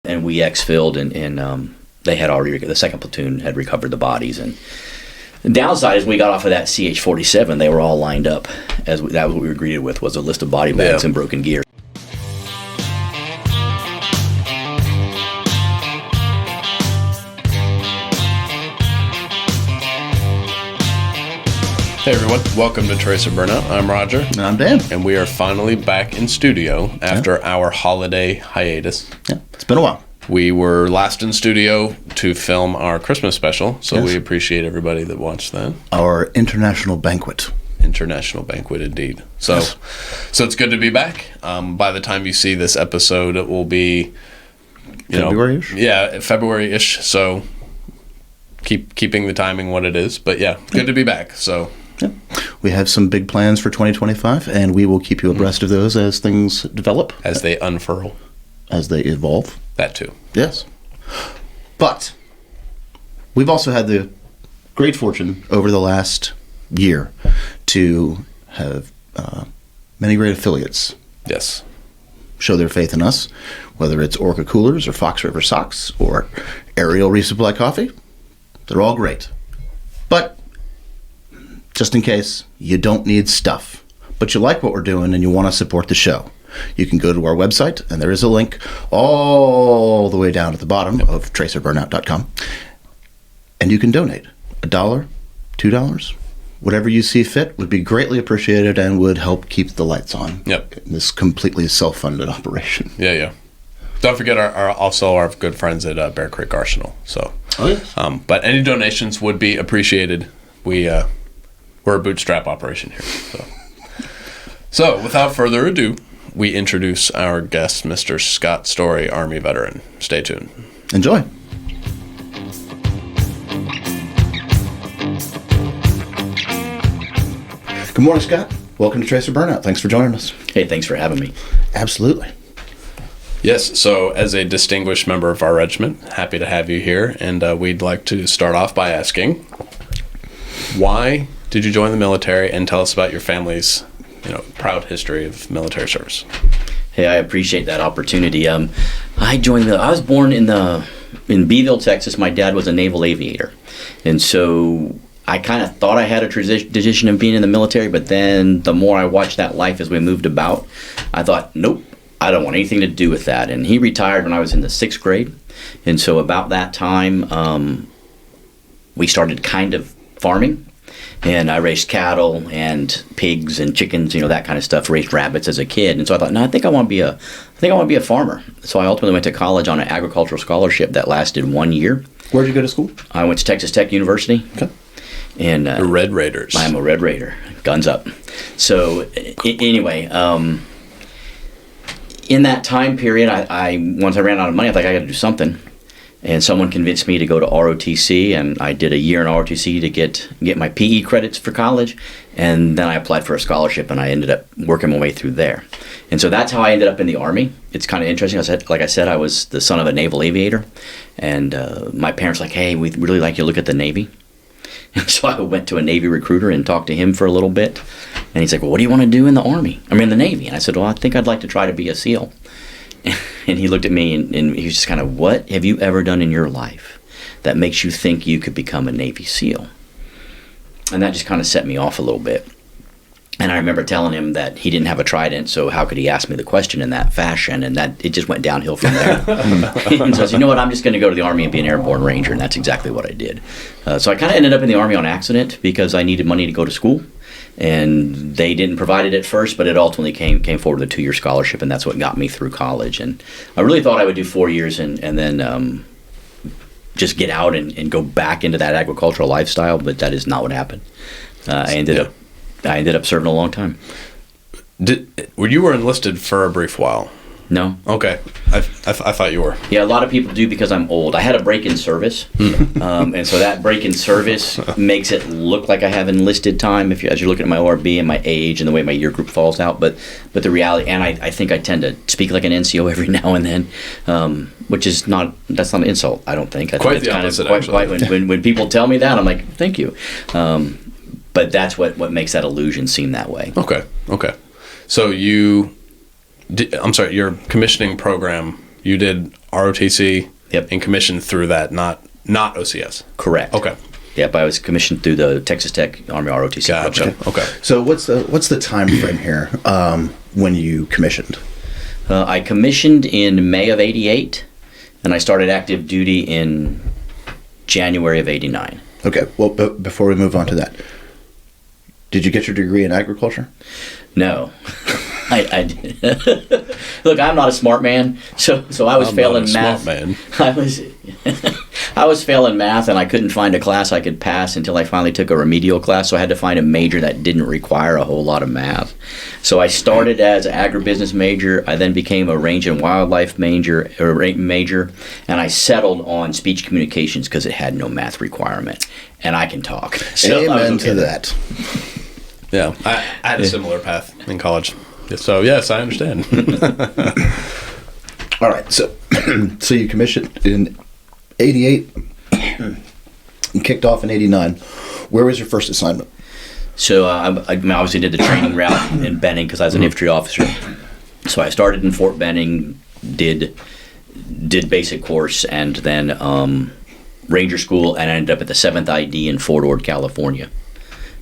and we exfilled, and they had already, the second platoon had recovered the bodies. And the downside is when we got off of that CH-47, they were all lined up. That was what we were greeted with, was a list of body bags and broken gear. Hey everyone, welcome to Tracer Burnout. I'm Roger. And I'm Dan. And we are finally back in studio after our holiday hiatus. Yeah, it's been a while. We were last in studio to film our Christmas special, so we appreciate everybody that watched that. Our international banquet. International banquet, indeed. So it's good to be back. By the time you see this episode, it will be February-ish? Yeah, February-ish. So keeping the timing what it is. But yeah, good to be back. So yeah. We have some big plans for 2025, and we will keep you abreast of those as things develop. As they unfurl. As they evolve. That too. Yes. But we've also had the great fortune over the last year to have many great affiliates. Yes. Show their faith in us, whether it's Orca Coolers or Fox River Socks or Ariel Resupply Coffee. They're all great. But just in case you don't need stuff, but you like what we're doing and you want to support the show, you can go to our website, and there is a link all the way down at the bottom of tracerburnout.com, and you can donate $1, $2, whatever you see fit would be greatly appreciated and would help keep the lights on. Yep. In this completely self-funded operation. Yeah. Don't forget our good friends at Bear Creek Arsenal. So, but any donations would be appreciated. We're a bootstrap operation here. So without further ado, we introduce our guest, Mr. Scot Storey, Army veteran. Stay tuned. Enjoy. Good morning, Scott. Welcome to Tracer Burnout. Thanks for joining us. Hey, thanks for having me. Absolutely. Yes, so as a distinguished member of our regiment, happy to have you here, and we'd like to start off by asking, why did you join the military, and tell us about your family's, proud history of military service? Hey, I appreciate that opportunity. I was born in Beeville, Texas. My dad was a naval aviator, and so I kind of thought I had a tradition of being in the military, but then the more I watched that life as we moved about, I thought, nope, I don't want anything to do with that. And he retired when I was in the 6th grade, and so about that time, we started kind of farming. And I raised cattle and pigs and chickens, that kind of stuff. Raised rabbits as a kid, and so I thought, no, I think I want to be a farmer. So I ultimately went to college on an agricultural scholarship that lasted 1 year. Where did you go to school? I went to Texas Tech University. Okay. And the Red Raiders. I'm a Red Raider. Guns up. So anyway, in that time period, I once I ran out of money, I thought I got to do something. And someone convinced me to go to ROTC, and I did a year in ROTC to get my PE credits for college, and then I applied for a scholarship, and I ended up working my way through there. And so that's how I ended up in the Army. It's kind of interesting. Like I said, I was the son of a naval aviator, and my parents were like, hey, we'd really like you to look at the Navy. And so I went to a Navy recruiter and talked to him for a little bit, and he's like, well, what do you want to do in the Army? I mean, in the Navy. And I said, well, I think I'd like to try to be a SEAL. And he looked at me, and he was just kind of, what have you ever done in your life that makes you think you could become a Navy SEAL? And that just kind of set me off a little bit. And I remember telling him that he didn't have a trident, so how could he ask me the question in that fashion? And that it just went downhill from there. And so I said, you know what, I'm just going to go to the Army and be an airborne ranger, and that's exactly what I did. So I kind of ended up in the Army on accident because I needed money to go to school. And they didn't provide it at first, but it ultimately came forward with a 2-year scholarship, and that's what got me through college. And I really thought I would do 4 years and then just get out and go back into that agricultural lifestyle, but that is not what happened. I ended up serving a long time. You were enlisted for a brief while? No. Okay. I thought you were. Yeah, a lot of people do because I'm old. I had a break-in service, and so that break-in service makes it look like I have enlisted time as you're looking at my ORB and my age and the way my year group falls out. But the reality, and I think I tend to speak like an NCO every now and then, which is that's not an insult, I don't think. I quite think the opposite, actually. When people tell me that, I'm like, thank you. But that's what makes that illusion seem that way. Okay. So your commissioning program, you did ROTC Yep. and commissioned through that, not OCS. Correct. Okay. Yep, I was commissioned through the Texas Tech Army ROTC Gotcha. program. Okay. So what's the time frame here when you commissioned? I commissioned in May of '88, and I started active duty in January of '89. Okay. Well, before we move on to that, did you get your degree in agriculture? No. I did. Look, I'm not a smart man, so I was I'm failing not a math. smart man. I was failing math, and I couldn't find a class I could pass until I finally took a remedial class. So I had to find a major that didn't require a whole lot of math. So I started as an agribusiness major. I then became a range and wildlife major, and I settled on speech communications because it had no math requirement, and I can talk. So Amen to that. Yeah, I had a similar path in college. So, yes, I understand. All right. So you commissioned in '88 and kicked off in '89. Where was your first assignment? So I obviously did the training route in Benning because I was an infantry officer. So I started in Fort Benning, did basic course, and then Ranger School, and I ended up at the 7th ID in Fort Ord, California.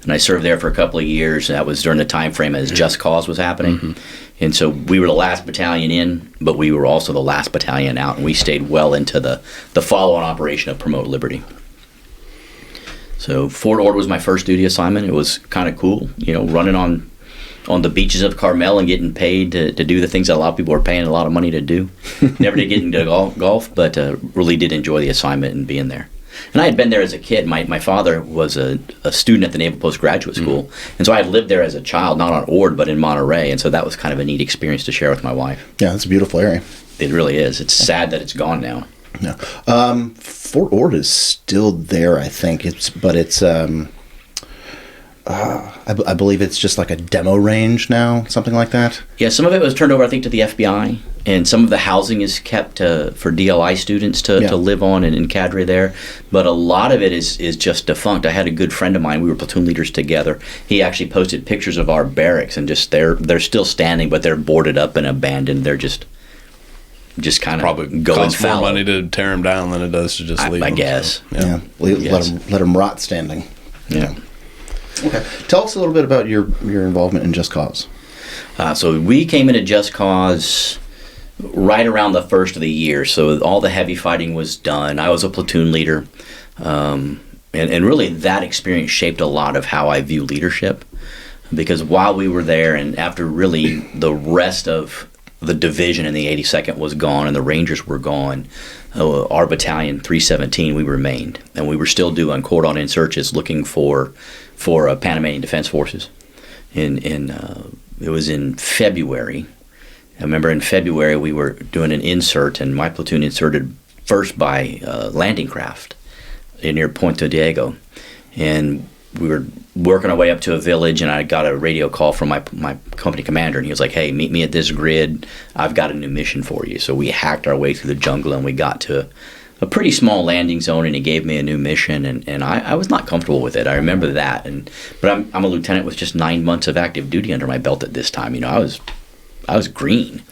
And I served there for a couple of years. That was during the time frame as Just Cause was happening. Mm-hmm. And so we were the last battalion in, but we were also the last battalion out, and we stayed well into the follow-on operation of Promote Liberty. So Fort Ord was my first duty assignment. It was kind of cool, running on the beaches of Carmel and getting paid to do the things that a lot of people are paying a lot of money to do. Never did get into golf, but really did enjoy the assignment and being there. And I had been there as a kid. My father was a student at the Naval Postgraduate School. Mm-hmm. And so I had lived there as a child, not on Ord, but in Monterey. And so that was kind of a neat experience to share with my wife. Yeah, it's a beautiful area. It really is. It's sad that it's gone now. Yeah. Fort Ord is still there, I think. I believe it's just like a demo range now, something like that. Yeah, some of it was turned over, I think, to the FBI, and some of the housing is kept for DLI students to live on and cadre there. But a lot of it is just defunct. I had a good friend of mine. We were platoon leaders together. He actually posted pictures of our barracks, and just they're still standing, but they're boarded up and abandoned. They're just kind of probably going costs more fallow. money to tear them down than it does to just leave them. I guess. So, yeah. Let them rot standing. Yeah. Okay. Tell us a little bit about your involvement in Just Cause. So we came into Just Cause right around the first of the year. So all the heavy fighting was done. I was a platoon leader. And really that experience shaped a lot of how I view leadership. Because while we were there, and after really the rest of the division in the 82nd was gone and the Rangers were gone, our battalion 317, we remained. And we were still doing cordon-in searches looking for Panamanian Defense Forces. It was in February. I remember in February we were doing an insert, and my platoon inserted first by landing craft near Puerto Diego. And we were working our way up to a village, and I got a radio call from my company commander, and he was like, "Hey, meet me at this grid. I've got a new mission for you." So we hacked our way through the jungle, and we got to a pretty small landing zone, and he gave me a new mission, and I was not comfortable with it. I remember that, but I'm a lieutenant with just 9 months of active duty under my belt at this time. I was green,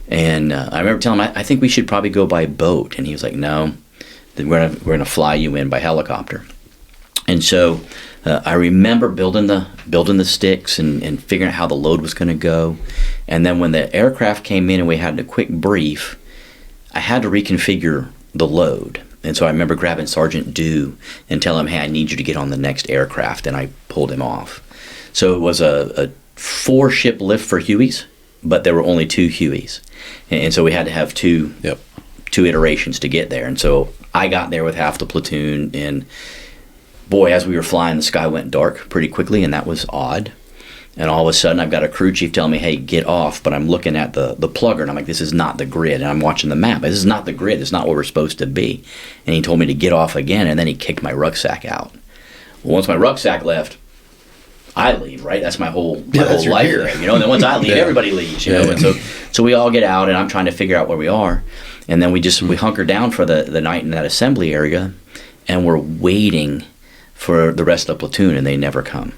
and I remember telling him I think we should probably go by boat, and he was like, "No, we're gonna fly you in by helicopter." And so I remember building the sticks and figuring out how the load was going to go, and then when the aircraft came in and we had a quick brief, I had to reconfigure the load. And so I remember grabbing Sergeant Dew and telling him, "Hey, I need you to get on the next aircraft," and I pulled him off. So it was a 4-ship lift for Hueys, but there were only 2 Hueys, and so we had to have two iterations to get there. And so I got there with half the platoon, and boy, as we were flying, the sky went dark pretty quickly, and that was odd. And all of a sudden, I've got a crew chief telling me, "Hey, get off." But I'm looking at the plugger, and I'm like, "This is not the grid." And I'm watching the map. This is not the grid. It's not where we're supposed to be. And he told me to get off again, and then he kicked my rucksack out. Well, once my rucksack left, I leave, right? That's my whole life there, And then once I leave, everybody leaves, And so we all get out, and I'm trying to figure out where we are. And then we hunker down for the night in that assembly area, and we're waiting for the rest of the platoon, and they never come.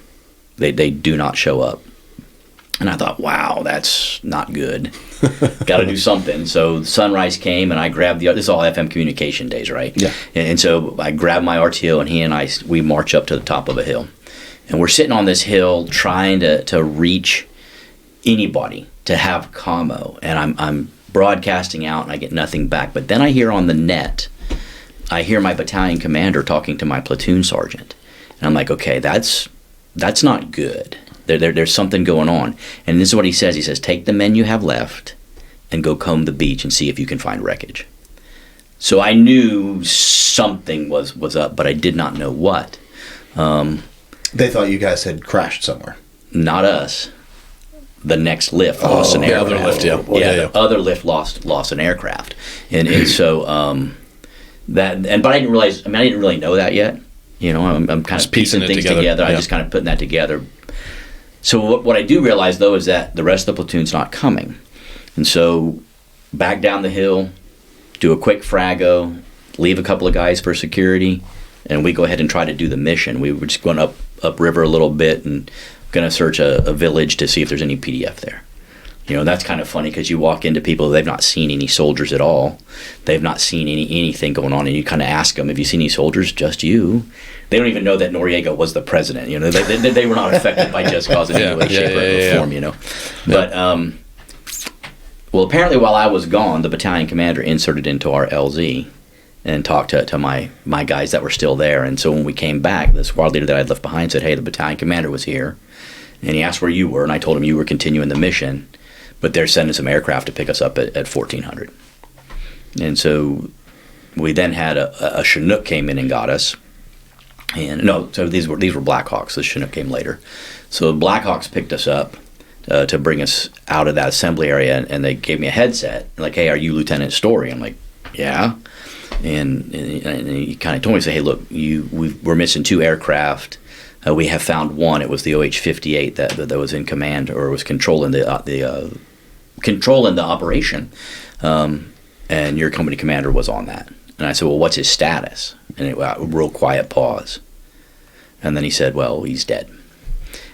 They do not show up. And I thought, wow, that's not good. Got to do something. So sunrise came, and I grabbed this is all FM communication days, right? Yeah. And so I grabbed my RTO, and he and I, we march up to the top of a hill. And we're sitting on this hill trying to reach anybody to have commo. And I'm broadcasting out, and I get nothing back. But then I hear on the net, I hear my battalion commander talking to my platoon sergeant. And I'm like, okay, that's not good. There's something going on. And this is what he says. He says, take the men you have left and go comb the beach and see if you can find wreckage. So I knew something was up, but I did not know what. They thought you guys had crashed somewhere. Not us. The next lift lost an aircraft. The other lift, yeah. The other lift lost an aircraft. And so but I didn't realize, I didn't really know that yet. You know, I'm kind Just of piecing things together. Yeah. I'm just kind of putting that together. So what I do realize, though, is that the rest of the platoon's not coming. And so back down the hill, do a quick frago, leave a couple of guys for security, and we go ahead and try to do the mission. We were just going upriver a little bit and going to search a village to see if there's any PDF there. You know, that's kind of funny because you walk into people, they've not seen any soldiers at all. They've not seen anything going on, and you kind of ask them, have you seen any soldiers? Just you. They don't even know that Noriega was the president. You know, they were not affected by Just Cause in any way, shape, or form, you know. But, well, apparently while I was gone, the battalion commander inserted into our LZ and talked to my guys that were still there. And so when we came back, the squad leader that I'd left behind said, hey, the battalion commander was here. And he asked where you were, and I told him you were continuing the mission. But they're sending some aircraft to pick us up at 1400. And so we then had a Chinook came in and got us. And no, so these were Blackhawks. The Chinook came later. So Blackhawks picked us up to bring us out of that assembly area, and they gave me a headset. Like, hey, are you Lieutenant Storey? I'm like, yeah. And he kind of told me, say, hey, look, we're missing 2 aircraft. We have found one. It was the OH-58 that was in command or was controlling the operation, and your company commander was on that. And I said, well, what's his status? And a real quiet pause. And then he said, well, he's dead.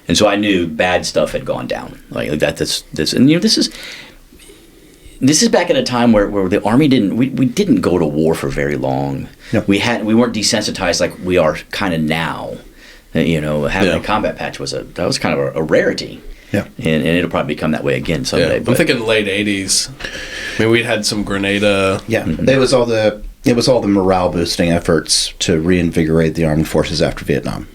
And so I knew bad stuff had gone down. Like that. This, and you know, this is back at a time where the Army we didn't go to war for very long. Yep. We weren't desensitized like we are kind of now. You know, having a combat patch was kind of a rarity. Yeah, and it'll probably become that way again someday. Yeah. I'm thinking late '80s. We'd had some Grenada. Yeah, it was all the morale boosting efforts to reinvigorate the armed forces after Vietnam.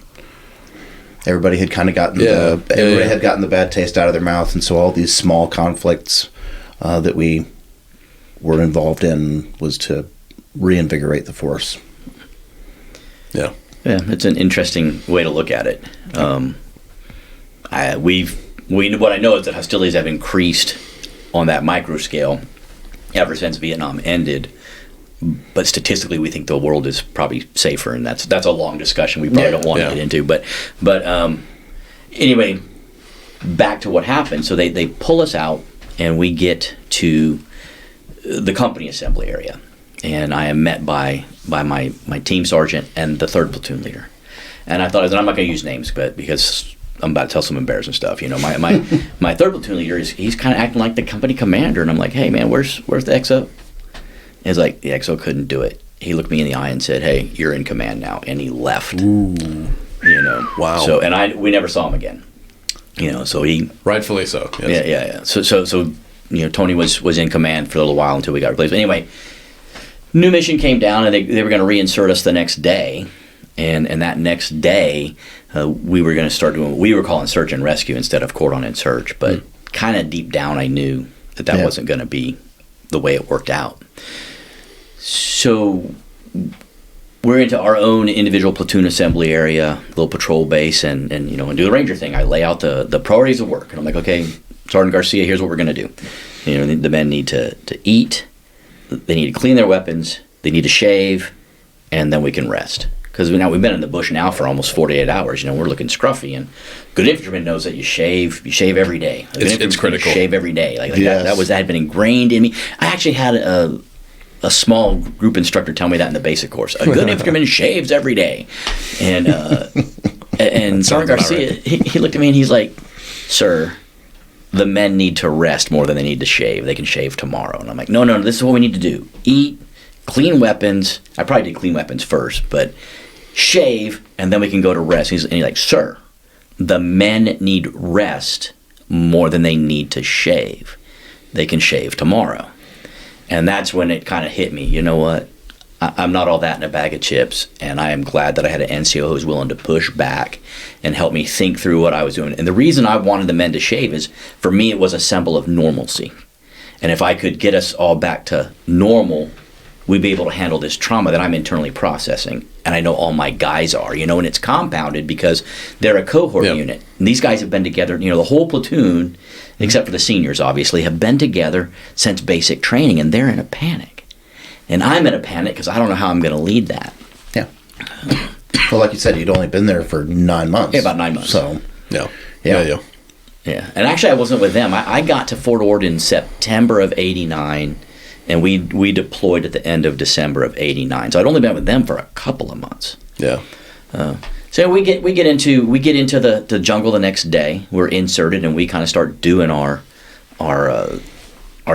Everybody had kind of gotten had gotten the bad taste out of their mouth, and so all these small conflicts that we were involved in was to reinvigorate the force. Yeah. Yeah, it's an interesting way to look at it. What I know is that hostilities have increased on that micro scale ever since Vietnam ended. But statistically, we think the world is probably safer, and that's a long discussion we probably don't want to get into. But anyway, back to what happened. So they pull us out, and we get to the company assembly area. And I am met by my team sergeant and the 3rd platoon leader. And I thought, I'm not going to use names, but because I'm about to tell some embarrassing stuff. You know, my 3rd platoon leader he's kind of acting like the company commander, and I'm like, hey man, where's the XO? He's like, the XO couldn't do it. He looked me in the eye and said, hey, you're in command now, and he left. Ooh. You know, wow. So we never saw him again. You know, so he rightfully so. Yes. Yeah. So you know, Tony was in command for a little while until we got replaced. But anyway. New mission came down, and they were going to reinsert us the next day. And that next day, we were going to start doing what we were calling search and rescue instead of cordon and search. But kind of deep down, I knew that wasn't going to be the way it worked out. So we're into our own individual platoon assembly area, little patrol base, and you know, and do the ranger thing. I lay out the priorities of work, and I'm like, okay, Sergeant Garcia, here's what we're going to do. You know, the men need to eat. They need to clean their weapons, they need to shave, and then we can rest. Because we've been in the bush now for almost 48 hours. You know, we're looking scruffy, and good infantryman knows that you shave every day. It's critical. Shave every day. Like yes. that had been ingrained in me. I actually had a small group instructor tell me that in the basic course. A good infantryman shaves every day. And Sergeant Garcia, he looked at me and he's like, sir, the men need to rest more than they need to shave. They can shave tomorrow. And I'm like, no, this is what we need to do. Eat, clean weapons. I probably did clean weapons first, but shave, and then we can go to rest. And he's like, sir, the men need rest more than they need to shave. They can shave tomorrow. And that's when it kind of hit me. You know what? I'm not all that in a bag of chips, and I am glad that I had an NCO who was willing to push back and help me think through what I was doing. And the reason I wanted the men to shave is, for me, it was a symbol of normalcy. And if I could get us all back to normal, we'd be able to handle this trauma that I'm internally processing. And I know all my guys are, and it's compounded because they're a cohort unit. And these guys have been together, the whole platoon, except for the seniors, obviously, have been together since basic training, and they're in a panic. And I'm in a panic because I don't know how I'm going to lead that. Yeah. Well, like you said, you'd only been there for 9 months. Yeah, about 9 months. So, Yeah. And actually, I wasn't with them. I got to Fort Ord in September of '89, and we deployed at the end of December of '89. So I'd only been with them for a couple of months. Yeah. So we get into the jungle the next day. We're inserted, and we kind of start doing our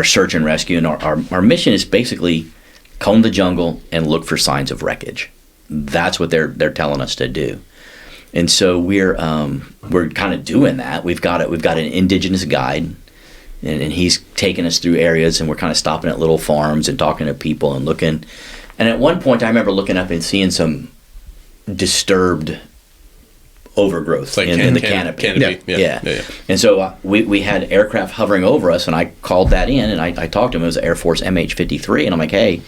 search and rescue. And our mission is basically comb the jungle and look for signs of wreckage. That's what they're telling us to do. And so we're kind of doing that. We've got an indigenous guide, and he's taking us through areas, and we're kind of stopping at little farms and talking to people and looking. And at one point, I remember looking up and seeing some disturbed overgrowth in the canopy. Yeah. And so we had aircraft hovering over us, and I called that in, and I talked to him. It was Air Force MH-53, and I'm like, hey,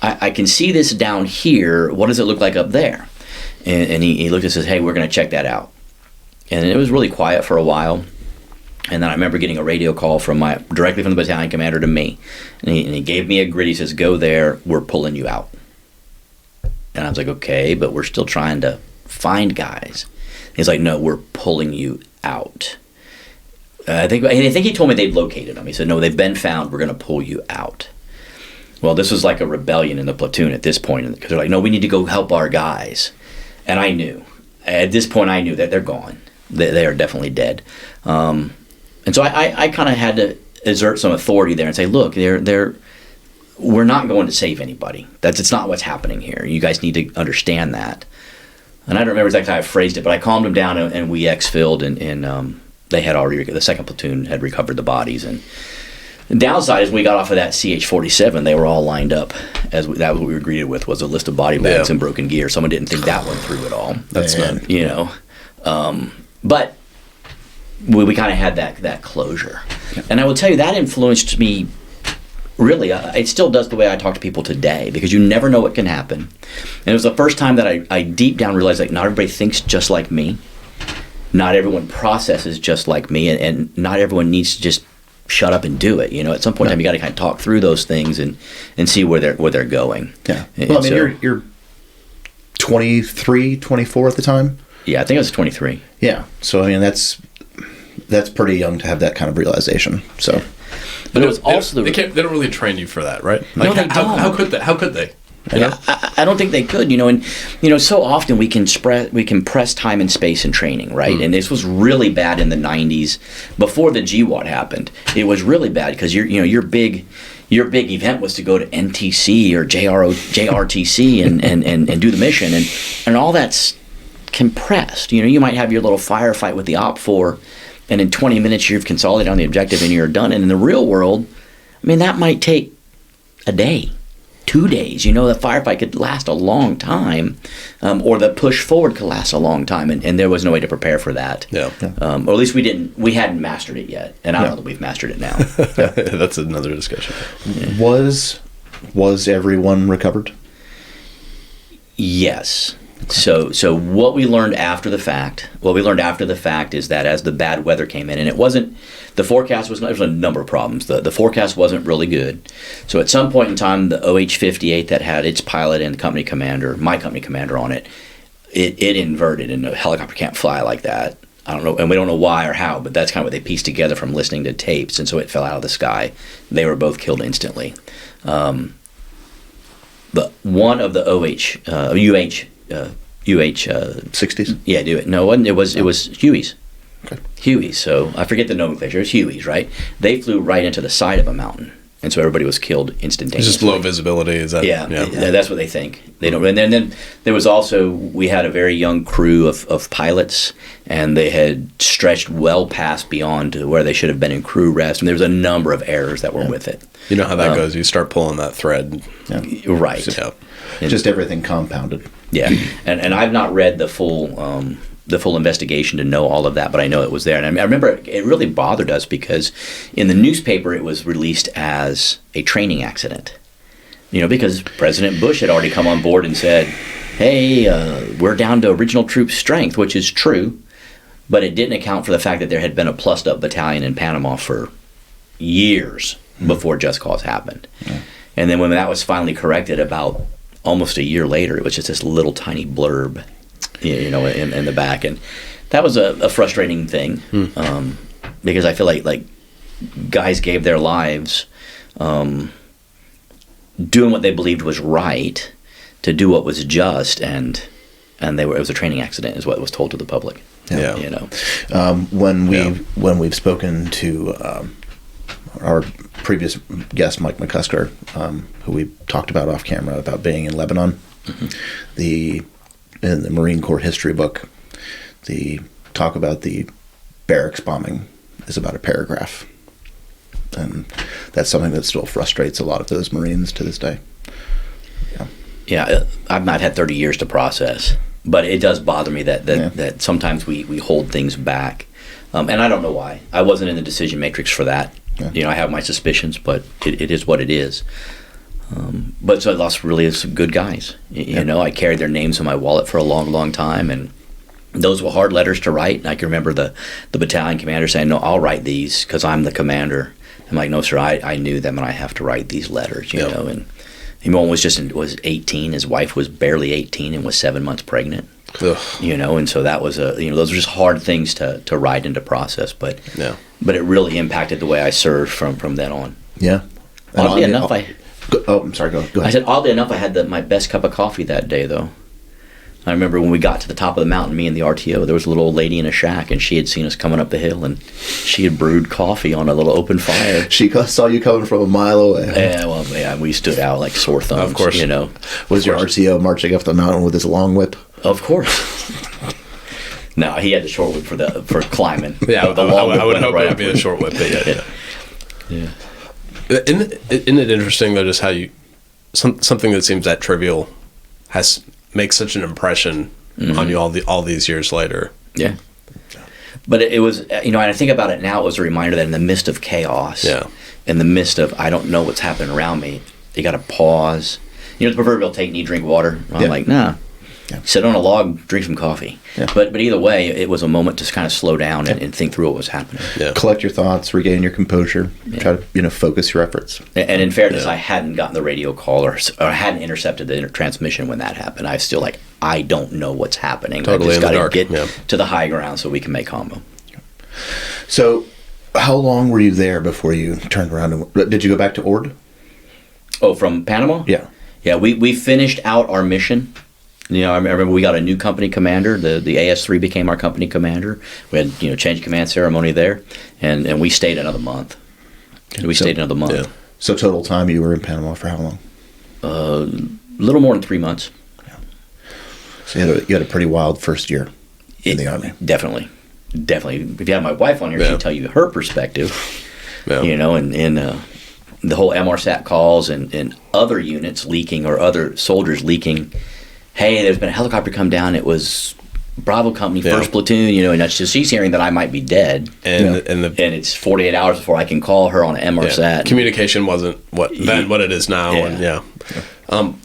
I can see this down here. What does it look like up there? And he looked and says, hey, we're going to check that out. And it was really quiet for a while. And then I remember getting a radio call directly from the battalion commander to me. And he gave me a grid. He says, go there. We're pulling you out. And I was like, okay, but we're still trying to find guys. He's like, no, we're pulling you out. I think he told me they'd located them. He said, no, they've been found. We're going to pull you out. Well, this was like a rebellion in the platoon at this point, because they're like, no, we need to go help our guys. And I knew. At this point, I knew that they're gone. They are definitely dead. And so I kind of had to exert some authority there and say, look, we're not going to save anybody. It's not what's happening here. You guys need to understand that. And I don't remember exactly how I phrased it, but I calmed them down, and we exfilled, and they had already, the second platoon had recovered the bodies. And the downside is, when we got off of that CH-47, they were all lined up. That was what we were greeted with, was a list of body bags and broken gear. Someone didn't think that one through at all. That's not, but we kind of had that closure. And I will tell you, that influenced me, really. It still does the way I talk to people today, because you never know what can happen. And it was the first time that I deep down realized, like, not everybody thinks just like me. Not everyone processes just like me, and not everyone needs to just shut up and do it. At some point in time, you got to kind of talk through those things and see where they're going. Yeah. Well, I mean, you're 23, 24 at the time. Yeah, I think I was 23. Yeah. So I mean, that's pretty young to have that kind of realization. So. Yeah. But it was also they don't really train you for that, right? No, they don't. How could they? Yeah, I don't think they could, and so often we can press time and space in training, right? And this was really bad in the 90s before the GWAT happened. It was really bad because your big event was to go to NTC or JRTC and do the mission, and all that's compressed. You might have your little firefight with the OPFOR, and in 20 minutes you've consolidated on the objective and you're done. And in the real world, I mean, that might take a day, 2 days. The firefight could last a long time, or the push forward could last a long time, and there was no way to prepare for that. Yeah. Or at least we hadn't mastered it yet, and I don't know that we've mastered it now. That's another discussion. Yeah. Was everyone recovered? Yes. So what we learned after the fact is that as the bad weather came in, and it wasn't, the forecast was, there was a number of problems. The forecast wasn't really good. So at some point in time, the OH-58 that had its pilot and company commander, my company commander on it, it inverted, and a helicopter can't fly like that. I don't know, and we don't know why or how, but that's kind of what they pieced together from listening to tapes, and so it fell out of the sky. They were both killed instantly. But one of the UH 60s? Yeah, do it. No, it wasn't. It was Hueys. Hueys. So I forget the nomenclature. It's Hueys, right? They flew right into the side of a mountain, and so everybody was killed instantaneously. It's just low visibility. Is that? Yeah, that's what they think. They don't. And then there was also, we had a very young crew of pilots, and they had stretched well past beyond where they should have been in crew rest, and there was a number of errors that were with it. You know how that goes. You start pulling that thread. Right. Yeah. Just everything compounded. Yeah, and I've not read the full investigation to know all of that, but I know it was there. And I remember it really bothered us because in the newspaper it was released as a training accident. Because President Bush had already come on board and said, hey, we're down to original troop strength, which is true, but it didn't account for the fact that there had been a plussed up battalion in Panama for years before Just Cause happened. Yeah. And then when that was finally corrected about almost a year later, it was just this little tiny blurb, in the back. And that was a frustrating thing because I feel like guys gave their lives doing what they believed was right to do what was just, and it was a training accident is what was told to the public. Yeah. When we've spoken to our previous guest, Mike McCusker, who we talked about off camera about being in Lebanon, in the Marine Corps history book, the talk about the barracks bombing is about a paragraph. And that's something that still frustrates a lot of those Marines to this day. Yeah, I've not had 30 years to process, but it does bother me that sometimes we hold things back. And I don't know why. I wasn't in the decision matrix for that. Yeah. I have my suspicions, but it is what it is. But so I lost really some good guys. I carried their names in my wallet for a long, long time, and those were hard letters to write. And I can remember the battalion commander saying, "No, I'll write these because I'm the commander." I'm like, "No, sir, I knew them, and I have to write these letters." You know, and one was 18. His wife was barely 18 and was 7 months pregnant. Ugh. And so that was those were just hard things to write and to process, but it really impacted the way I served from then on. Yeah. Oddly enough, I'm sorry. Go ahead. I said, oddly enough, I had my best cup of coffee that day, though. I remember when we got to the top of the mountain, me and the RTO, there was a little old lady in a shack, and she had seen us coming up the hill, and she had brewed coffee on a little open fire. She saw you coming from a mile away. Yeah, we stood out like sore thumbs. Of course. Was your RTO marching up the mountain with his long whip? Of course. No, he had the short whip for climbing. Yeah, I would hope it would be a short whip. Yeah. Isn't it interesting though, just how something that seems that trivial makes such an impression on you all these years later? Yeah. But it was, and I think about it now, it was a reminder that in the midst of chaos, in the midst of I don't know what's happening around me, you got to pause. The proverbial take, need, drink water. I'm like, nah. Yeah. Sit on a log, drink some coffee. Yeah. But either way, it was a moment to kind of slow down and think through what was happening. Yeah. Collect your thoughts, regain your composure, try to focus your efforts. And in fairness, I hadn't gotten the radio call or hadn't intercepted the transmission when that happened. I was still like, I don't know what's happening. Totally I just got to get to the high ground so we can make combo. So how long were you there before you turned around? Did you go back to Ord? Oh, from Panama? Yeah. Yeah, we finished out our mission. I remember we got a new company commander. The AS3 became our company commander. We had change of command ceremony there, and we stayed another month. Stayed another month. Yeah. So total time you were in Panama for how long? A little more than 3 months. Yeah. So you had a pretty wild first year in the Army. Definitely. If you had my wife on here, she'd tell you her perspective. Yeah. And the whole MRSAT calls and other units leaking or other soldiers leaking. Hey, there's been a helicopter come down. It was Bravo Company, 1st Platoon, and that's just, she's hearing that I might be dead. And it's 48 hours before I can call her on an MRSAT. Yeah. Communication wasn't what it is now. Yeah. And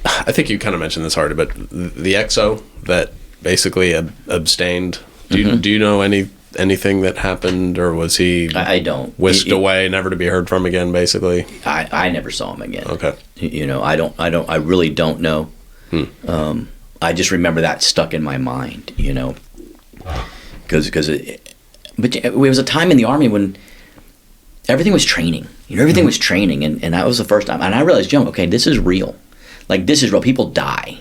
I think you kind of mentioned this already, but the XO that basically abstained, do you know anything that happened, or was he I don't whisked away, never to be heard from again, basically? I never saw him again. Okay. I really don't know. I just remember that stuck in my mind, because it was a time in the Army when everything was training. Everything was training, and that was the first time. And I realized, okay, this is real. Like, this is real. People die.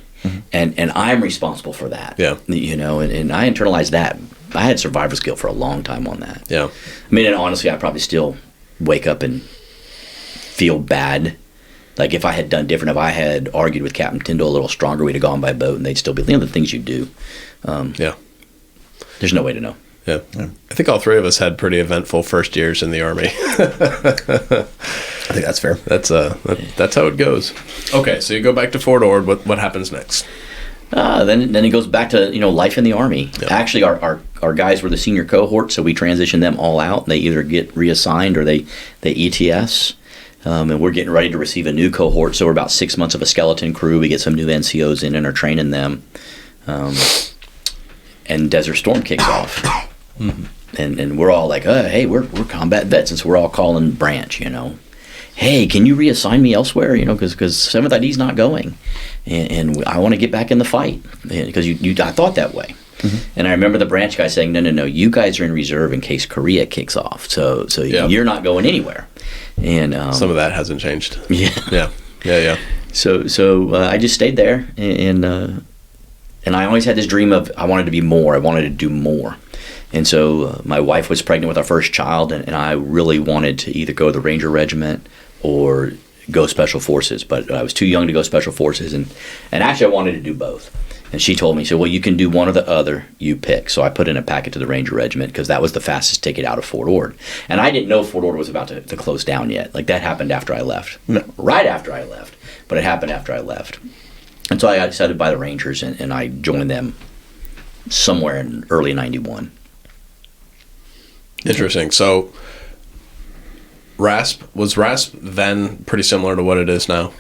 and I'm responsible for that. Yeah. You know, and I internalized that. I had survivor's guilt for a long time on that. Yeah. I mean, and honestly, I probably still wake up and feel bad. Like if I had done different, if I had argued with Captain Tyndall a little stronger, we'd have gone by boat, and they'd still be, you know, the things you do. Yeah. There's no way to know. Yeah. I think all three of us had pretty eventful first years in the Army. I think that's fair. That's how it goes. Okay, so you go back to Fort Ord. What happens next? Then it goes back to, you know, life in the Army. Yep. Actually, our guys were the senior cohort, so we transitioned them all out. And they either get reassigned or they ETS. And we're getting ready to receive a new cohort. So we're about 6 months of a skeleton crew. We get some new NCOs in and are training them. And Desert Storm kicks off. Mm-hmm. And we're all like, hey, we're combat vets. And so we're all calling Branch, you know. Hey, can you reassign me elsewhere? You know, because 7th ID's not going. And I want to get back in the fight. Because I thought that way. Mm-hmm. And I remember the Branch guy saying, no, you guys are in reserve in case Korea kicks off. So Yep. You're not going anywhere. And some of that hasn't changed. Yeah. Yeah. So I just stayed there, and I always had this dream of I wanted to be more. I wanted to do more. And so my wife was pregnant with our first child, and I really wanted to either go to the Ranger Regiment or go Special Forces. But I was too young to go Special Forces, and actually I wanted to do both. And she told me, so well, you can do one or the other, you pick. So I put in a packet to the Ranger Regiment because that was the fastest ticket out of Fort Ord. And I didn't know Fort Ord was about to close down yet. Like that happened after I left. No, right after I left. But it happened after I left. And so I got decided by the Rangers, and I joined them somewhere in early 91. Interesting. So was RASP then pretty similar to what it is now?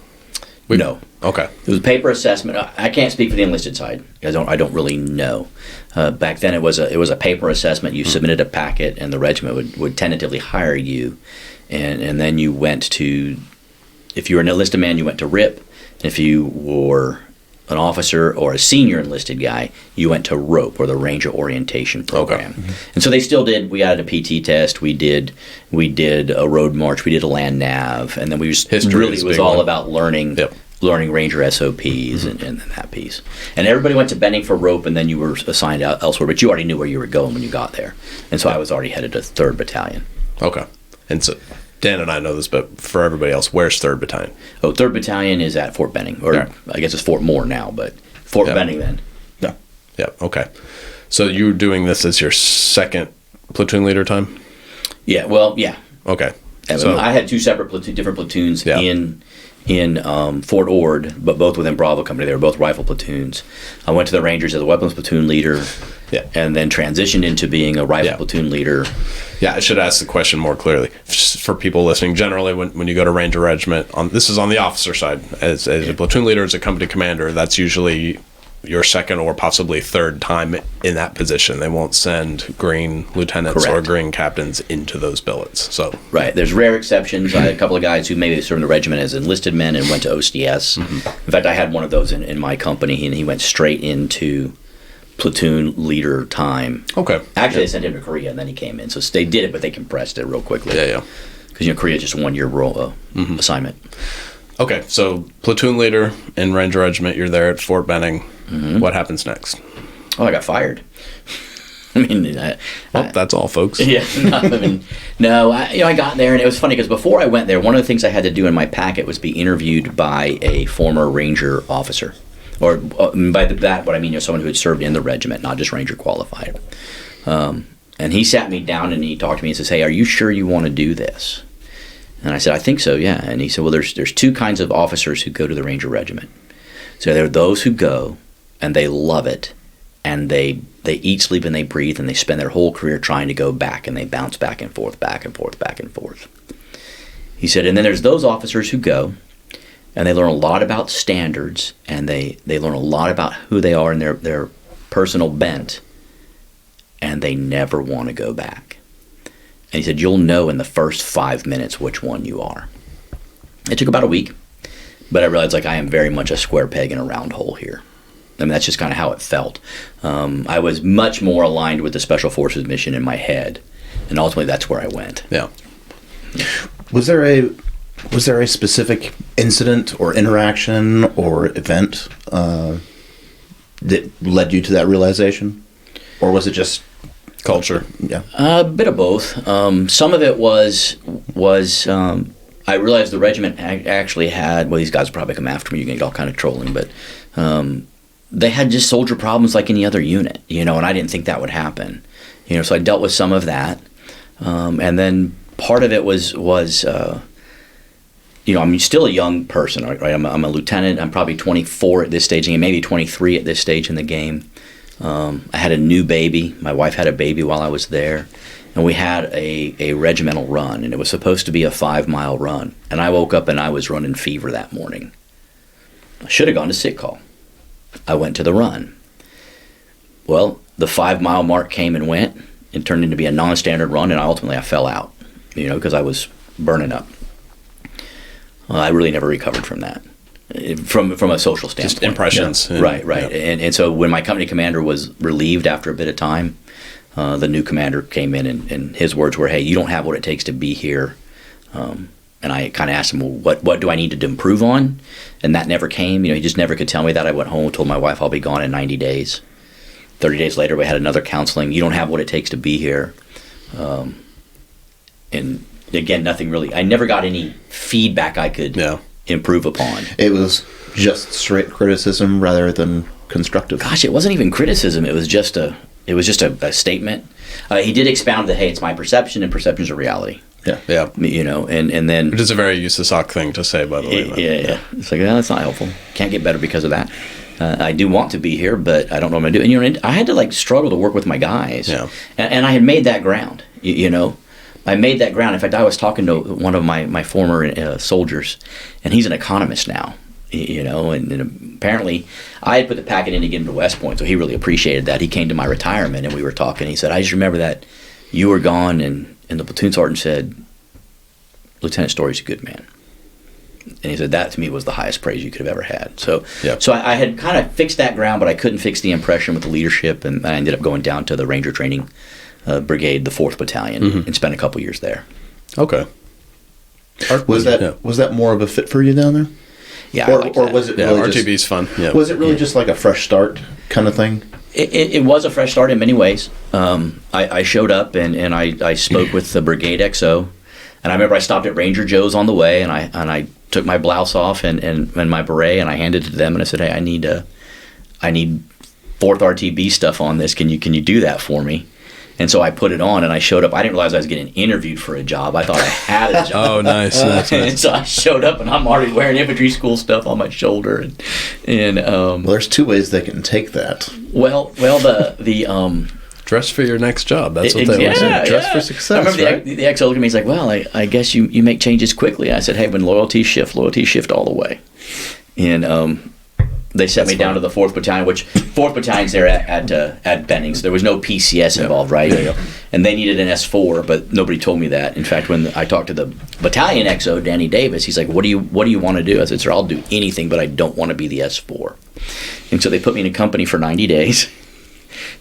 No. Okay. It was a paper assessment. I can't speak for the enlisted side. I don't really know. Back then, it was a paper assessment. You submitted a packet, and the regiment would tentatively hire you, and then you went to. If you were an enlisted man, you went to RIP. If you were an officer or a senior enlisted guy, you went to ROPE, or the Ranger Orientation Program. Okay. Mm-hmm. And so they still did. We added a PT test. We did a road march. We did a land nav, and then we just really it was all about learning. Yep. Learning Ranger SOPs mm-hmm. and that piece. And everybody went to Benning for ROPE, and then you were assigned out elsewhere, but you already knew where you were going when you got there. And so I was already headed to 3rd Battalion. Okay. And so Dan and I know this, but for everybody else, where's 3rd Battalion? Oh, 3rd Battalion is at Fort Benning, or yeah. I guess it's Fort Moore now, but Fort Benning then. Yeah. Yeah, okay. So you were doing this as your second platoon leader time? Yeah, well, yeah. Okay. So I had two separate different platoons in Fort Ord, but both within Bravo Company. They were both rifle platoons. I went to the Rangers as a weapons platoon leader, and then transitioned into being a rifle platoon leader. Yeah, I should ask the question more clearly. Just for people listening, generally when you go to Ranger Regiment, this is on the officer side, as a platoon leader, as a company commander, that's usually your second or possibly third time in that position. They won't send green lieutenants or green captains into those billets. So right, there's rare exceptions. I had a couple of guys who maybe served in the regiment as enlisted men and went to OCS. Mm-hmm. In fact, I had one of those in my company, and he went straight into platoon leader time. Okay. Actually, they sent him to Korea, and then he came in. So they did it, but they compressed it real quickly. Yeah. Because Korea is just a 1-year assignment. Okay, so platoon leader in Ranger Regiment, you're there at Fort Benning. Mm-hmm. What happens next? Oh, I got fired. I mean, that's all, folks. Yeah, I got there, and it was funny because before I went there, one of the things I had to do in my packet was be interviewed by a former Ranger officer, or by that, what I mean is someone who had served in the regiment, not just Ranger qualified. And he sat me down and he talked to me and says, "Hey, are you sure you want to do this?" And I said, "I think so, yeah." And he said, "Well, there's two kinds of officers who go to the Ranger Regiment. So there are those who go and they love it, and they eat, sleep, and they breathe, and they spend their whole career trying to go back, and they bounce back and forth, back and forth, back and forth." He said, "And then there's those officers who go, and they learn a lot about standards, and they learn a lot about who they are and their personal bent, and they never want to go back." And he said, "You'll know in the first 5 minutes which one you are." It took about a week, but I realized I am very much a square peg in a round hole here. I mean, that's just kind of how it felt. I was much more aligned with the Special Forces mission in my head, and ultimately that's where I went. Yeah. Was there a specific incident or interaction or event that led you to that realization? Or was it just Culture. Yeah. A bit of both. Some of it was I realized the regiment actually had, well, these guys will probably come after me, you can get all kind of trolling, but they had just soldier problems like any other unit, and I didn't think that would happen. So I dealt with some of that. And then part of it was I'm still a young person, right? I'm a lieutenant. I'm probably 24 at this stage, and maybe 23 at this stage in the game. I had a new baby. My wife had a baby while I was there. And we had a regimental run, and it was supposed to be a 5-mile run. And I woke up and I was running fever that morning. I should have gone to sick call. I went to the run. Well, the 5-mile mark came and went. It turned into be a non-standard run, and ultimately I fell out, because I was burning up. I really never recovered from that. From a social standpoint. Just impressions. Yeah. Right. Yeah. And so when my company commander was relieved after a bit of time, the new commander came in and his words were, "Hey, you don't have what it takes to be here." And I kind of asked him, well, what do I need to improve on? And that never came. He just never could tell me that. I went home and told my wife I'll be gone in 90 days. 30 days later, we had another counseling. You don't have what it takes to be here. And again, nothing really. I never got any feedback I could improve upon. It was just straight criticism rather than constructive. Gosh, it wasn't even criticism. It was just a statement. He did expound that, hey, it's my perception, and perception's a reality. Yeah. And then... Which is a very USASOC thing to say, by the way. Yeah. It's like, that's not helpful. Can't get better because of that. I do want to be here, but I don't know what I'm going to do. And I had to struggle to work with my guys. Yeah. And I had made that ground, I made that ground. In fact, I was talking to one of my former soldiers, and he's an economist now, and apparently I had put the packet in to get him to West Point, so he really appreciated that. He came to my retirement, and we were talking. He said, I just remember that you were gone, and the platoon sergeant said, Lieutenant Storey's a good man. And he said, that to me was the highest praise you could have ever had. So I had kind of fixed that ground, but I couldn't fix the impression with the leadership, and I ended up going down to the Ranger Training Brigade, the 4th Battalion, and spent a couple years there. Okay. Was that more of a fit for you down there? Yeah, or was it really RTB's fun. Yeah. Was it really just like a fresh start kind of thing? It was a fresh start in many ways. I showed up and I spoke with the Brigade XO, and I remember I stopped at Ranger Joe's on the way, and I took my blouse off and my beret, and I handed it to them, and I said, hey, I need 4th RTB stuff on this. Can you do that for me? And so I put it on, and I showed up. I didn't realize I was getting interviewed for a job. I thought I had a job. Oh, nice. And so I showed up, and I'm already wearing infantry school stuff on my shoulder. Well, there's two ways they can take that. Well, the dress for your next job. That's what they always say. Dress for success. I remember the XO looked at me. He's like, "Well, I guess you make changes quickly." I said, "Hey, when loyalty shift all the way." And they sent me down to the 4th Battalion, which 4th Battalion's there at Bennings. There was no PCS involved, right? Yeah. And they needed an S4, but nobody told me that. In fact, when I talked to the battalion XO, Danny Davis, he's like, "What do you want to do?" I said, "Sir, I'll do anything, but I don't want to be the S4." And so they put me in a company for 90 days.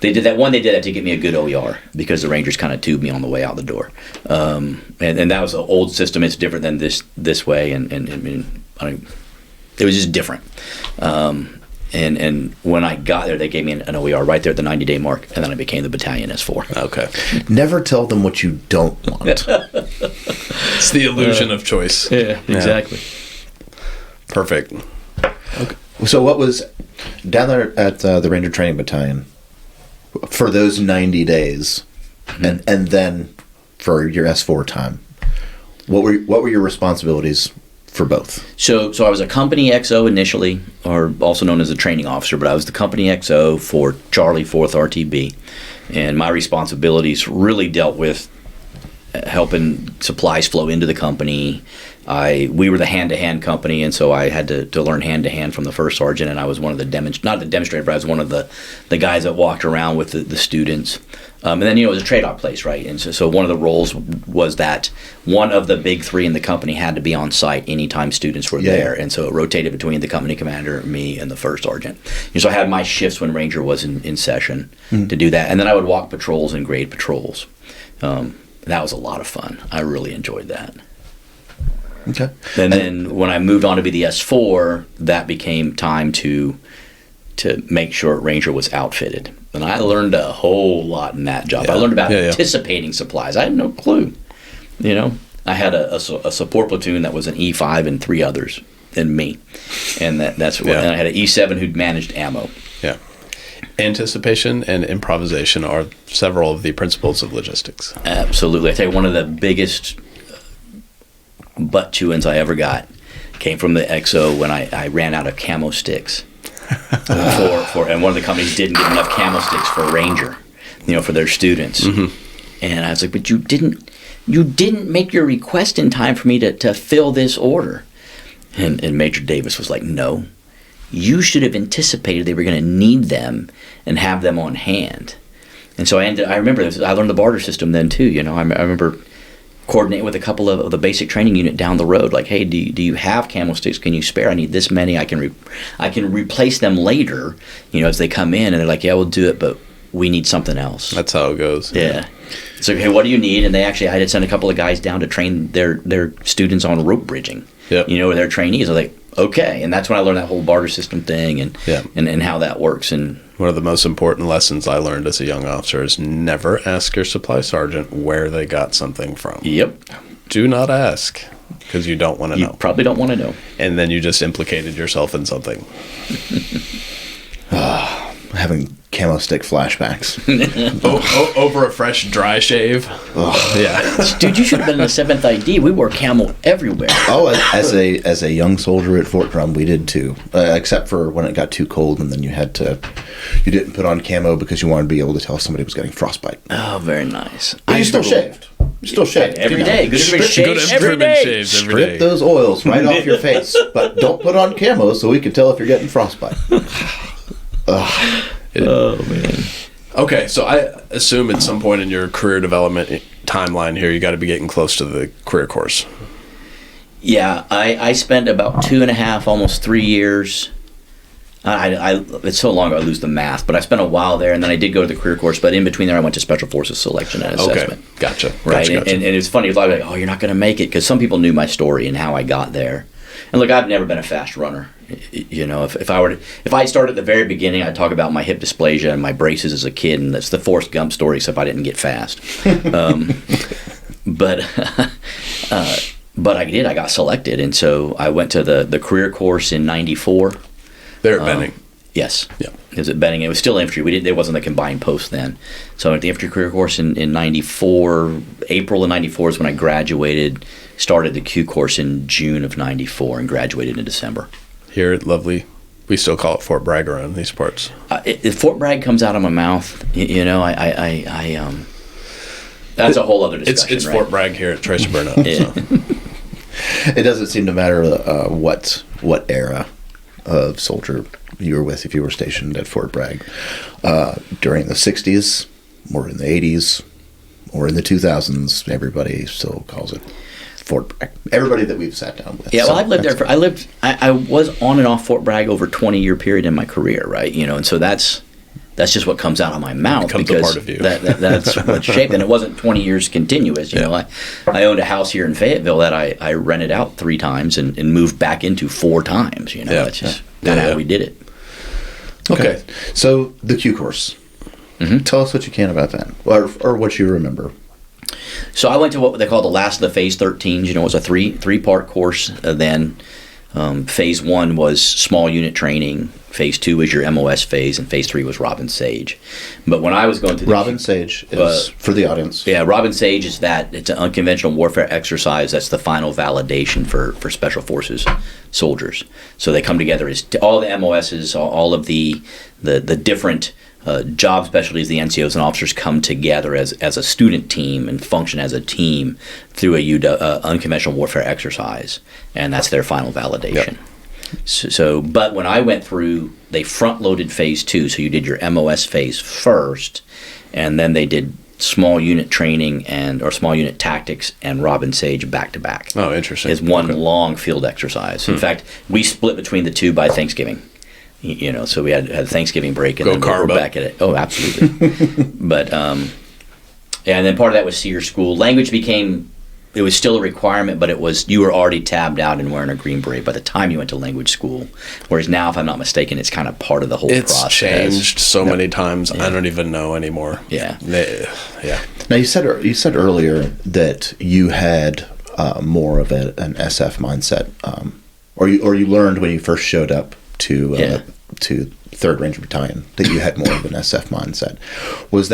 They did that to get me a good OER, because the Rangers kind of tubed me on the way out the door. And that was an old system. It's different than this way, and it was just different. And when I got there, they gave me an OER right there at the 90-day mark, and then I became the battalion S4. Okay. Never tell them what you don't want. It's the illusion of choice. Yeah, exactly. Perfect. Okay. So what was down there at the Ranger Training Battalion for those 90 days, and then for your S4 time? What were your responsibilities for both? So I was a company XO initially, or also known as a training officer, but I was the company XO for Charlie 4th RTB, and my responsibilities really dealt with helping supplies flow into the company. We were the hand-to-hand company, and so I had to learn hand-to-hand from the first sergeant, and I was one of the not the demonstrator, but I was one of the guys that walked around with the students. And then, it was a trade-off place, right? And so one of the roles was that one of the big three in the company had to be on site anytime students were there. And so it rotated between the company commander, me, and the first sergeant. And so I had my shifts when Ranger was in session to do that. And then I would walk patrols and grade patrols. That was a lot of fun. I really enjoyed that. Okay. And then when I moved on to be the S4, that became time to to make sure Ranger was outfitted. And I learned a whole lot in that job. I learned about anticipating supplies. I had no clue. You know, I had a support platoon that was an E5 and 3 others than me. And that's what, and I had an E7 who'd managed ammo. Yeah. Anticipation and improvisation are several of the principles of logistics. Absolutely. I tell you, one of the biggest butt chewings I ever got came from the XO when I ran out of camo sticks. And one of the companies didn't get enough camo sticks for Ranger, for their students. And I was like, but you didn't make your request in time for me to fill this order. And Major Davis was like, no, you should have anticipated they were going to need them and have them on hand. And so I remember this. I learned the barter system then too. I remember coordinating with a couple of the basic training unit down the road. Like, hey, do you have camo sticks? Can you spare? I need this many. I can replace them later. As they come in, and they're like, yeah, we'll do it, but we need something else. That's how it goes. Yeah. So, hey, what do you need? And I had to send a couple of guys down to train their students on rope bridging. Yep. Their trainees. I was like, okay. And that's when I learned that whole barter system thing and how that works. And one of the most important lessons I learned as a young officer is never ask your supply sergeant where they got something from. Yep. Do not ask, because you don't want to know. You probably don't want to know. And then you just implicated yourself in something. Having camo stick flashbacks. Over a fresh dry shave. Oh. Yeah. Dude, you should have been in the 7th ID. We wore camo everywhere. Oh, as a young soldier at Fort Drum, we did too. Except for when it got too cold, and then you didn't put on camo because you wanted to be able to tell if somebody was getting frostbite. Oh, very nice. But you still shaved. You still shaved every day. Good shaves every day. Strip those oils right off your face, but don't put on camo so we can tell if you're getting frostbite. Oh, man. Okay, so I assume at some point in your career development timeline here, you got to be getting close to the career course. Yeah, I spent about 2.5, almost 3 years. It's so long ago I lose the math, but I spent a while there, and then I did go to the career course. But in between there, I went to Special Forces Selection and Assessment. Okay, gotcha. Right, Gotcha. And it's funny. It's like, oh, you're not going to make it, because some people knew my story and how I got there. And look, I've never been a fast runner. If I started at the very beginning, I'd talk about my hip dysplasia and my braces as a kid, and that's the Forrest Gump story, except I didn't get fast. But I did. I got selected, and so I went to the career course in '94. There at Benning. Yes. Yeah. It was at Benning. It was still infantry. There wasn't a combined post then. So I went to the infantry career course in '94. April of '94 is when I graduated. Started the Q course in June of '94 and graduated in December. Here at lovely, we still call it Fort Bragg around these parts. Fort Bragg comes out of my mouth. That's a whole other discussion. It's right? Fort Bragg here at Tracer Burnout. Yeah. So. It doesn't seem to matter what era of soldier you were with if you were stationed at Fort Bragg during the 60s or in the 80s or in the 2000s. Everybody still calls it Fort Bragg. Everybody that we've sat down with. Yeah, well, I've lived there I was on and off Fort Bragg over a 20-year period in my career, right? And so that's just what comes out of my mouth. It becomes because a part of you. That's what shaped, and it wasn't 20 years continuous. I owned a house here in Fayetteville that I rented out 3 times and moved back into 4 times. That's just how we did it. Okay. So the Q course. Mm-hmm. Tell us what you can about that, or what you remember. So I went to what they call the last of the Phase 13s. It was a three-part course. Then Phase 1 was small unit training. Phase 2 was your MOS phase, and Phase 3 was Robin Sage. But when I was going through Robin Sage is for the audience. Yeah, Robin Sage is it's an unconventional warfare exercise. That's the final validation for Special Forces soldiers. So they come together as all the MOSs, all of the different job specialties, the NCOs and officers come together as a student team and function as a team through a unconventional warfare exercise, and that's their final validation. Yep. So, but when I went through, they front-loaded Phase 2, so you did your MOS phase first, and then they did small unit training or small unit tactics and Robin Sage back-to-back. Oh, interesting. It's one long field exercise. In fact, we split between the 2 by Thanksgiving. So we had a Thanksgiving break, and then we're back at it. Oh, absolutely. But and then part of that was SEER school. Language became it was still a requirement, but you were already tabbed out and wearing a Green Beret by the time you went to language school. Whereas now, if I'm not mistaken, it's kind of part of the whole process. It's changed so many times. I don't even know anymore. Yeah. Yeah. Now you said earlier that you had more of an SF mindset, or you learned when you first showed up to 3rd Ranger Battalion that you had more of an SF mindset. Was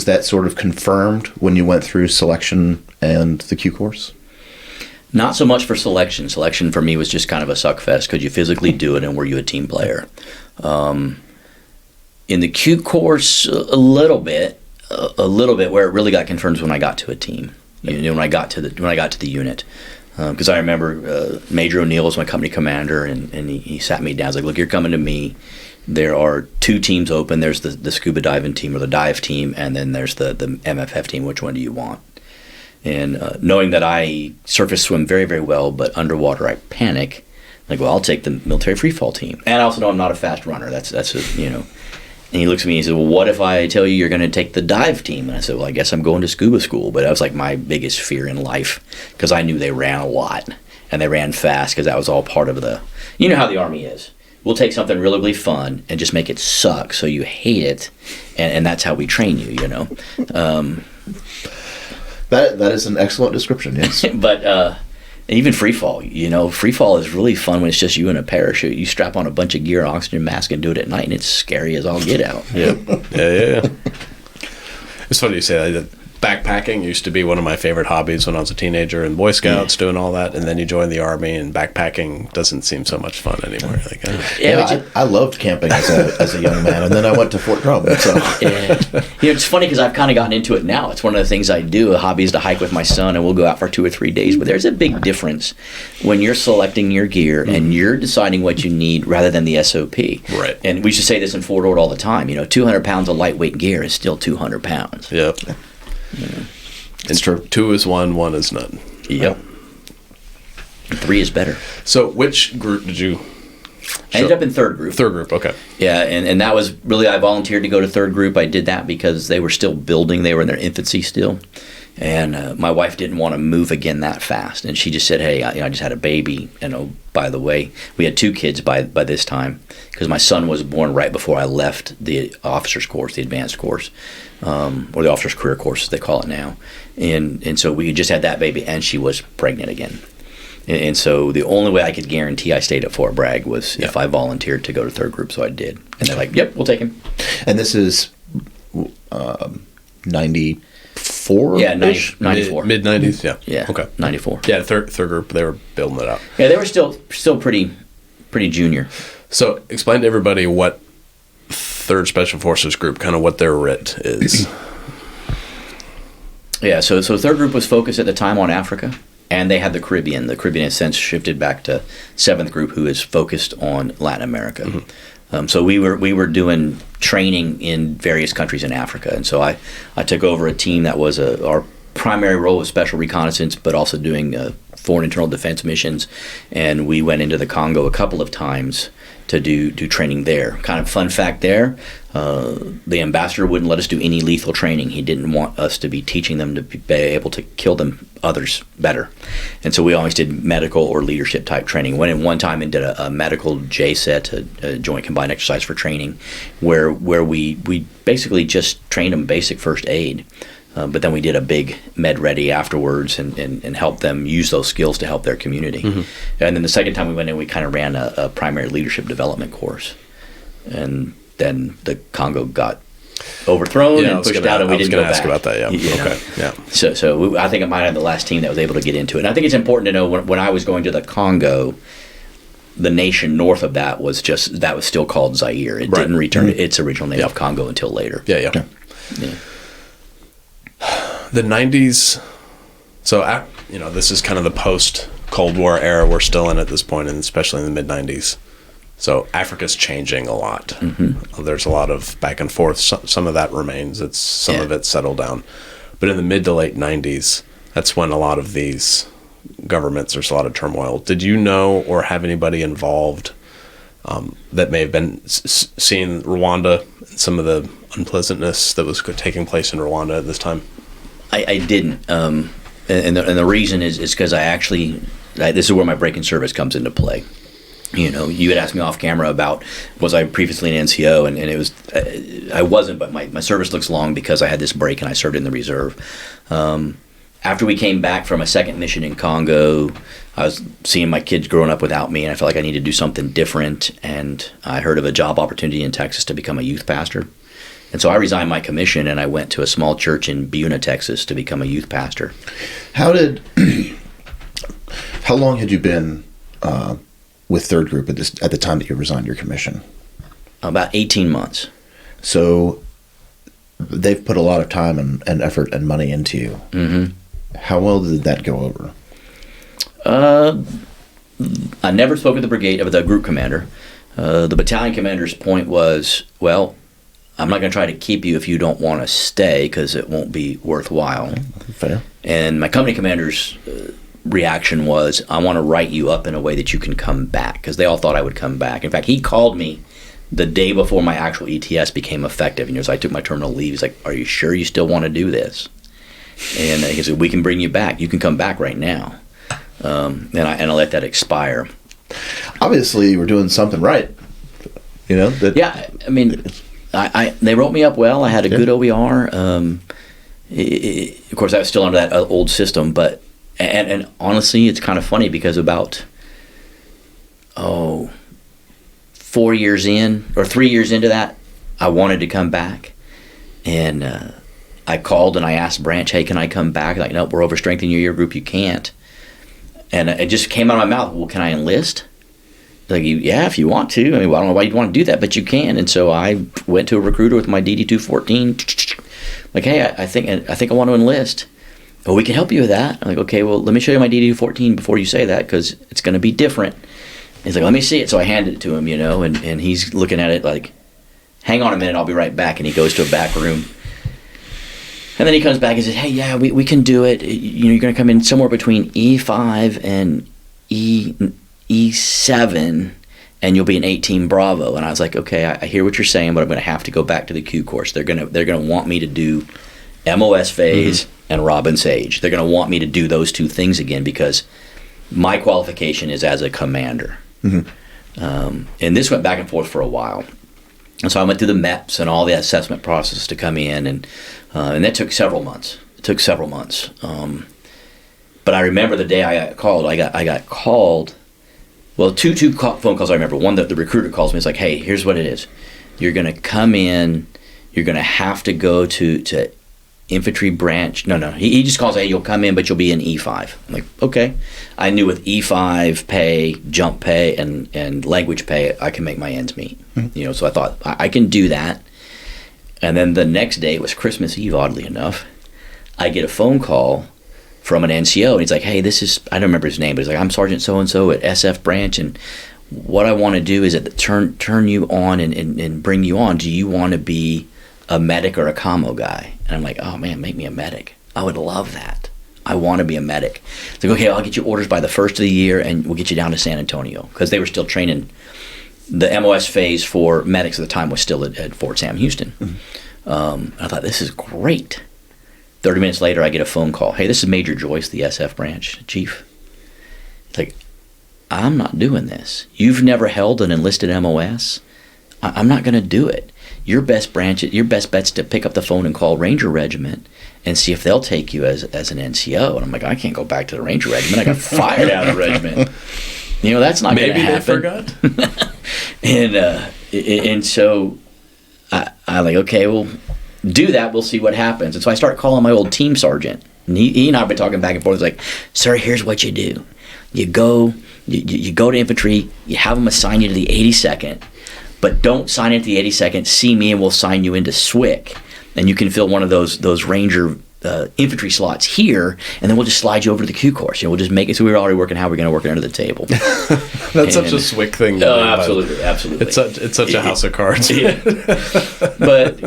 that sort of confirmed when you went through selection and the Q course? Not so much for selection. Selection for me was just kind of a suck fest. Could you physically do it, and were you a team player? In the Q course, a little bit. Where it really got confirmed was when I got to a team. When I got to the unit. Because I remember Major O'Neill was my company commander, and he sat me down. He's like, "Look, you're coming to me. There are 2 teams open. There's the scuba diving team or the dive team, and then there's the MFF team. Which one do you want?" And knowing that I surface swim very, very well, but underwater I panic, like, well, I'll take the military free fall team. And I also know I'm not a fast runner. That's And he looks at me and he said, "Well, what if I tell you you're going to take the dive team?" And I said, "Well, I guess I'm going to scuba school." But that was like my biggest fear in life, because I knew they ran a lot and they ran fast, because that was all part of you know how the Army is. We'll take something really, really fun and just make it suck so you hate it, and that's how we train you, That is an excellent description, yes. But even free fall, free fall is really fun when it's just you and a parachute. You strap on a bunch of gear, oxygen mask, and do it at night, and it's scary as all get out. Yeah. It's funny you say that. Backpacking used to be one of my favorite hobbies when I was a teenager, and Boy Scouts doing all that, and then you join the Army, and backpacking doesn't seem so much fun anymore. I loved camping as a young man, and then I went to Fort Drum. So. It's funny because I've kind of gotten into it now. It's one of the things I do. A hobby is to hike with my son, and we'll go out for 2 or 3 days. But there's a big difference when you're selecting your gear and you're deciding what you need rather than the SOP. Right. And we should say this in Fort Ord all the time. 200 pounds of lightweight gear is still 200 pounds. Yep. It's true. 2 is 1, 1 is none. Yep. 3 is better. So which group did you I ended up in 3rd group. 3rd group, okay. Yeah, and that was really, I volunteered to go to 3rd group. I did that because they were still building. They were in their infancy still. And my wife didn't want to move again that fast. And she just said, "Hey, I just had a baby. And oh, by the way," we had 2 kids by this time, because my son was born right before I left the officer's course, the advanced course, or the officer's career course, as they call it now. And so we just had that baby, and she was pregnant again. And so the only way I could guarantee I stayed at Fort Bragg was if I volunteered to go to 3rd group, so I did. And they're like, "Yep, we'll take him." And this is 94? Yeah, 94. Mid-90s, yeah. Yeah, okay. 94. Yeah, third group, they were building it up. Yeah, they were still pretty junior. So explain to everybody what 3rd Special Forces Group, kind of what their RIT is. Yeah, so 3rd group was focused at the time on Africa, and they had the Caribbean. The Caribbean has since shifted back to 7th group, who is focused on Latin America. Mm-hmm. So we were doing training in various countries in Africa, and so I took over a team that was our primary role was special reconnaissance, but also doing foreign internal defense missions, and we went into the Congo a couple of times to do training there. Kind of fun fact there, the ambassador wouldn't let us do any lethal training. He didn't want us to be teaching them to be able to kill them others better. And so we always did medical or leadership type training. Went in one time and did a medical JSET, a joint combined exercise for training, where we basically just trained them basic first aid. But then we did a big med ready afterwards and helped them use those skills to help their community. Mm-hmm. And then the second time we went in, we kind of ran a primary leadership development course. And then the Congo got overthrown and pushed out, and we didn't go back. I was going to ask about that, yeah. Okay, yeah. So I think I might have the last team that was able to get into it. And I think it's important to know when I was going to the Congo, the nation north of that was still called Zaire. It didn't return its original name of Congo until later. Yeah. The 90s, so this is kind of the post-Cold War era we're still in at this point, and especially in the mid-90s. So Africa's changing a lot. Mm-hmm. There's a lot of back and forth. Some of that remains. Some of it's settled down. But in the mid to late 90s, that's when a lot of these governments, there's a lot of turmoil. Did you know or have anybody involved that may have been seeing Rwanda, some of the unpleasantness that was taking place in Rwanda at this time? I didn't. And the reason is because this is where my break-in service comes into play. You know, you had asked me off camera about was I previously an NCO, and it was I wasn't, but my service looks long because I had this break and I served in the reserve. After we came back from a second mission in Congo, I was seeing my kids growing up without me, and I felt like I needed to do something different. And I heard of a job opportunity in Texas to become a youth pastor. And so I resigned my commission, and I went to a small church in Buna, Texas, to become a youth pastor. How long had you been with Third Group at the time that you resigned your commission? About 18 months. So they've put a lot of time and effort and money into you. Mm-hmm. How well did that go over? I never spoke with the group commander. The battalion commander's point was, well, I'm not going to try to keep you if you don't want to stay because it won't be worthwhile. Fair. And my company commander's reaction was, I want to write you up in a way that you can come back, because they all thought I would come back. In fact, he called me the day before my actual ETS became effective. And I took my terminal leave. He's like, are you sure you still want to do this? And he said, we can bring you back. You can come back right now. And I let that expire. Obviously, you were doing something right. You know? Yeah, I mean, they wrote me up well. I had a good OER. Of course, I was still under that old system. But and honestly, it's kind of funny because about 3 years into that, I wanted to come back. And I called and I asked Branch, hey, can I come back? Like, nope, we're overstrengthening your year group. You can't. And it just came out of my mouth, well, can I enlist? Like, yeah, if you want to. I mean, well, I don't know why you'd want to do that, but you can. And so I went to a recruiter with my DD-214. Like, hey, I think I want to enlist. Well, we can help you with that. I'm like, okay, well, let me show you my DD-214 before you say that, because it's going to be different. He's like, let me see it. So I handed it to him, and he's looking at it like, hang on a minute, I'll be right back. And he goes to a back room. And then he comes back and says, hey, yeah, we can do it. You're going to come in somewhere between E5 and E7, and you'll be an 18 Bravo. And I was like, okay, I hear what you're saying, but I'm going to have to go back to the Q course. They're going to want me to do MOS phase and Robin Sage. They're going to want me to do those two things again because my qualification is as a commander. And this went back and forth for a while. And so I went through the MEPS and all the assessment process to come in, and that took several months. But I remember the day I got called. I got called. Well, two phone calls I remember. One, that the recruiter calls me. It's like, hey, here's what it is. You're going to come in. You're going to have to go to infantry branch. No. He just calls, hey, you'll come in, but you'll be in E5. I'm like, okay. I knew with E5 pay, jump pay, and language pay, I can make my ends meet. So I thought, I can do that. And then the next day, it was Christmas Eve, oddly enough. I get a phone call from an NCO, and he's like, hey, I don't remember his name, but he's like, I'm Sergeant so-and-so at SF branch, and what I want to do is turn you on and bring you on. Do you want to be a medic or a commo guy? And I'm like, oh man, make me a medic. I would love that. I want to be a medic. It's like, okay, I'll get you orders by the first of the year, and we'll get you down to San Antonio, because they were still training. The MOS phase for medics at the time was still at Fort Sam Houston. I thought, this is great. 30 minutes later, I get a phone call. Hey, this is Major Joyce, the SF branch chief. It's like, I'm not doing this. You've never held an enlisted MOS. I'm not going to do it. Your best bet's to pick up the phone and call Ranger Regiment and see if they'll take you as an NCO. And I'm like, I can't go back to the Ranger Regiment. I got fired out of the regiment. That's not going to happen. Maybe they forgot. And so I like, okay, well, do that. We'll see what happens. And so I start calling my old team sergeant. And he and I have been talking back and forth. He's like, sir, here's what you do. You go to infantry. You have them assign you to the 82nd. But don't sign into the 82nd. See me, and we'll sign you into SWIC. And you can fill one of those Ranger infantry slots here, and then we'll just slide you over to the Q course. We'll just make it so we're already working how we're going to work it under the table. That's such a SWIC thing. Oh, absolutely. It's such a house of cards. Yeah. But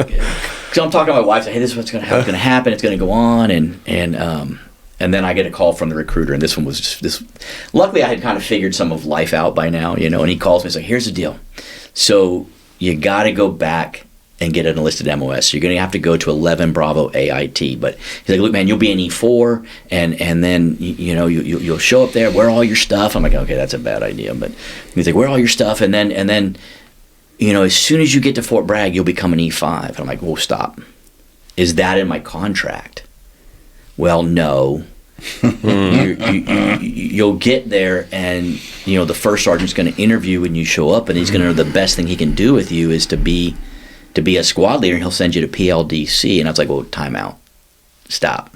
so I'm talking to my wife, say, hey, this is what's going to happen. It's going to go on, and then I get a call from the recruiter, and this one was just this. Luckily, I had kind of figured some of life out by now, and he calls me and says, here's the deal. So you got to go back and get an enlisted MOS. So you're going to have to go to 11 Bravo AIT. But he's like, look, man, you'll be an E4, and then you'll show up there. Where are all your stuff? I'm like, okay, that's a bad idea. But he's like, where are all your stuff? And then as soon as you get to Fort Bragg, you'll become an E5. And I'm like, whoa, stop. Is that in my contract? Well, no. You'll get there, and the first sergeant's going to interview when you show up, and he's going to know the best thing he can do with you is to be a squad leader, and he'll send you to PLDC. And I was like, well, time out. Stop.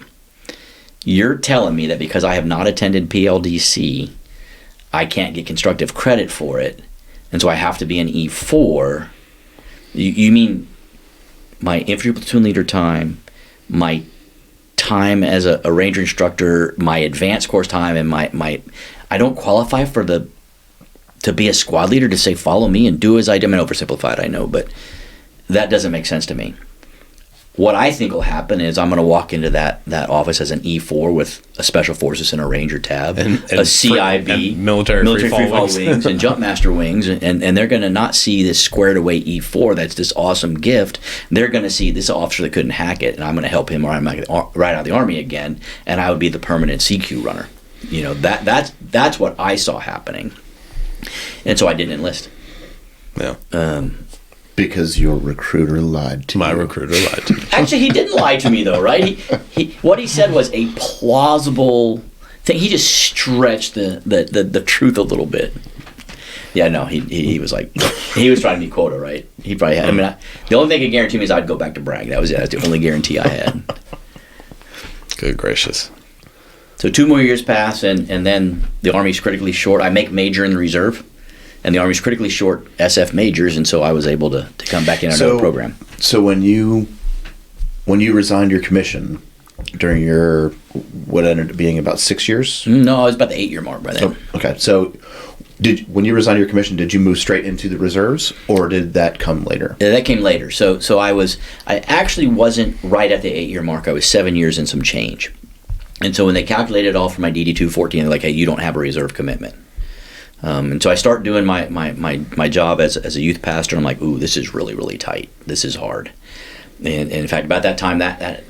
You're telling me that because I have not attended PLDC, I can't get constructive credit for it, and so I have to be an E4. You mean my infantry platoon leader time, my time as a ranger instructor, my advanced course time, and my I don't qualify to be a squad leader to say follow me and do as I do. I'm oversimplified, I know, but that doesn't make sense to me. What I think will happen is I'm going to walk into that office as an E4 with a Special Forces and a Ranger tab, and a CIB, and military free fall wings, and Jumpmaster wings, and they're going to not see this squared away E4 that's this awesome gift. They're going to see this officer that couldn't hack it, and I'm going to help him, or I'm right out of the Army again, and I would be the permanent CQ runner. That's what I saw happening, and so I didn't enlist. Yeah. Because your recruiter lied to you. My recruiter lied to me. Actually, he didn't lie to me, though, right? What he said was a plausible thing. He just stretched the truth a little bit. Yeah, no, he was like, he was trying to be quota, right? He probably had. The only thing he could guarantee me is I'd go back to Bragg. That was it. That's the only guarantee I had. Good gracious. So 2 more years pass, and then the Army's critically short. I make major in the reserve. And the Army's critically short SF majors, and so I was able to come back in another program. So when you resigned your commission during your what ended up being about 6 years? No, I was about the 8-year mark by then. Oh, okay, so when you resigned your commission, did you move straight into the reserves, or did that come later? Yeah, that came later. So I actually wasn't right at the 8-year mark. I was 7 years and some change. And so when they calculated it all for my DD 214, they're like, hey, you don't have a reserve commitment. And so I start doing my job as a youth pastor. I'm like, ooh, this is really, really tight. This is hard. And in fact, about that time, that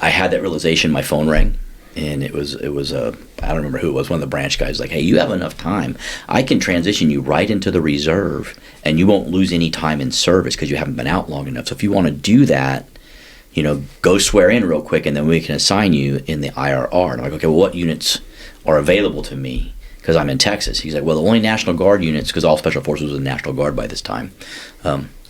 I had that realization. My phone rang, and it was I don't remember who it was. One of the branch guys was like, hey, you have enough time. I can transition you right into the reserve, and you won't lose any time in service because you haven't been out long enough. So if you want to do that, go swear in real quick, and then we can assign you in the IRR. And I'm like, okay, well, what units are available to me? Because I'm in Texas. He's like, well, the only National Guard units, because all Special Forces was in National Guard by this time.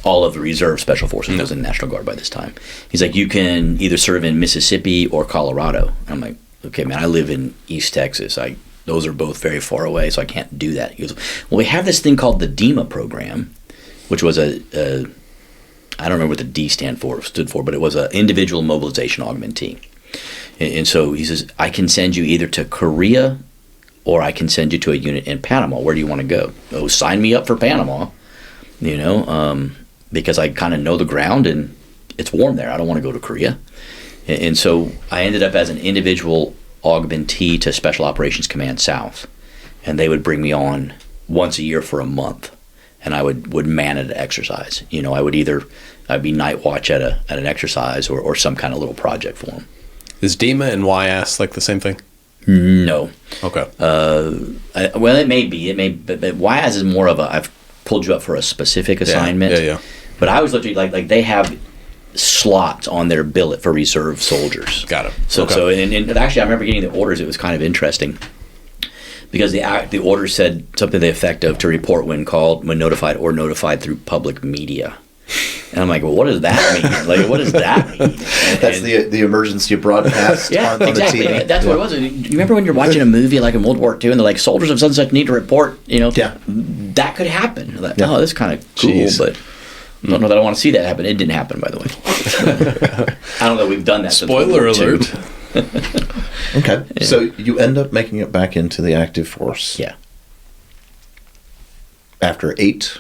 All of the Reserve Special Forces was in National Guard by this time. He's like, you can either serve in Mississippi or Colorado. I'm like, okay, man, I live in East Texas. Those are both very far away, so I can't do that. He goes, well, we have this thing called the DEMA program, which was I don't remember what the D stood for, but it was an individual mobilization augmentee. And so he says, I can send you either to Korea, or I can send you to a unit in Panama. Where do you want to go? Oh, sign me up for Panama, because I kind of know the ground and it's warm there. I don't want to go to Korea. And so I ended up as an individual augmentee to Special Operations Command South. And they would bring me on once a year for a month. And I would man at an exercise. I'd be night watch at an exercise or some kind of little project for them. Is DEMA and YAS like the same thing? No. Okay. Well, it may be. But YAS is more of I've pulled you up for a specific assignment. Yeah. But I was literally like they have slots on their billet for reserve soldiers. Got it. So and actually I remember getting the orders. It was kind of interesting because the order said something to the effect of to report when called, when notified, or notified through public media. And I'm like, well, what does that mean? Like, what does that mean? That's the emergency broadcast on exactly. the TV. That's what it was. You remember when you're watching a movie like in World War II and they're like, soldiers of such and such need to report, Yeah. That could happen. Like, oh, this is kind of cool, Jeez. but I don't know that I want to see that happen. It didn't happen, by the way. I don't know that we've done that Spoiler since World War II. alert. Okay. So you end up making it back into the active force. Yeah. After 8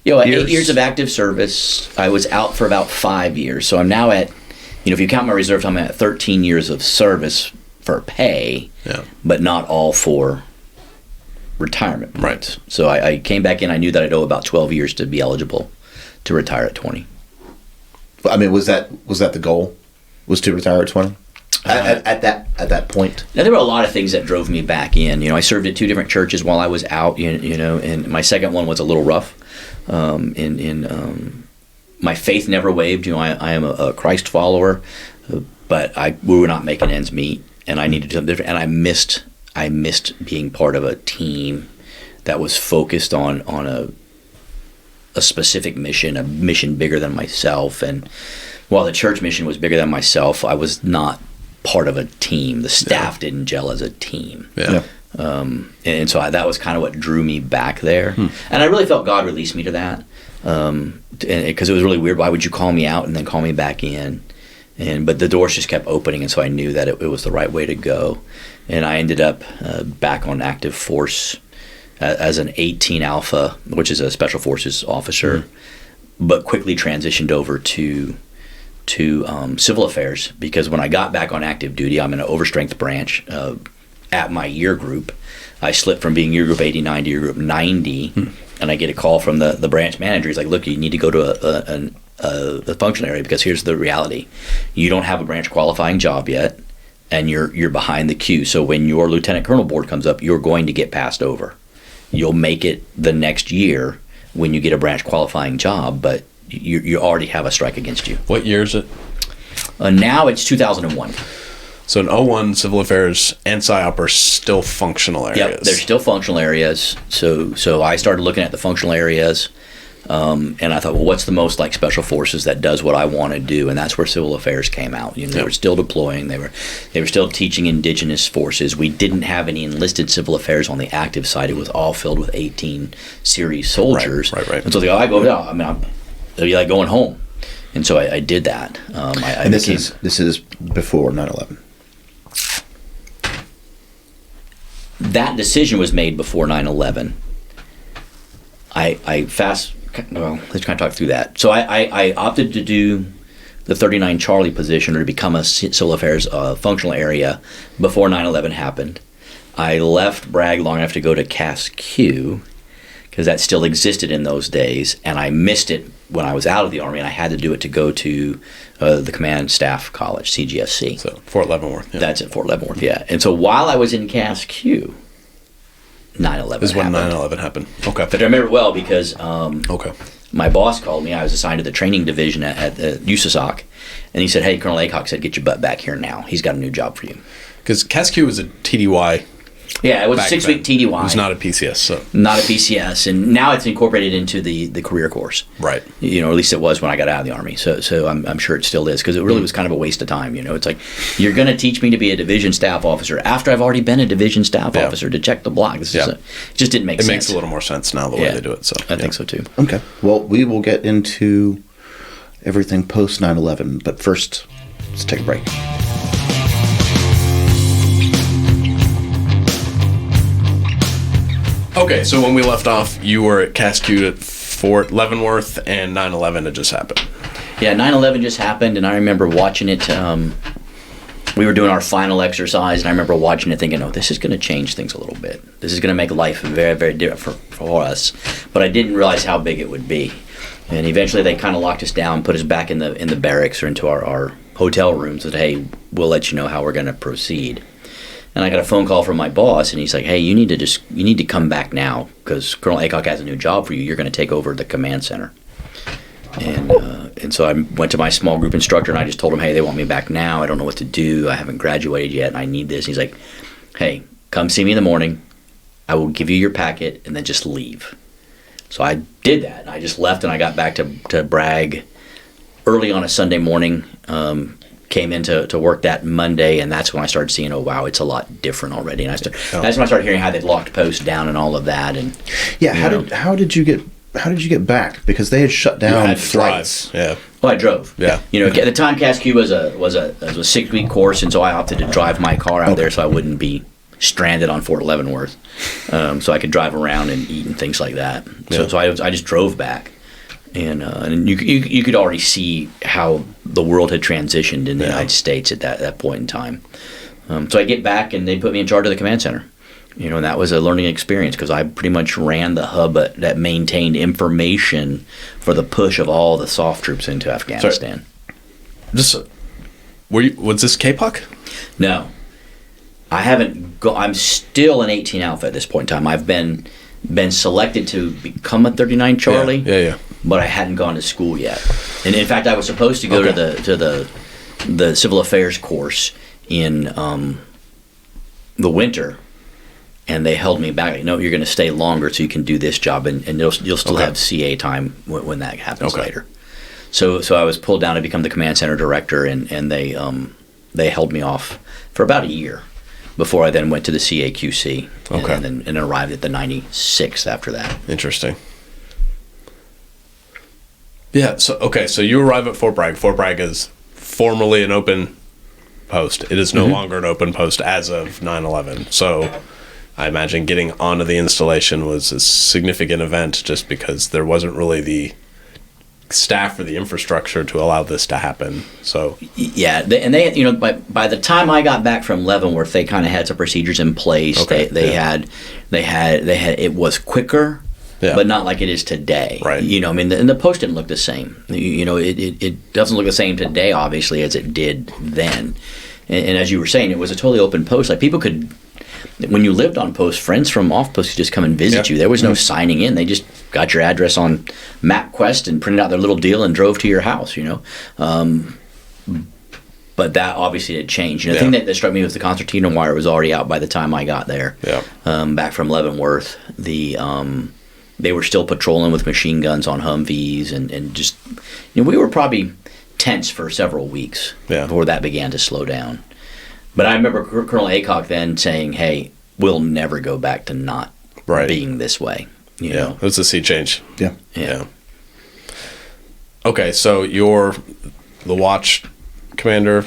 8 years of active service. I was out for about 5 years. So I'm now at, if you count my reserve time, I'm at 13 years of service for pay, but not all for retirement points. Right. So I came back in. I knew that I'd owe about 12 years to be eligible to retire at 20. I mean, was that the goal? Was to retire at 20? At that point? Now, there were a lot of things that drove me back in. I served at 2 different churches while I was out, and my second one was a little rough. My faith never wavered. I am a Christ follower, but we were not making ends meet, and I needed something different. And I missed being part of a team that was focused on a specific mission, a mission bigger than myself. And while the church mission was bigger than myself, I was not part of a team. The staff didn't gel as a team. Yeah. And so that was kind of what drew me back there. And I really felt God released me to that. Because it was really weird. Why would you call me out and then call me back in? But the doors just kept opening, and so I knew that it was the right way to go. And I ended up back on active force as an 18 Alpha, which is a Special Forces officer, but quickly transitioned over to civil affairs, because when I got back on active duty, I'm in an overstrength branch at my year group. I slipped from being year group 89 to year group 90, and I get a call from the branch manager. He's like, look, you need to go to a functional area, because here's the reality. You don't have a branch qualifying job yet, and you're behind the queue. So when your lieutenant colonel board comes up, you're going to get passed over. You'll make it the next year when you get a branch qualifying job, but you already have a strike against you. What year is it? Now it's 2001. So in 01, civil affairs and PSYOP are still functional areas. Yep, they're still functional areas. So I started looking at the functional areas, and I thought, well, what's the most like special forces that does what I want to do? And that's where civil affairs came out. They were still deploying. They were still teaching indigenous forces. We didn't have any enlisted civil affairs on the active side. It was all filled with 18 series soldiers. Right. And so they go, I go down. I mean, it'd be like going home. And so I did that. And this is before 9/11. That decision was made before 9/11. Let's kind of talk through that. So I opted to do the 39 Charlie position, or to become a civil affairs functional area, before 9/11 happened. I left Bragg long enough to go to CASQ, because that still existed in those days, and I missed it when I was out of the Army, and I had to do it to go to the Command Staff College, CGSC. So Fort Leavenworth. Yeah. That's at Fort Leavenworth, yeah. And so while I was in CASQ, 9/11 This is when happened. 9/11 happened. Okay. But I remember it well, because Okay. my boss called me. I was assigned to the training division at USASOC, and he said, hey, Colonel Aycock said, get your butt back here now. He's got a new job for you. Because CASQ was a TDY. Yeah, it was a 6-week TDY. It was not a PCS, so. Not a PCS, and now it's incorporated into the career course. Right. Or at least it was when I got out of the Army. So I'm sure it still is, because it really was kind of a waste of time. It's like, you're going to teach me to be a division staff officer after I've already been a division staff officer to check the block. It just didn't make sense. It makes a little more sense now the way they do it. So I think so too. Okay. Well, we will get into everything post 9/11, but first, let's take a break. Okay, so when we left off, you were at CASQ at Fort Leavenworth, and 9/11 had just happened. Yeah, 9/11 just happened, and I remember watching it. We were doing our final exercise, and I remember watching it thinking, oh, this is going to change things a little bit. This is going to make life very, very different for us. But I didn't realize how big it would be. And eventually they kind of locked us down, put us back in the barracks or into our hotel rooms, and said, hey, we'll let you know how we're going to proceed. And I got a phone call from my boss, and he's like, hey, you need to come back now, because Colonel Aycock has a new job for you. You're going to take over the command center. And so I went to my small group instructor, and I just told him, hey, they want me back now. I don't know what to do. I haven't graduated yet, and I need this. And he's like, hey, come see me in the morning. I will give you your packet, and then just leave. So I did that. And I just left, and I got back to Bragg early on a Sunday morning. Came in to work that Monday, and that's when I started seeing, oh wow, it's a lot different already. And that's when I started hearing how they'd locked posts down and all of that. And how did you get back? Because they had shut down flights. Yeah. Well, I drove. Yeah. At the time, CASQ was a 6-week course, and so I opted to drive my car out there so I wouldn't be stranded on Fort Leavenworth. So I could drive around and eat and things like that. So I just drove back. And you could already see how the world had transitioned in the United States at that point in time. So I get back, and they put me in charge of the command center, And that was a learning experience because I pretty much ran the hub that maintained information for the push of all the soft troops into Afghanistan. Was this KPOC? No, I haven't. I'm still an 18 Alpha at this point in time. I've been selected to become a 39 Charlie. Yeah. But I hadn't gone to school yet, and in fact, I was supposed to go to the civil affairs course in the winter, and they held me back. No, you're going to stay longer so you can do this job, and you'll still have CA time when that happens later. So I was pulled down to become the command center director, and they held me off for about a year before I then went to the CAQC, and then arrived at the 96th after that. Interesting. Yeah. So you arrive at Fort Bragg. Fort Bragg is formally an open post. It is no longer an open post as of 9/11. So I imagine getting onto the installation was a significant event just because there wasn't really the staff or the infrastructure to allow this to happen. So yeah, they by the time I got back from Leavenworth, they kind of had some procedures in place. They had it was quicker. Yeah. But not like it is today. Right. And the post didn't look the same. It doesn't look the same today, obviously, as it did then. And as you were saying, it was a totally open post. Like people could, when you lived on post, friends from off post could just come and visit you. There was no signing in. They just got your address on MapQuest and printed out their little deal and drove to your house. But that obviously did change. The thing that struck me was the concertina wire was already out by the time I got there. Yeah. Back from Leavenworth, they were still patrolling with machine guns on Humvees, and just we were probably tense for several weeks before that began to slow down. But I remember Colonel Aycock then saying, "Hey, we'll never go back to not being this way." You know, it was a sea change. Yeah. Okay, so you're the watch commander.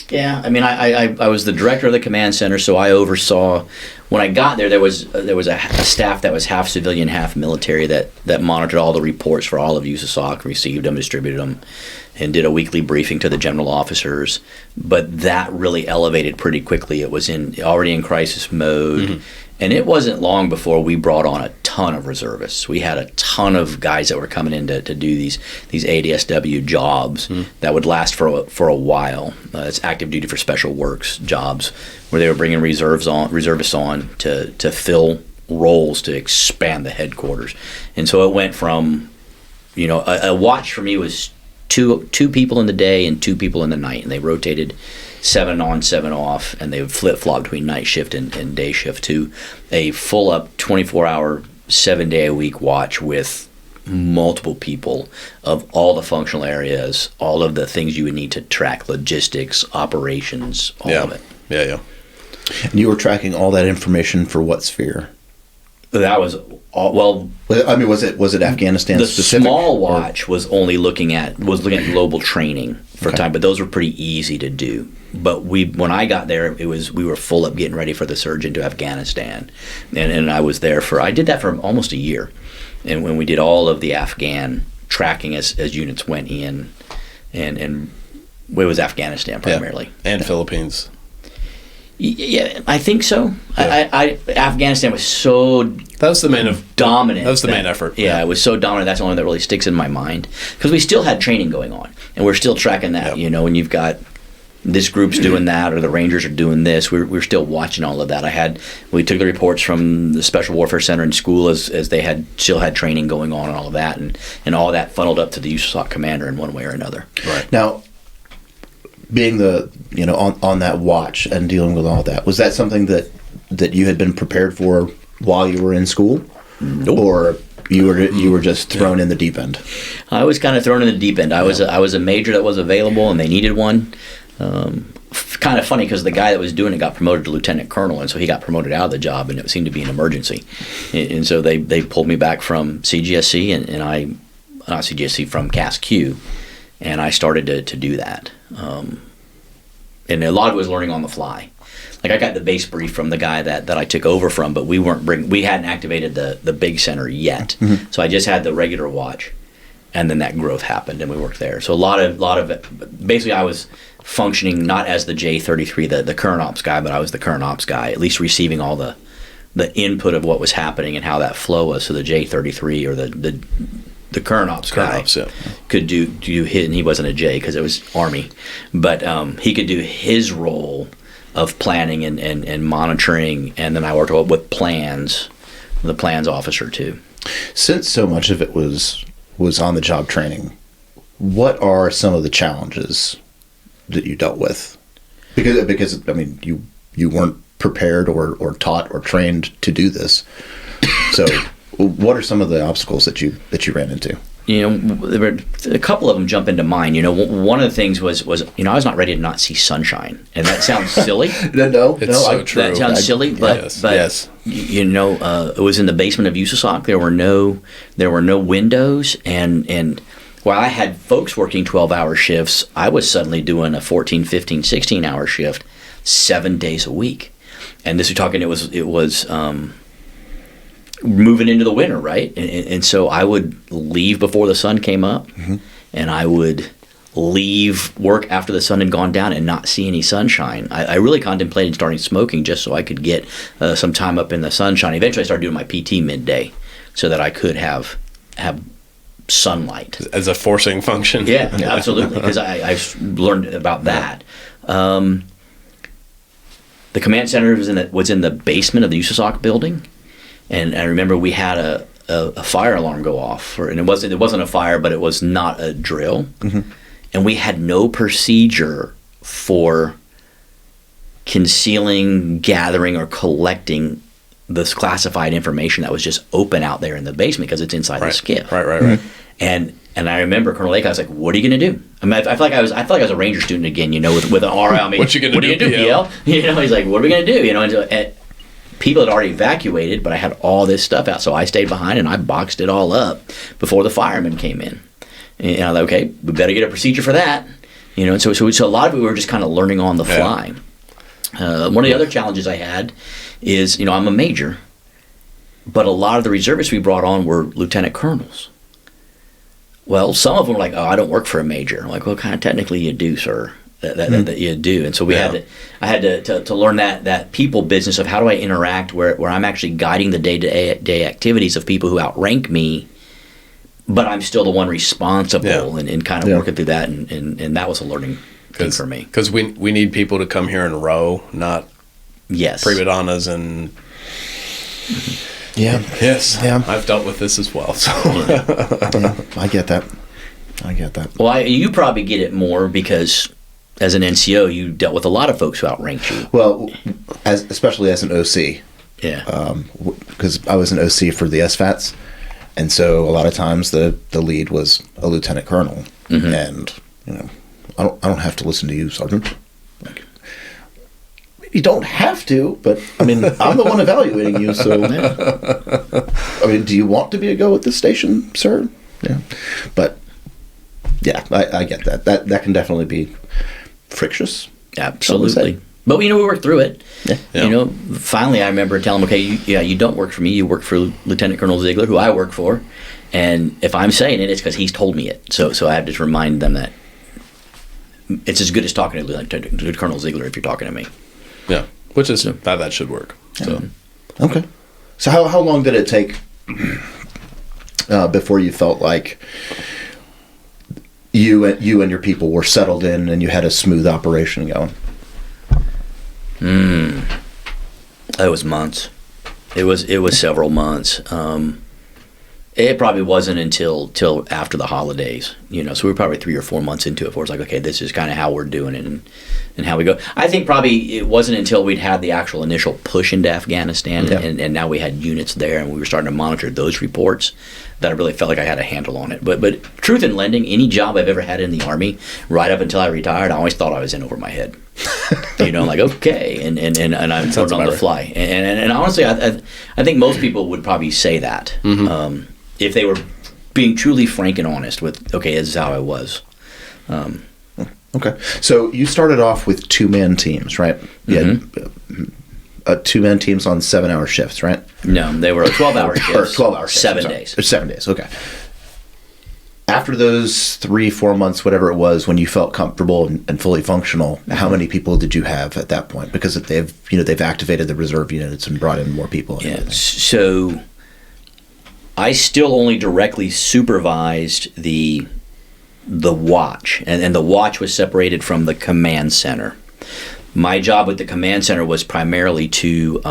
Yeah, I mean, I was the director of the command center, so I oversaw. When I got there, there was a staff that was half civilian, half military that monitored all the reports for all of USASOC, received them, distributed them, and did a weekly briefing to the general officers. But that really elevated pretty quickly. It was already in crisis mode, and it wasn't long before we brought on a ton of reservists. We had a ton of guys that were coming in to do these ADSW jobs that would last for a while. It's active duty for special works jobs, where they were bringing reservists on to fill roles to expand the headquarters. And so it went from, a watch for me was two people in the day and 2 people in the night, and they rotated 7 on, 7 off, and they would flip-flop between night shift and day shift to a full-up 24-hour, 7-day-a-week watch with multiple people of all the functional areas, all of the things you would need to track, logistics, operations, all of it. Yeah. And you were tracking all that information for what sphere? That was all, I mean, was it Afghanistan specific? The small watch was looking at global training for time, but those were pretty easy to do. But when I got there, we were full up getting ready for the surge into Afghanistan, and I was there I did that for almost a year, and when we did all of the Afghan tracking as units went in, and it was Afghanistan primarily and Philippines. Yeah, I think so. Yeah. Afghanistan was so dominant. That was the main effort. Yeah, it was so dominant. That's the only that really sticks in my mind because we still had training going on, and we're still tracking that. When you've got this group's doing that, or the Rangers are doing this, we're still watching all of that. We took the reports from the Special Warfare Center in school as they still had training going on and all of that, and all that funneled up to the USASOC commander in one way or another. Right now. Being on that watch and dealing with all that, was that something that you had been prepared for while you were in school? Nope. Or you were just thrown in the deep end? I was kind of thrown in the deep end. I was a major that was available, and they needed one. Kind of funny because the guy that was doing it got promoted to lieutenant colonel, and so he got promoted out of the job, and it seemed to be an emergency. And so they pulled me back from CGSC from CASQ, and I started to do that. And a lot of it was learning on the fly. Like I got the base brief from the guy that I took over from, but we hadn't activated the big center yet. Mm-hmm. So I just had the regular watch, and then that growth happened, and we worked there. So a lot of it, basically I was functioning not as the J33, the current ops guy, but I was the current ops guy, at least receiving all the the input of what was happening and how that flow was. So the J33 or the current ops guy could do his, and he wasn't a J because it was Army, but he could do his role of planning and monitoring, and then I worked with plans, the plans officer too. Since so much of it was on the job training, what are some of the challenges that you dealt with? Because I mean, you weren't prepared or taught or trained to do this. So, what are some of the obstacles that you ran into? There were a couple of them jump into mind. One of the things was I was not ready to not see sunshine, and that sounds silly. No, it's so true. That sounds silly, but yes. It was in the basement of USASOC. There were no windows, and while I had folks working 12-hour shifts, I was suddenly doing a 14, 15, 16-hour shift 7 days a week. And this, we're talking, it was moving into the winter, right? And so I would leave before the sun came up, and I would leave work after the sun had gone down and not see any sunshine. I really contemplated starting smoking just so I could get some time up in the sunshine. Eventually I started doing my PT midday so that I could have sunlight. As a forcing function. Yeah, absolutely, because I learned about that. The command center was in the basement of the USASOC building, and I remember we had a fire alarm go off, and it wasn't a fire, but it was not a drill, and we had no procedure for concealing, gathering, or collecting this classified information that was just open out there in the basement because it's inside the skiff. Right. And I remember Colonel Lake. I was like, "What are you going to do?" I mean, I feel like I was a Ranger student again, with an RL. I mean, what you going to do, PL? He's like, "What are we going to do?" And people had already evacuated, but I had all this stuff out, so I stayed behind and I boxed it all up before the firemen came in. And I was like, "Okay, we better get a procedure for that." And so a lot of it we were just kind of learning on the fly. One of the other challenges I had is, I'm a major, but a lot of the reservists we brought on were lieutenant colonels. Well, some of them were like, "Oh, I don't work for a major." I'm like, "Well, kind of technically you do, sir. That you do." And so I had to learn that people business of how do I interact where I'm actually guiding the day-to-day activities of people who outrank me, but I'm still the one responsible and kind of working through that. And that was a learning thing for me. Because we need people to come here and row, not prima donnas and... Yeah. Yes. Yeah. I've dealt with this as well. So I get that. Well, you probably get it more because as an NCO, you dealt with a lot of folks who outranked you. Well, especially as an OC. Yeah. Because I was an OC for the SFATs, and so a lot of times the lead was a lieutenant colonel, and I don't have to listen to you, Sergeant. You don't have to, but I mean, I'm the one evaluating you, so. I mean, do you want to be a go at this station, sir? Yeah, but yeah, I get that. That can definitely be frictious. Absolutely. But we worked through it. Yeah. Finally, I remember telling him, "Okay, you don't work for me. You work for Lieutenant Colonel Ziegler, who I work for, and if I'm saying it, it's because he's told me it." So I have to remind them that it's as good as talking to Lieutenant Colonel Ziegler if you're talking to me. Yeah, which is that should work. So. Okay. So how long did it take before you felt like you and your people were settled in and you had a smooth operation going? It was months. It was several months. It probably wasn't until after the holidays, so we were probably 3 or 4 months into it before it's like, okay, this is kind of how we're doing it and how we go. I think probably it wasn't until we'd had the actual initial push into Afghanistan and now we had units there and we were starting to monitor those reports that I really felt like I had a handle on it. But truth in lending, any job I've ever had in the Army, right up until I retired, I always thought I was in over my head. Like, okay, and I'm learned on the fly. And honestly, I think most people would probably say that. If they were being truly frank and honest with, okay, this is how I was. Okay. So you started off with 2-man teams, right? You had 2-man teams on 7-hour shifts, right? No, they were 12-hour shifts. Or 12-hour shifts. 7 days. 7 days, okay. After those 3-4 months, whatever it was, when you felt comfortable and fully functional, how many people did you have at that point? Because they've activated the reserve units and brought in more people. And everything. So I still only directly supervised the watch, and the watch was separated from the command center. My job with the command center was primarily to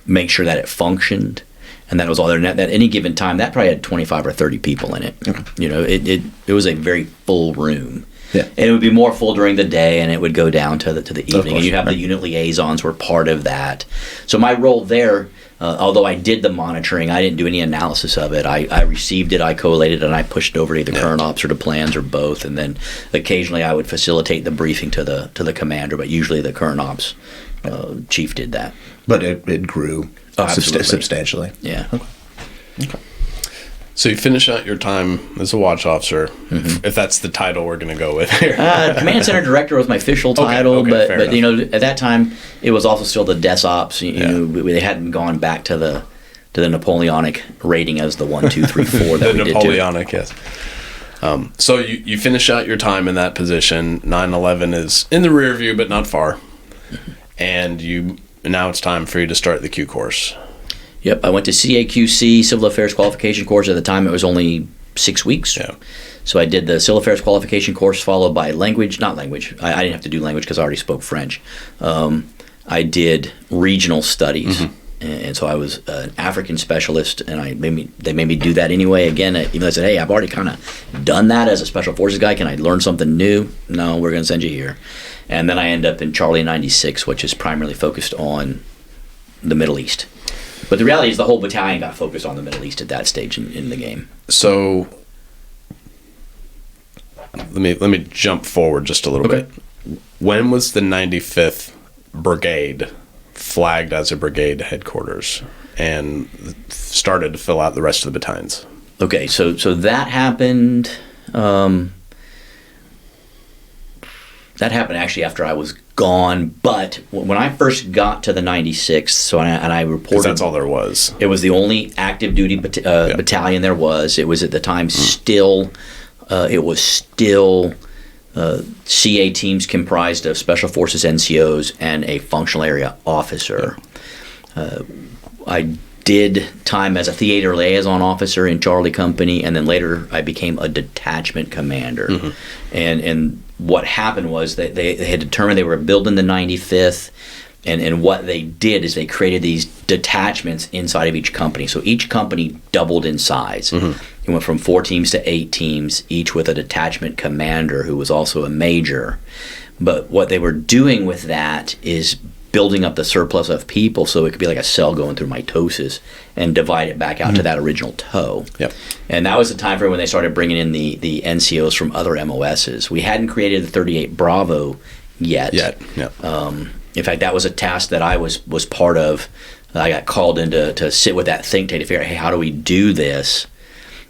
make sure that it functioned, and that was all there. And at any given time, that probably had 25 or 30 people in it. Okay. It was a very full room. Yeah. And it would be more full during the day, and it would go down to the evening. And you have the unit liaisons were part of that. So my role there, although I did the monitoring, I didn't do any analysis of it. I received it, I collated it, and I pushed it over to either current ops or to plans or both. And then occasionally I would facilitate the briefing to the commander, but usually the current ops chief did that. But it grew substantially. Yeah. Okay. So you finish out your time as a watch officer, if that's the title we're going to go with here. Command Center Director was my official title, but at that time it was also still the Des Ops. They hadn't gone back to the Napoleonic rating as the 1, 2, 3, 4 that we did. The Napoleonic, yes. So you finish out your time in that position. 9/11 is in the rear view, but not far, and now it's time for you to start the Q course. Yep, I went to CAQC, Civil Affairs Qualification Course. At the time, it was only 6 weeks. Yeah. So I did the Civil Affairs Qualification Course, followed by language. Not language. I didn't have to do language because I already spoke French. I did regional studies, and so I was an African specialist, and they made me do that anyway. Again, even though I said, hey, I've already kind of done that as a Special Forces guy. Can I learn something new? No, we're going to send you here. And then I end up in Charlie 96, which is primarily focused on the Middle East. But the reality is the whole battalion got focused on the Middle East at that stage in the game. So let me jump forward just a little bit. When was the 95th Brigade flagged as a brigade headquarters and started to fill out the rest of the battalions? Okay, so that happened. That happened actually after I was gone, but when I first got to the 96th, I reported... Because that's all there was. It was the only active duty battalion there was. It was at the time still CA teams comprised of Special Forces NCOs and a functional area officer. I did time as a theater liaison officer in Charlie Company, and then later I became a detachment commander. And what happened was that they had determined they were building the 95th, and what they did is they created these detachments inside of each company. So each company doubled in size. It went from 4 teams to 8 teams, each with a detachment commander who was also a major. But what they were doing with that is building up the surplus of people so it could be like a cell going through mitosis and divide it back out to that original toe. And that was the time frame when they started bringing in the NCOs from other MOSs. We hadn't created the 38 Bravo yet. In fact, that was a task that I was part of. I got called in to sit with that think tank to figure out, hey, how do we do this?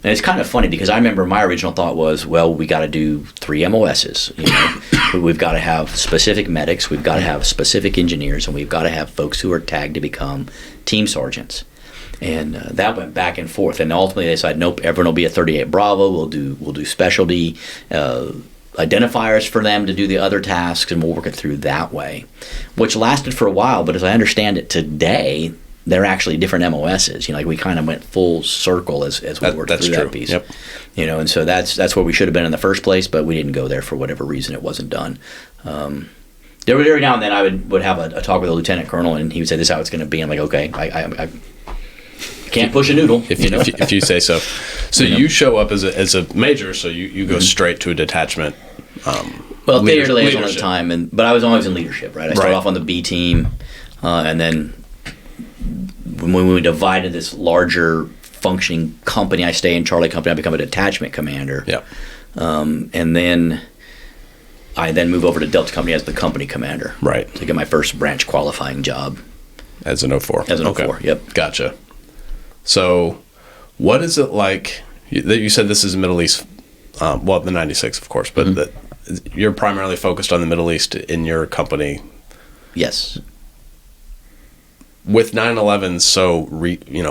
And it's kind of funny because I remember my original thought was, well, we got to do 3 MOSs. We've got to have specific medics, we've got to have specific engineers, and we've got to have folks who are tagged to become team sergeants. And that went back and forth. And ultimately they decided, nope, everyone will be a 38 Bravo. We'll do specialty identifiers for them to do the other tasks, and we'll work it through that way, which lasted for a while. But as I understand it today, they're actually different MOSs. We kind of went full circle as we worked through that piece. And so that's where we should have been in the first place, but we didn't go there for whatever reason. It wasn't done. Every now and then I would have a talk with a lieutenant colonel, and he would say, "This is how it's going to be." I'm like, "Okay, I can't push a noodle." If you say so. So you show up as a major, so you go straight to a detachment. Theater liaison at the time, but I was always in leadership, right? I started off on the B team, and then when we divided this larger functioning company, I stay in Charlie Company, I become a detachment commander. And then I move over to Delta Company as the company commander. To get my first branch qualifying job. As an 04. As an 04, yep. Gotcha. So what is it like, you said this is Middle East, the 96, of course, but you're primarily focused on the Middle East in your company. Yes. With 9/11 so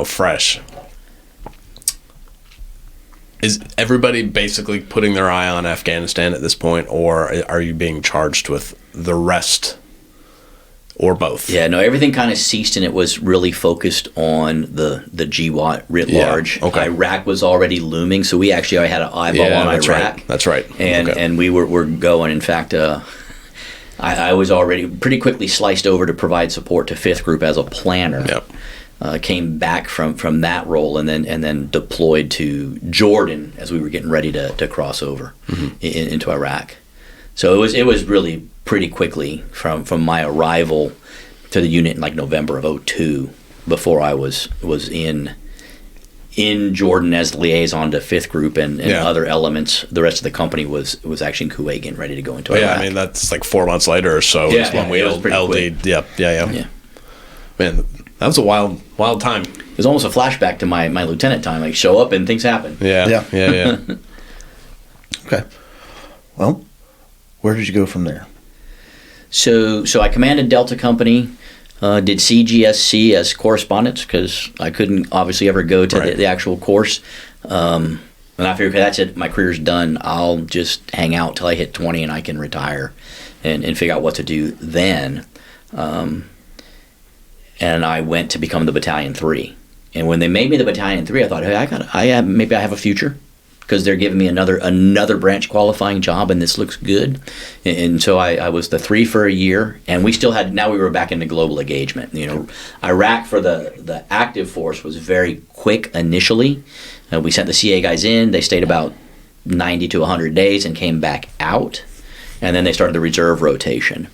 fresh, is everybody basically putting their eye on Afghanistan at this point, or are you being charged with the rest, or both? Yeah, no, everything kind of ceased, and it was really focused on the GWAT writ large. Okay. Iraq was already looming, so we actually had an eyeball on that's Iraq. Right. That's right. And we were going. In fact, I was already pretty quickly sliced over to provide support to 5th Group as a planner. Yep. Came back from that role and then deployed to Jordan as we were getting ready to cross over into Iraq. So it was really pretty quickly from my arrival to the unit in like November of 2002 before I was in Jordan as liaison to 5th Group and other elements. The rest of the company was actually in Kuwait getting ready to go into Iraq. Yeah, I mean, that's like 4 months later or so is when we LD'd. Yeah. Man, that was a wild time. It was almost a flashback to my lieutenant time. Like, show up and things happen. Yeah. Okay. Well, where did you go from there? So I commanded Delta Company, did CGSC as correspondence because I couldn't obviously ever go to the actual course. And I figured, okay, that's it. My career's done. I'll just hang out till I hit 20 and I can retire and figure out what to do then. And I went to become the Battalion 3. And when they made me the Battalion 3, I thought, hey, maybe I have a future because they're giving me another branch qualifying job, and this looks good. And so I was the 3 for a year, and we were back into global engagement. You know, Iraq for the active force was very quick initially. We sent the CA guys in. They stayed about 90 to 100 days and came back out. And then they started the reserve rotation.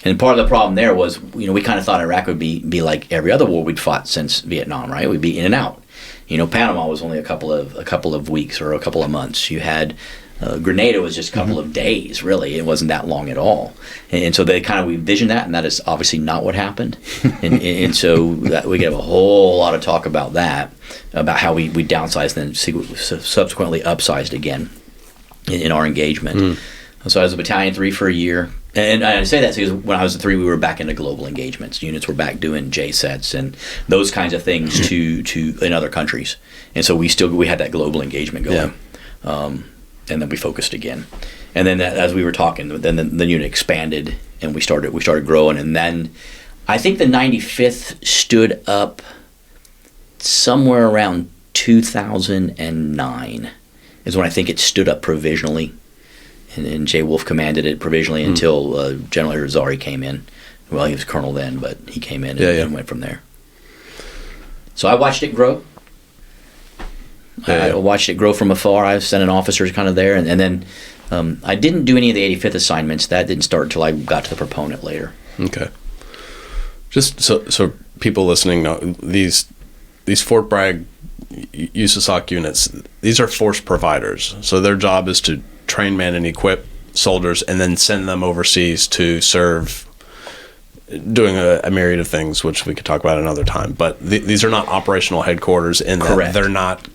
And part of the problem there was, you know, we kind of thought Iraq would be like every other war we'd fought since Vietnam, right? We'd be in and out. You know, Panama was only a couple of weeks or a couple of months. You had Grenada was just a couple of days, really. It wasn't that long at all. And so we envisioned that, and that is obviously not what happened. and so we could have a whole lot of talk about that, about how we downsized and then subsequently upsized again in our engagement. So I was a Battalion 3 for a year. And I say that because when I was a 3, we were back into global engagements. Units were back doing JSETs and those kinds of things to in other countries. And so we had that global engagement going. Yeah. And then we focused again. And then as we were talking, then the unit expanded and we started growing. And then I think the 95th stood up somewhere around 2009 is when I think it stood up provisionally. And Jay Wolf commanded it provisionally until General Irizarry came in. Well, he was colonel then, but he came in and went from there. So I watched it grow. I watched it grow from afar. I was sending officers kind of there. And then I didn't do any of the 85th assignments. That didn't start until I got to the proponent later. Okay. Just so people listening know, these Fort Bragg USASOC units, these are force providers. So their job is to train, man, and equip soldiers and then send them overseas to serve doing a myriad of things, which we could talk about another time. But these are not operational headquarters in that they're not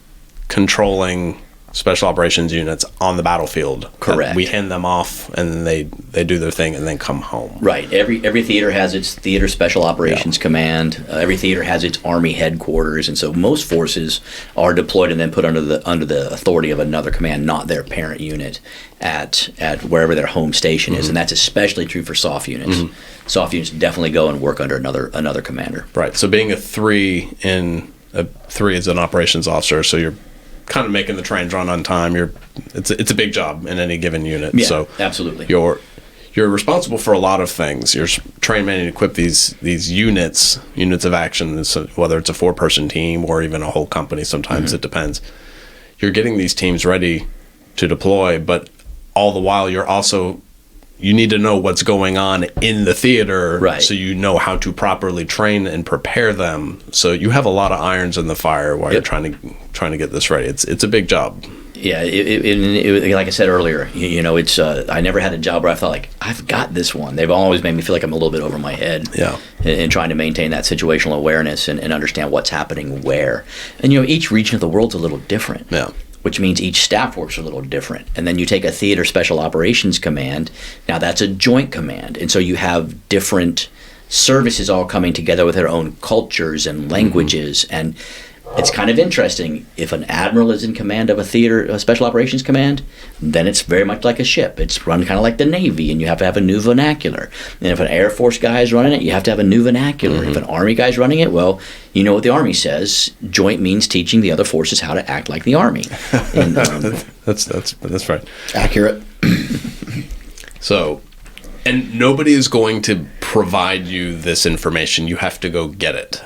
controlling special operations units on the battlefield. Correct. We hand them off and they do their thing and then come home. Right. Every theater has its theater special operations command. Every theater has its army headquarters, and so most forces are deployed and then put under the authority of another command, not their parent unit at wherever their home station is, and that's especially true for SOF units. SOF units definitely go and work under another commander. Right. So being a 3 as an operations officer, so you're kind of making the trains run on time. It's a big job in any given unit. Yeah, so absolutely. You're responsible for a lot of things. You're train, man, and equip these units of action. So whether it's a 4-person team or even a whole company, sometimes it depends. You're getting these teams ready to deploy, but all the while you need to know what's going on in the theater, right, so you know how to properly train and prepare them. So you have a lot of irons in the fire while you're trying to get this ready. It's a big job. Yeah, it like I said earlier, it's I never had a job where I felt like I've got this one. They've always made me feel like I'm a little bit over my head. Yeah, and trying to maintain that situational awareness and understand what's happening where. And each region of the world's a little different. Yeah. Which means each staff works a little different. And then you take a theater special operations command. Now that's a joint command. And so you have different services all coming together with their own cultures and languages. And it's kind of interesting. If an admiral is in command of a special operations command, then it's very much like a ship. It's run kind of like the Navy, and you have to have a new vernacular. And if an Air Force guy is running it, you have to have a new vernacular. If an Army guy is running it, well, you know what the Army says. Joint means teaching the other forces how to act like the Army. And, That's right. Accurate. So, and nobody is going to provide you this information. You have to go get it.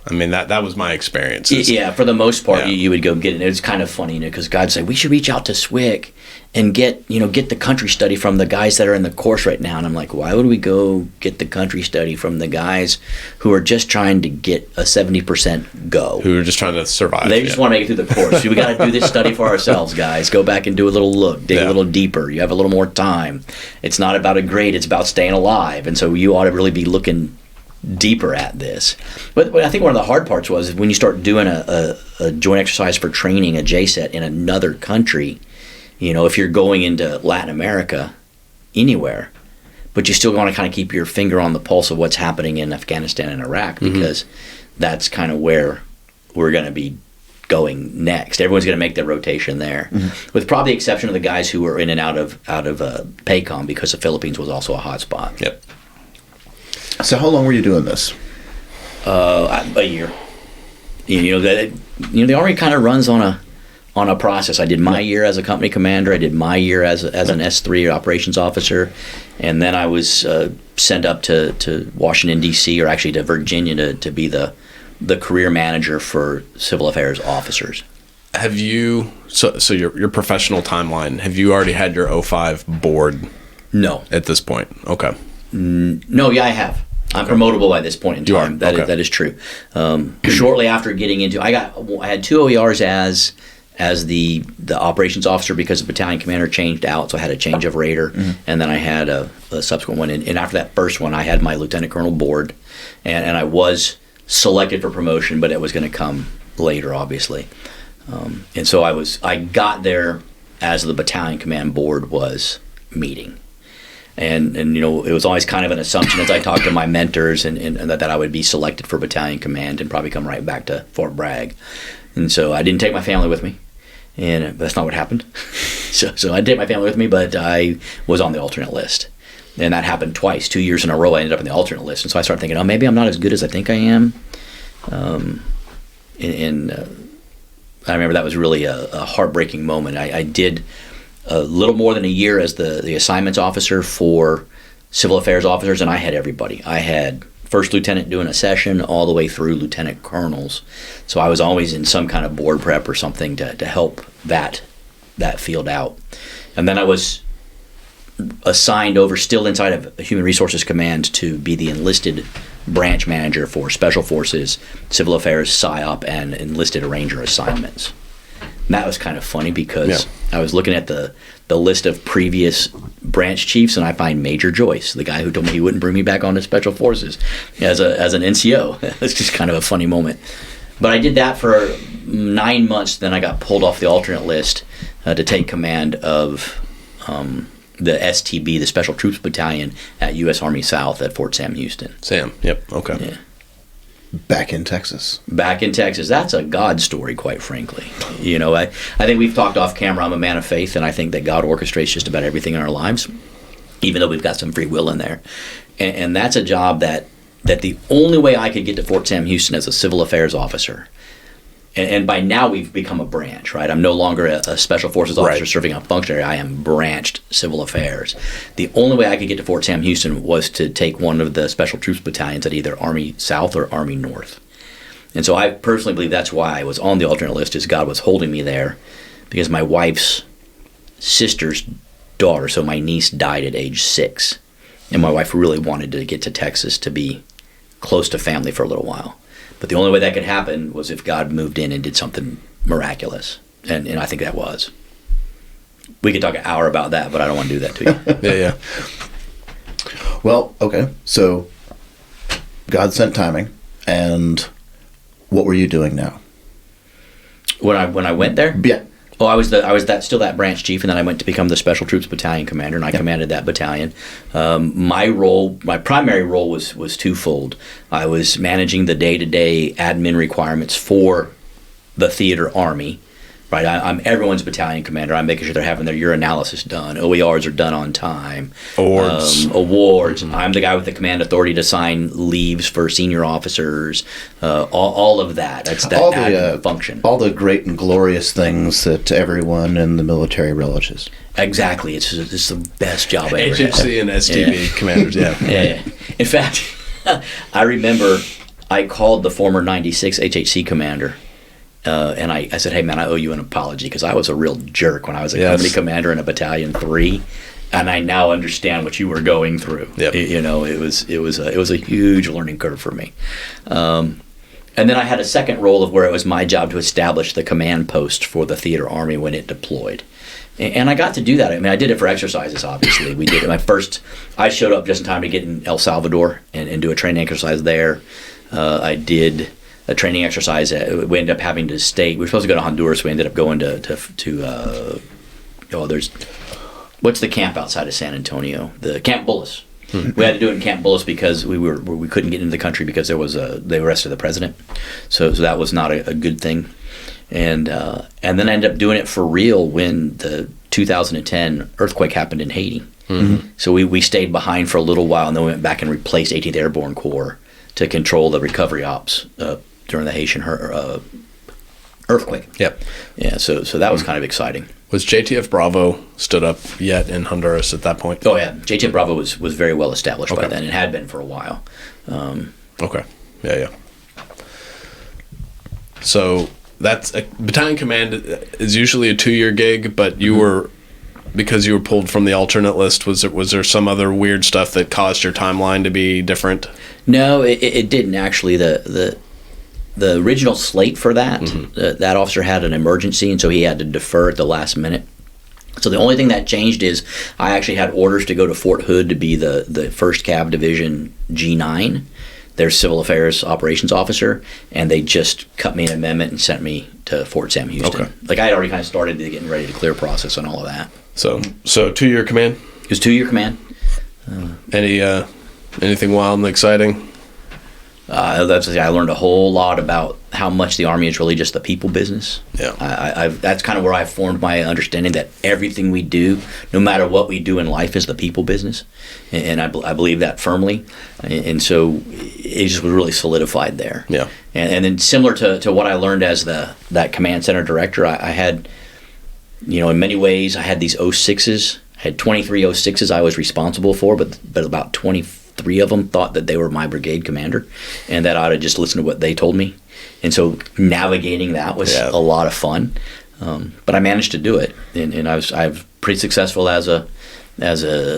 I mean, that was my experience. Yeah, for the most part, Yeah. you would go get it. It's kind of funny, because God said we should reach out to SWCC and get the country study from the guys that are in the course right now. And I'm like, why would we go get the country study from the guys who are just trying to get a 70% go? Who are just trying to survive. They just want to make it through the course. We got to do this study for ourselves, guys. Go back and do a little look, dig a little deeper. You have a little more time. It's not about a grade. It's about staying alive. And so you ought to really be looking deeper at this. But I think one of the hard parts was when you start doing a joint exercise for training, a JSET in another country, if you're going into Latin America, anywhere, but you still want to kind of keep your finger on the pulse of what's happening in Afghanistan and Iraq, because that's kind of where we're going to be going next. Everyone's going to make their rotation there, with probably the exception of the guys who were in and out of PACOM, because the Philippines was also a hot spot. Yep. So how long were you doing this? A year. The Army kind of runs on a process. I did my year as a company commander. I did my year as an S3 operations officer, and then I was sent up to Washington D.C., or actually to Virginia, to be the career manager for civil affairs officers. Have you so your professional timeline? Have you already had your 05 board? No. At this point, okay. No, yeah, I have. I'm promotable by this point in time. That is true. Shortly after getting into, I had 2 OERs as the operations officer, because the battalion commander changed out, so I had a change of rater, and then I had a subsequent one. And after that first one, I had my lieutenant colonel board, and I was selected for promotion, but it was going to come later, obviously. And so I got there as the battalion command board was meeting. And it was always kind of an assumption as I talked to my mentors and that I would be selected for battalion command and probably come right back to Fort Bragg. And so I didn't take my family with me, and that's not what happened. So I didn't take my family with me, but I was on the alternate list. And that happened twice, 2 years in a row. I ended up on the alternate list. And so I started thinking, maybe I'm not as good as I think I am. I remember that was really a heartbreaking moment. I did a little more than a year as the assignments officer for civil affairs officers, and I had everybody. I had first lieutenant doing a session all the way through lieutenant colonels. So I was always in some kind of board prep or something to help that field out. And then I was assigned over, still inside of Human Resources Command, to be the enlisted branch manager for Special Forces, Civil Affairs, PSYOP, and enlisted arranger assignments. And that was kind of funny, because I was looking at the list of previous branch chiefs, and I find Major Joyce, the guy who told me he wouldn't bring me back onto Special Forces, as an NCO. It's just kind of a funny moment. But I did that for 9 months. Then I got pulled off the alternate list to take command of the STB, the Special Troops Battalion, at U.S. Army South at Fort Sam Houston. Sam, yep, okay. Yeah. Back in Texas. Back in Texas. That's a God story, quite frankly. I think we've talked off camera. I'm a man of faith, and I think that God orchestrates just about everything in our lives, even though we've got some free will in there. And that's a job that the only way I could get to Fort Sam Houston as a civil affairs officer, and by now we've become a branch, right? I'm no longer a special forces officer serving on functionary. I am branched civil affairs. The only way I could get to Fort Sam Houston was to take one of the special troops battalions at either Army South or Army North. And so I personally believe that's why I was on the alternate list, is God was holding me there, because my wife's sister's daughter, so my niece, died at age 6. And my wife really wanted to get to Texas to be close to family for a little while. But the only way that could happen was if God moved in and did something miraculous. And I think that was. We could talk an hour about that, but I don't want to do that to you. Yeah. Well, okay. So God sent timing. And what were you doing now? When I went there? Yeah. Well, still that branch chief, and then I went to become the Special Troops Battalion commander, and I commanded that battalion. My primary role was twofold. I was managing the day-to-day admin requirements for the theater army. Right, I'm everyone's battalion commander. I'm making sure they're having their urinalysis done. OERs are done on time. Awards. I'm the guy with the command authority to sign leaves for senior officers. All of that. That's that admin function. All the great and glorious things that everyone in the military relishes. Exactly. It's the best job I ever had. HHC and STB commanders, Yeah. In fact, I remember I called the former 96 HHC commander. And I said, hey, man, I owe you an apology because I was a real jerk when I was a company commander in a Battalion 3, and I now understand what you were going through. Yep. It was a huge learning curve for me. And then I had a second role of where it was my job to establish the command post for the theater army when it deployed. And I got to do that. I mean, I did it for exercises, obviously. We did it. I showed up just in time to get in El Salvador and do a training exercise there. I did a training exercise. We ended up having to stay. We were supposed to go to Honduras. We ended up going what's the camp outside of San Antonio? The Camp Bullis. We had to do it in Camp Bullis because we couldn't get into the country because they arrested the president. So that was not a good thing. And then I ended up doing it for real when the 2010 earthquake happened in Haiti. Mm-hmm. So we stayed behind for a little while, and then we went back and replaced 18th Airborne Corps to control the recovery ops during the Haitian earthquake. Yep. Yeah. So that was kind of exciting. Was JTF Bravo stood up yet in Honduras at that point? Oh yeah, JTF Bravo was very well established by then. It had been for a while. Okay. Yeah. So that's a battalion command is usually a 2-year gig, but you were, because you were pulled from the alternate list, was there some other weird stuff that caused your timeline to be different? No, it didn't actually. The original slate for that, that officer had an emergency, and so he had to defer at the last minute. So the only thing that changed is I actually had orders to go to Fort Hood to be the 1st Cav Division G9, their Civil Affairs Operations Officer, and they just cut me an amendment and sent me to Fort Sam Houston. Okay. Like I had already kind of started the getting ready to clear process and all of that. So 2-year command? It was 2-year command. Anything wild and exciting? I learned a whole lot about how much the Army is really just the people business. Yeah, that's kind of where I formed my understanding that everything we do, no matter what we do in life, is the people business, and I believe that firmly. And so it just was really solidified there. Yeah, and then similar to what I learned as that command center director, I had, in many ways, I had these 06s. I had 23 06s I was responsible for, but about 23 of them thought that they were my brigade commander and that I ought to just listen to what they told me. And so navigating that was a lot of fun. But I managed to do it. And I was pretty successful as a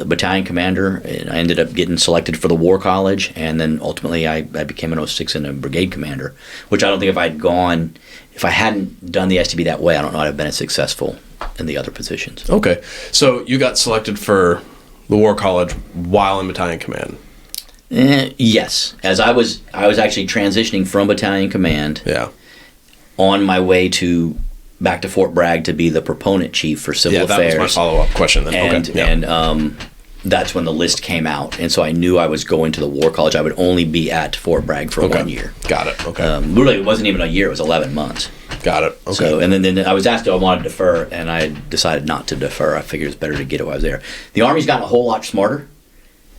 battalion commander. And I ended up getting selected for the War College. And then ultimately I became an 06 and a brigade commander, which I don't think if I hadn't done the STB that way, I don't know I'd have been as successful in the other positions. Okay. So you got selected for the War College while in battalion command? Yes, as I was actually transitioning from battalion command. Yeah. On my way back to Fort Bragg to be the proponent chief for civil affairs. That was my follow-up question then. And that's when the list came out, and so I knew I was going to the War College. I would only be at Fort Bragg for 1 year. Got it. Okay. Literally, it wasn't even a year; it was 11 months. Got it. Okay. So, and then I was asked if I wanted to defer, and I decided not to defer. I figured it's better to get it while I was there. The Army's gotten a whole lot smarter,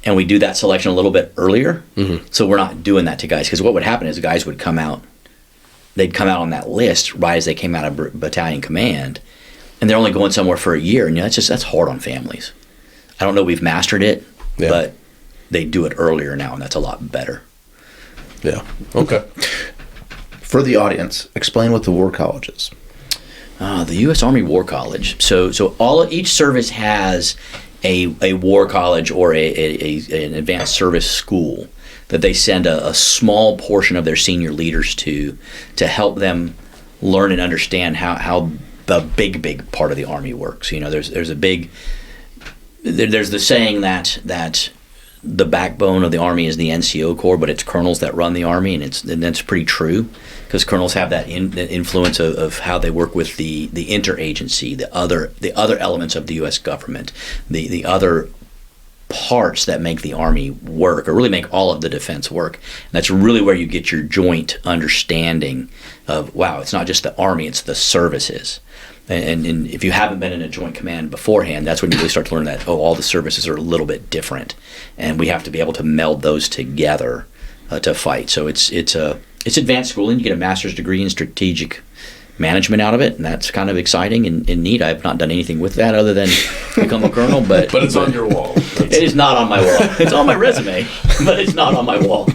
and we do that selection a little bit earlier. Mm-hmm. So we're not doing that to guys, because what would happen is guys would come out. They'd come out on that list right as they came out of battalion command, and they're only going somewhere for a year, and that's hard on families. I don't know we've mastered it, but they do it earlier now, and that's a lot better. Yeah. Okay. For the audience, explain what the War College is. The U.S. Army War College. So each service has a War College or an advanced service school that they send a small portion of their senior leaders to help them learn and understand how the big part of the Army works. There's the saying that the backbone of the Army is the NCO Corps, but it's colonels that run the Army, and that's pretty true, because colonels have that influence of how they work with the interagency, the other elements of the U.S. government, the other parts that make the Army work, or really make all of the defense work. And that's really where you get your joint understanding of, wow, it's not just the Army, it's the services. And if you haven't been in a joint command beforehand, that's when you really start to learn that, all the services are a little bit different, and we have to be able to meld those together to fight. So it's advanced schooling. You get a master's degree in strategic management out of it, and that's kind of exciting and neat. I've not done anything with that other than become a colonel, but it's on your wall. It is not on my wall. It's on my resume, but it's not on my wall.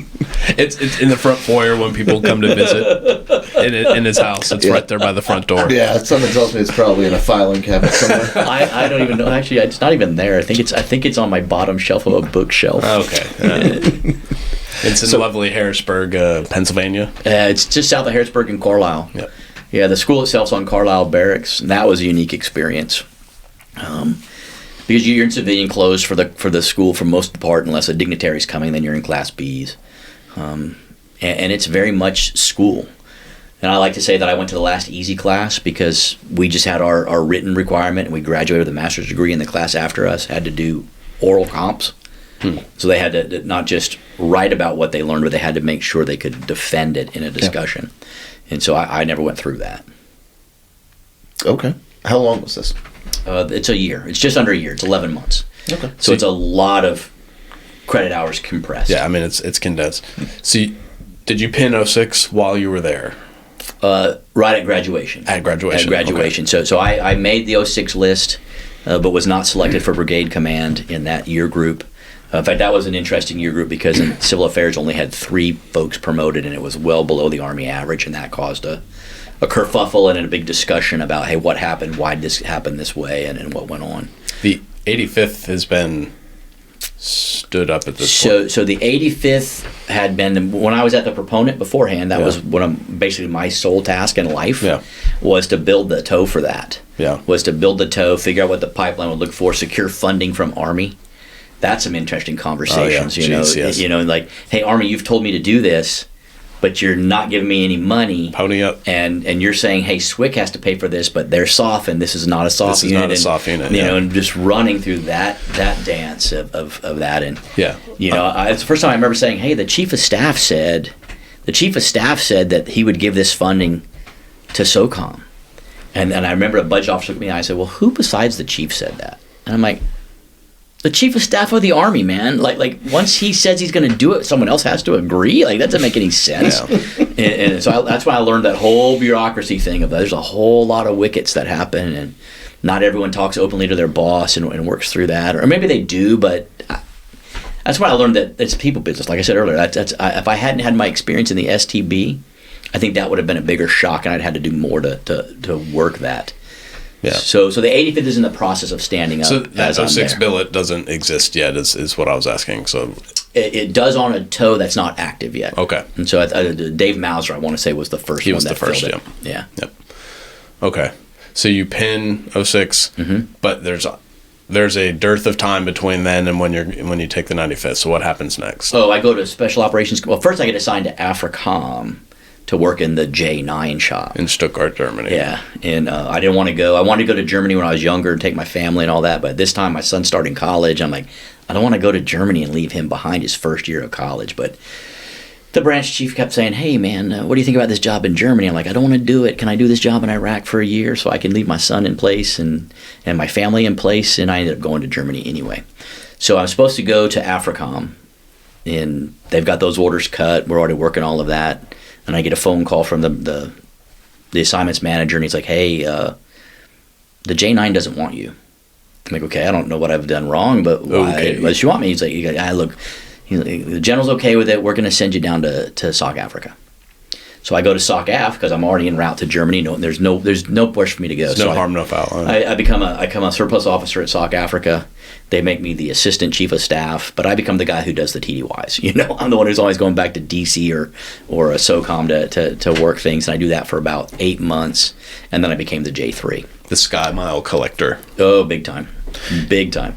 It's in the front foyer when people come to visit in his house. It's right there by the front door. Yeah, someone tells me it's probably in a filing cabinet somewhere. I don't even know. Actually, it's not even there. I think it's on my bottom shelf of a bookshelf. Okay. It's in lovely Harrisburg, Pennsylvania. It's just south of Harrisburg and Carlisle. Yep. Yeah, the school itself's on Carlisle Barracks, and that was a unique experience. Because you're in civilian clothes for the school for most of the part, unless a dignitary's coming, then you're in Class Bs. And it's very much school. And I like to say that I went to the last easy class because we just had our written requirement, and we graduated with a master's degree, and the class after us had to do oral comps. So they had to not just write about what they learned, but they had to make sure they could defend it in a discussion. Yeah. And so I never went through that. Okay. How long was this? It's a year. It's just under a year. It's 11 months. Okay. So it's a lot of credit hours compressed. Yeah, I mean, it's condensed. So did you pin 06 while you were there? Right at graduation. At graduation. Okay. So I made the 06 list, but was not selected for brigade command in that year group. In fact, that was an interesting year group because in civil affairs only had 3 folks promoted, and it was well below the Army average, and that caused a kerfuffle and a big discussion about, hey, what happened, why did this happen this way, and what went on. The 85th has been stood up at this point. So the 85th had been, when I was at the proponent beforehand, that was basically my sole task in life, was to build the tow for that. Yeah. Was to build the tow, figure out what the pipeline would look for, secure funding from Army. That's some interesting conversations, you know, like, hey, Army, you've told me to do this, but you're not giving me any money. Pony up. And you're saying, hey, SWCC has to pay for this, but they're soft, and this is not a soft unit. This is not a soft unit, You know, and just running through that dance of that. And, you know, it's the first time I remember saying, hey, the Chief of Staff said that he would give this funding to SOCOM. And I remember a budget officer looked at me and I said, well, who besides the Chief said that? And I'm like, the Chief of Staff of the Army, man. Like once he says he's going to do it, someone else has to agree. Like, that doesn't make any sense. Yeah. and so that's why I learned that whole bureaucracy thing of there's a whole lot of wickets that happen, and not everyone talks openly to their boss and works through that, or maybe they do. But that's why I learned that it's people business. Like I said earlier, if I hadn't had my experience in the STB, I think that would have been a bigger shock, and I'd had to do more to work that. Yeah. So the 85th is in the process of standing up. So that 06 billet doesn't exist yet, is what I was asking. So it does on a tow that's not active yet. Okay. And so Dave Mauser, I want to say, was the first. He was the first. Yeah. Yep. Okay. So you pin 06, but there's a dearth of time between then and when you take the 95th. So what happens next? Oh, I go to Special Operations. Well, first I get assigned to AFRICOM to work in the J9 shop. In Stuttgart, Germany. Yeah, and I didn't want to go. I wanted to go to Germany when I was younger and take my family and all that, but this time my son's starting college. I'm like, I don't want to go to Germany and leave him behind his first year of college. But the branch chief kept saying, hey, man, what do you think about this job in Germany? I'm like, I don't want to do it. Can I do this job in Iraq for a year so I can leave my son in place and my family in place? And I ended up going to Germany anyway. So I was supposed to go to AFRICOM, and they've got those orders cut. We're already working all of that. And I get a phone call from the assignments manager, and he's like, hey, the J9 doesn't want you. I'm like, okay, I don't know what I've done wrong, but why does she want me? He's like, look, the general's okay with it. We're going to send you down to SOC Africa. So I go to SOC Af because I'm already en route to Germany. No, there's no place for me to go. There's no harm, no foul. I become a surplus officer at SOC Africa. They make me the assistant chief of staff, but I become the guy who does the TDYs. You know, I'm the one who's always going back to DC or a SOCOM to work things, and I do that for about 8 months, and then I became the J3. The Sky Mile collector. Oh, big time. Big time.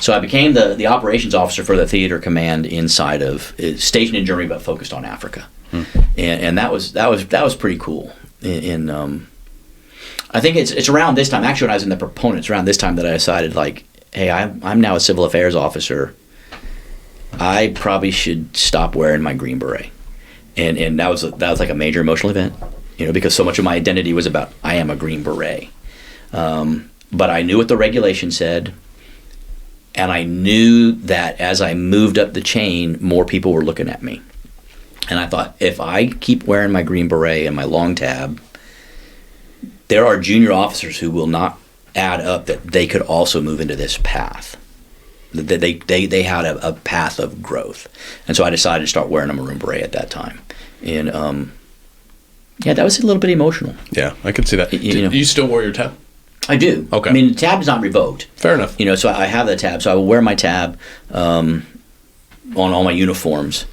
So I became the operations officer for the theater command inside of stationed in Germany, but focused on Africa, and that was pretty cool. I think it's around this time. Actually, when I was in the proponents, around this time that I decided, like, hey, I'm now a civil affairs officer. I probably should stop wearing my green beret, and that was like a major emotional event, because so much of my identity was about I am a green beret. But I knew what the regulation said. And I knew that as I moved up the chain, more people were looking at me. And I thought, if I keep wearing my green beret and my long tab, there are junior officers who will not add up that they could also move into this path. That they had a path of growth. And so I decided to start wearing a maroon beret at that time. And that was a little bit emotional. Yeah, I could see that. You still wore your tab? I do. Okay. I mean, the tab is not revoked. Fair enough. So I have the tab. So I will wear my tab on all my uniforms,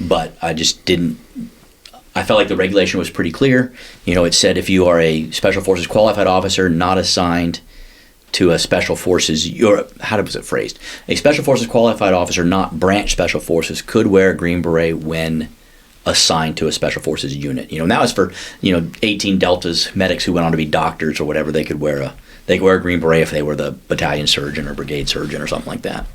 but I just didn't. I felt like the regulation was pretty clear. It said if you are a Special Forces qualified officer not assigned to a Special Forces, how was it phrased? A Special Forces qualified officer not branch Special Forces could wear a green beret when assigned to a Special Forces unit. And that was for 18 Deltas medics who went on to be doctors or whatever. They could wear a green beret if they were the battalion surgeon or brigade surgeon or something like that.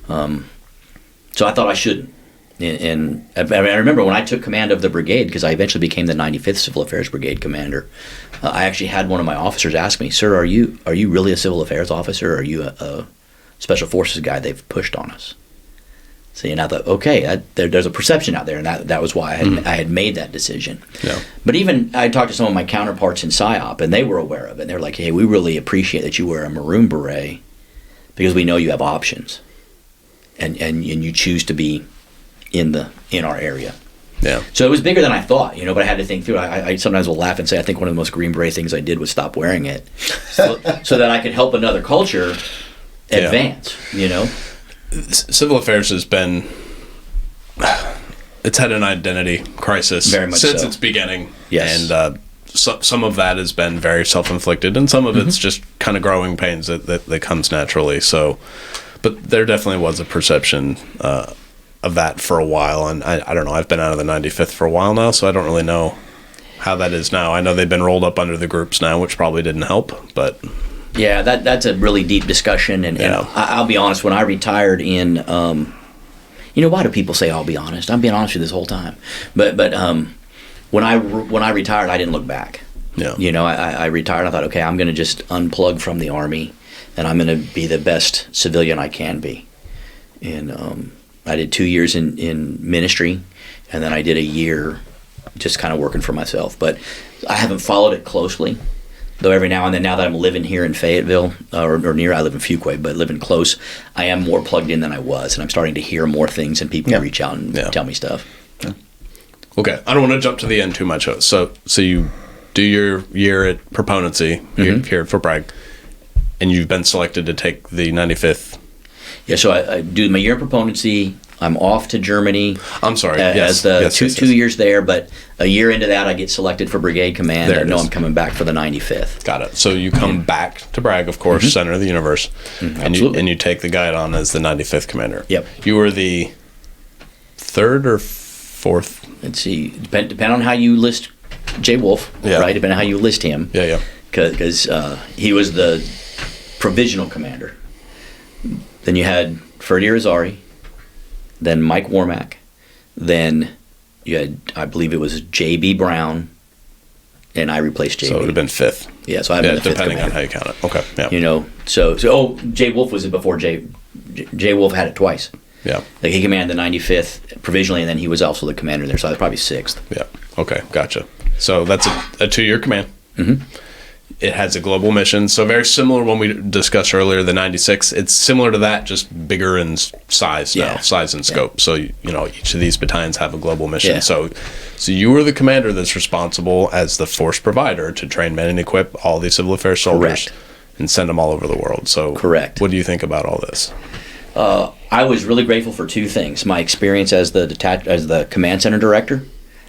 So I thought I shouldn't. And I remember when I took command of the brigade, because I eventually became the 95th Civil Affairs Brigade commander. I actually had one of my officers ask me, "Sir, are you really a civil affairs officer? Or are you a Special Forces guy they've pushed on us?" See, and I thought, okay, there's a perception out there, and that was why I had made that decision. Yeah. But even I talked to some of my counterparts in PSYOP, and they were aware of it. They're like, hey, we really appreciate that you wear a maroon beret because we know you have options, and you choose to be in our area. Yeah. So it was bigger than I thought, but I had to think through it. I sometimes will laugh and say I think one of the most green beret things I did was stop wearing it so that I could help another culture advance, Civil affairs has been, it's had an identity crisis since its beginning. Yes. And some of that has been very self-inflicted, and some of it's just kind of growing pains that comes naturally. So, but there definitely was a perception of that for a while. And I don't know, I've been out of the 95th for a while now, so I don't really know how that is now. I know they've been rolled up under the groups now, which probably didn't help, but... Yeah, that's a really deep discussion, and I'll be honest. When I retired in, why do people say I'll be honest? I'm being honest with you this whole time. But when I retired, I didn't look back. Yeah. I retired. I thought, okay, I'm going to just unplug from the Army, and I'm going to be the best civilian I can be. And I did 2 years in ministry, and then I did a year just kind of working for myself. But I haven't followed it closely. Though every now and then, now that I'm living here in Fayetteville, or near, I live in Fuquay, but living close, I am more plugged in than I was, and I'm starting to hear more things, and people reach out and tell me stuff. Yeah. Okay, I don't want to jump to the end too much. So you do your year at Proponency here at Fort Bragg, and you've been selected to take the 95th. Yeah, so I do my year in Proponency. I'm off to Germany. I'm sorry. As two years there, but a year into that, I get selected for brigade command. I know I'm coming back for the 95th. Got it. So you come back to Bragg, of course, center of the universe, and you take the guide on as the 95th commander. Yep. You were the third or fourth. Let's see. Depend on how you list Jay Wolf, right? Depending on how you list him. Yeah. Because he was the provisional commander. Then you had Ferdy Irizarry, then Mike Warmack, then you had, I believe it was J.B. Brown, and I replaced J.B. So it would have been fifth. Yeah, so I've been the fifth depending commander. on how you count it. Okay, yeah. So Jay Wolf was it before Jay Wolf had it twice. Yeah. Like he commanded the 95th provisionally, and then he was also the commander there, so I was probably sixth. Yeah. Okay, gotcha. So that's a 2-year command. Mm-hmm. It has a global mission, so very similar when we discussed earlier the 96. It's similar to that, just bigger in size now, size and scope. So each of these battalions have a global mission. So you were the commander that's responsible as the force provider to train, men, and equip all these civil affairs soldiers and send them all over the world. So correct. What do you think about all this? I was really grateful for two things: my experience as the command center director,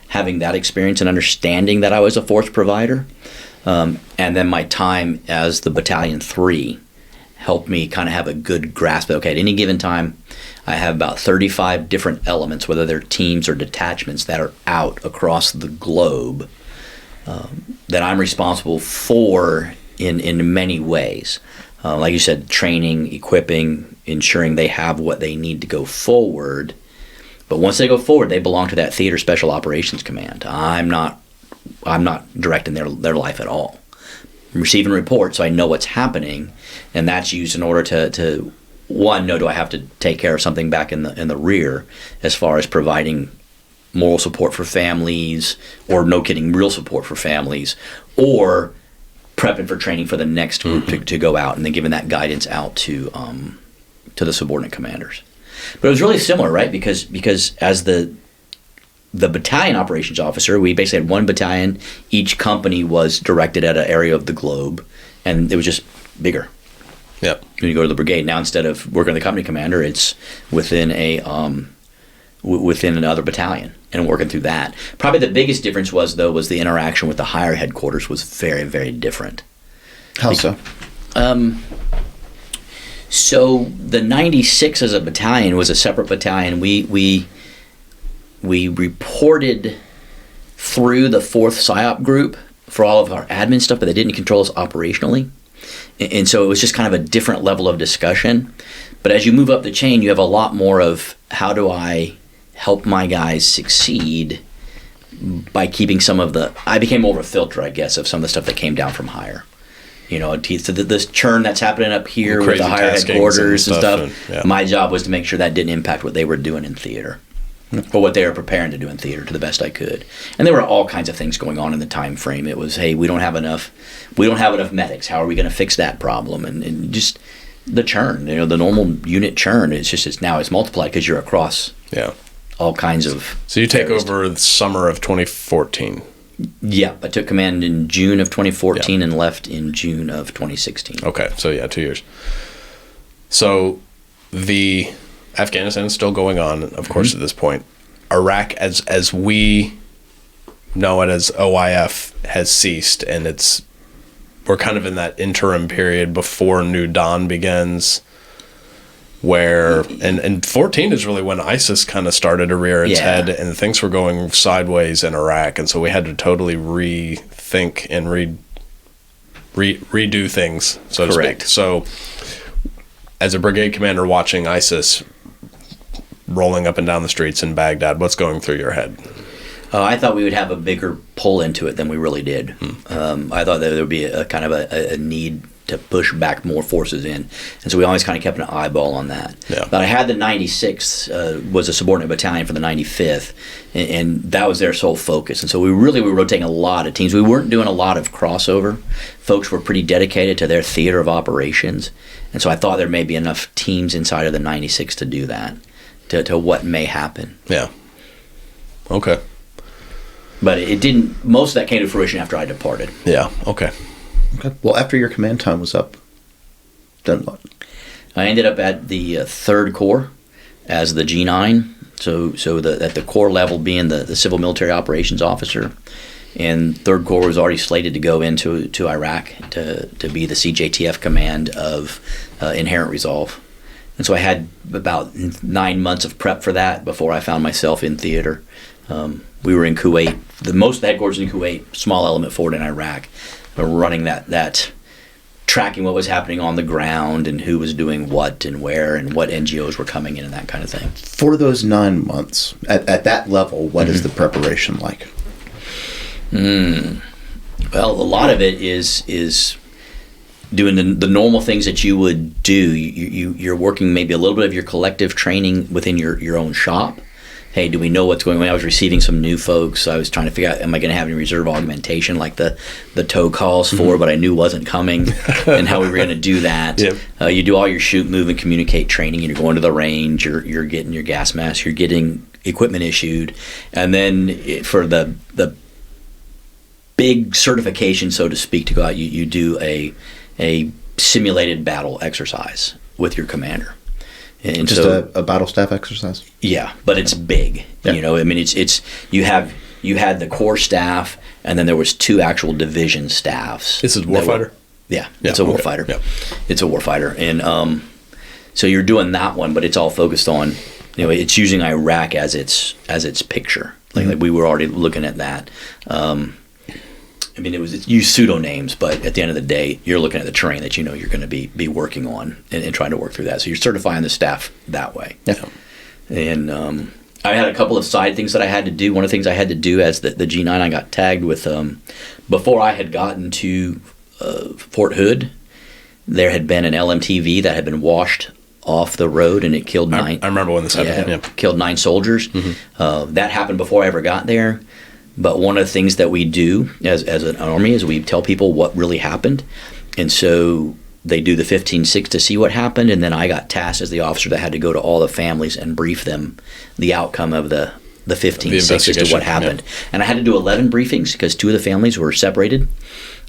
having that experience and understanding that I was a force provider. And then my time as the Battalion 3, helped me kind of have a good grasp of, okay, at any given time, I have about 35 different elements, whether they're teams or detachments, that are out across the globe that I'm responsible for in many ways. Like you said, training, equipping, ensuring they have what they need to go forward. But once they go forward, they belong to that Theater Special Operations Command. I'm not directing their life at all. I'm receiving reports, so I know what's happening, and that's used in order to one, know, do I have to take care of something back in the rear, as far as providing moral support for families, or no kidding, real support for families, or prepping for training for the next group to go out, and then giving that guidance out to the subordinate commanders. But it was really similar, right? Because as the battalion operations officer, we basically had one battalion. Each company was directed at an area of the globe, and it was just bigger. Yep. When you go to the brigade now, instead of working with the company commander, it's within within another battalion and working through that. Probably the biggest difference was the interaction with the higher headquarters was very, very different. How so? So the 96 as a battalion was a separate battalion. We reported through the 4th PSYOP group for all of our admin stuff, but they didn't control us operationally. And so it was just kind of a different level of discussion. But as you move up the chain, you have a lot more of, how do I help my guys succeed by keeping some of I became more of a filter, I guess, of some of the stuff that came down from higher. You know, so this churn that's happening up here with the higher headquarters and stuff, my job was to make sure that didn't impact what they were doing in theater, or what they were preparing to do in theater, to the best I could. And there were all kinds of things going on in the time frame. It was, hey, we don't have enough medics. How are we going to fix that problem? And just the churn, you know, the normal unit churn. It's multiplied because you're across all kinds of. So you take over the summer of 2014. Yeah, I took command in June of 2014 and left in June of 2016. Okay, so 2 years. So the Afghanistan is still going on, of course, at this point. Iraq, as we know it as OIF, has ceased, and we're kind of in that interim period before New Dawn begins, where and 14 is really when ISIS kind of started to rear its head, and things were going sideways in Iraq, and so we had to totally rethink and redo things, so Correct. to speak. So as a brigade commander watching ISIS rolling up and down the streets in Baghdad, what's going through your head? I thought we would have a bigger pull into it than we really did. I thought that there would be a kind of a need to push back more forces in. And so we always kind of kept an eyeball on that. Yeah. But I had the 96th, was a subordinate battalion for the 95th, and that was their sole focus. And so we were rotating a lot of teams. We weren't doing a lot of crossover. Folks were pretty dedicated to their theater of operations. And so I thought there may be enough teams inside of the 96 to do that, to what may happen. Yeah. Okay. But it didn't. Most of that came to fruition after I departed. Yeah. Okay. Well, after your command time was up, then what? I ended up at the 3rd Corps as the G9. So at the Corps level, being the Civil Military Operations Officer, and 3rd Corps was already slated to go into Iraq to be the CJTF command of Inherent Resolve. And so I had about 9 months of prep for that before I found myself in theater. We were in Kuwait. Most of the headquarters in Kuwait, small element forward in Iraq, running that, tracking what was happening on the ground and who was doing what and where and what NGOs were coming in and that kind of thing. For those 9 months, at that level, what is the preparation like? Well, a lot of it is doing the normal things that you would do. You're working maybe a little bit of your collective training within your own shop. Hey, do we know what's going on? I was receiving some new folks. I was trying to figure out, am I going to have any reserve augmentation like the tow calls for, but I knew wasn't coming, and how we were going to do that. Yep. You do all your shoot, move, and communicate training, and you're going to the range, you're getting your gas mask, you're getting equipment issued, and then for the big certification, so to speak, to go out, you do a simulated battle exercise with your commander. And just so, a battle staff exercise? Yeah, but it's big. Yeah. You know, I mean, it's you had the core staff, and then there was 2 actual division staffs. This is warfighter? Yeah, it's a warfighter. Yeah. It's a warfighter, and so you're doing that one, but it's all focused on, it's using Iraq as its picture. Like we were already looking at that. It's used pseudonames, but at the end of the day, you're looking at the terrain that you're going to be working on and trying to work through that. So you're certifying the staff that way. Yeah. And I had a couple of side things that I had to do. One of the things I had to do as the G9, I got tagged with, before I had gotten to Fort Hood, there had been an LMTV that had been washed off the road, and it killed 9. I remember when this happened. Yeah. Killed 9 soldiers. That happened before I ever got there. But one of the things that we do as an army is we tell people what really happened. And so they do the 15-6 to see what happened, and then I got tasked as the officer that had to go to all the families and brief them the outcome of the 15-6 as to what happened. Yeah. And I had to do 11 briefings because 2 of the families were separated.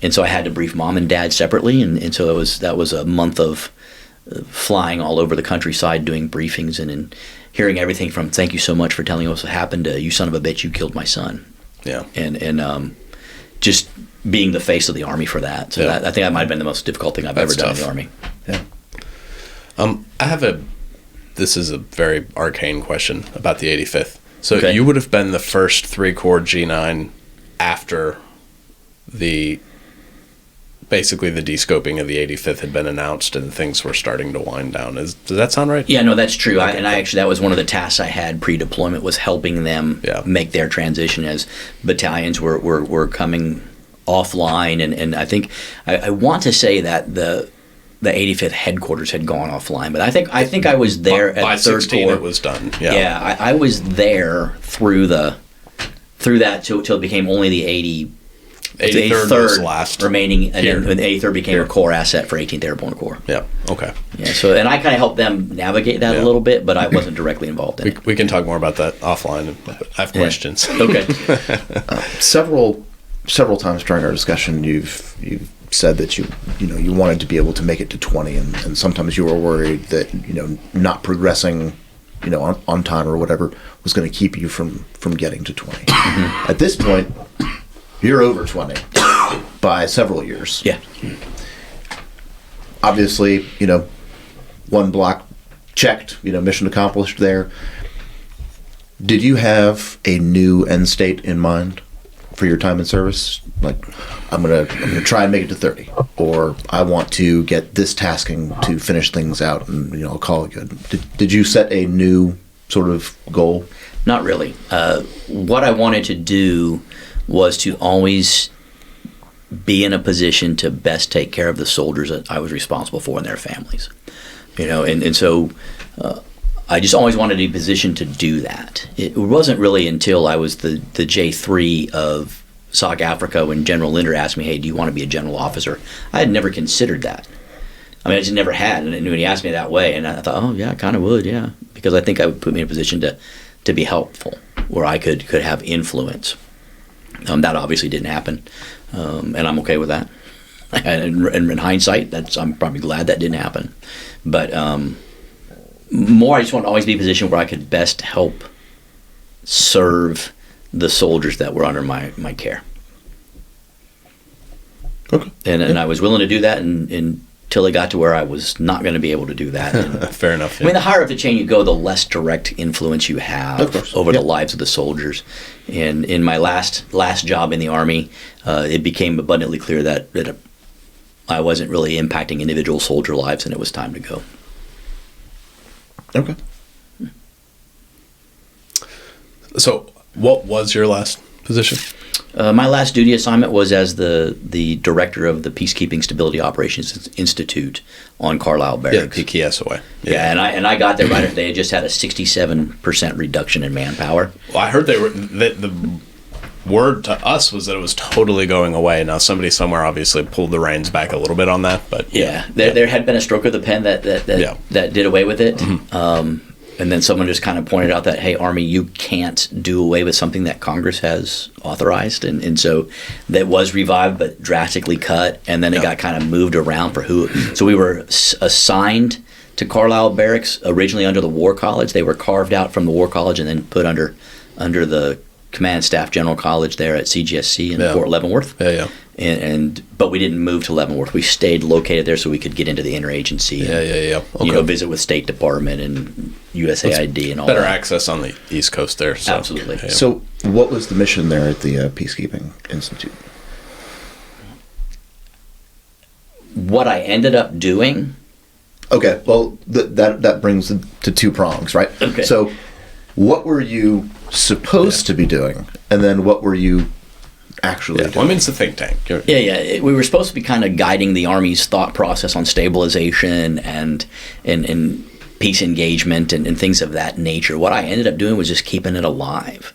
And so I had to brief mom and dad separately. And so that was a month of flying all over the countryside doing briefings and hearing everything from thank you so much for telling us what happened to you son of a bitch, you killed my son. Yeah. And just being the face of the Army for that. So I think that might have been the most difficult thing I've ever done in the Army. Yeah. This is a very arcane question about the 85th. So you would have been the first 3-Corps G9 after basically the descoping of the 85th had been announced and things were starting to wind down. Does that sound right? Yeah, no, that's true. Okay. I actually, that was one of the tasks I had pre-deployment, was helping them make their transition as battalions were coming offline. And I think, I want to say that the 85th headquarters had gone offline, but I think I was there at by 3rd 16 Corps. It was done. Yeah, yeah, I was there through that till it became only the 83rd was last remaining, and here. then the 83rd became a core asset for 18th Airborne Corps. Yeah. Okay. Yeah. So, and I kind of helped them navigate that a little bit, but I wasn't directly involved in it. We can talk more about that offline. I have questions. Okay. Several times during our discussion, you've said that you wanted to be able to make it to 20, and sometimes you were worried that not progressing on time or whatever was going to keep you from getting to 20. At this point, you're over 20 by several years. Yeah. Obviously, one block checked, mission accomplished there. Did you have a new end state in mind for your time in service? Like, I'm gonna try and make it to 30, or I want to get this tasking to finish things out, and I'll call it good. Did you set a new sort of goal? Not really. What I wanted to do was to always be in a position to best take care of the soldiers that I was responsible for and their families. And so I just always wanted to be positioned to do that. It wasn't really until I was the J3 of SOC Africa when General Linder asked me, hey, do you want to be a general officer? I had never considered that. I just never had. And when he asked me that way, and I thought, oh, yeah, I kind of would, yeah. Because I think I would put me in a position to be helpful, where I could have influence. That obviously didn't happen, and I'm okay with that. And in hindsight, I'm probably glad that didn't happen. But more, I just want to always be in a position where I could best help serve the soldiers that were under my care. Okay. And I was willing to do that until it got to where I was not going to be able to do that. And, fair enough. Yeah. The higher up the chain you go, the less direct influence you have over the lives of the soldiers. And in my last job in the Army, it became abundantly clear that I wasn't really impacting individual soldier lives, and it was time to go. Okay. So, what was your last position? My last duty assignment was as the director of the Peacekeeping Stability Operations Institute on Carlisle Barracks. Yeah, PKSOA. Yeah, and I got there right after they had just had a 67% reduction in manpower. Well, I heard the word to us was that it was totally going away. Now, somebody somewhere obviously pulled the reins back a little bit on that, but there had been a stroke of the pen that did away with it. Mm-hmm. And then someone just kind of pointed out that, hey, Army, you can't do away with something that Congress has authorized. And so that was revived but drastically cut, and then it got kind of moved around for who. So we were assigned to Carlisle Barracks originally under the War College. They were carved out from the War College and then put under the Command Staff General College there at CGSC in Fort Leavenworth. Yeah. But we didn't move to Leavenworth. We stayed located there so we could get into the interagency. Yeah. Okay. You know, visit with State Department and USAID and all Better that. access on the East Coast there. So. Absolutely. Yeah. So, what was the mission there at the Peacekeeping Institute? What I ended up doing. Okay, well, that brings it to two prongs, right? Okay. So, what were you supposed to be doing, and then what were you actually doing? Well, I mean, it's a think tank. We were supposed to be kind of guiding the Army's thought process on stabilization and peace engagement and things of that nature. What I ended up doing was just keeping it alive.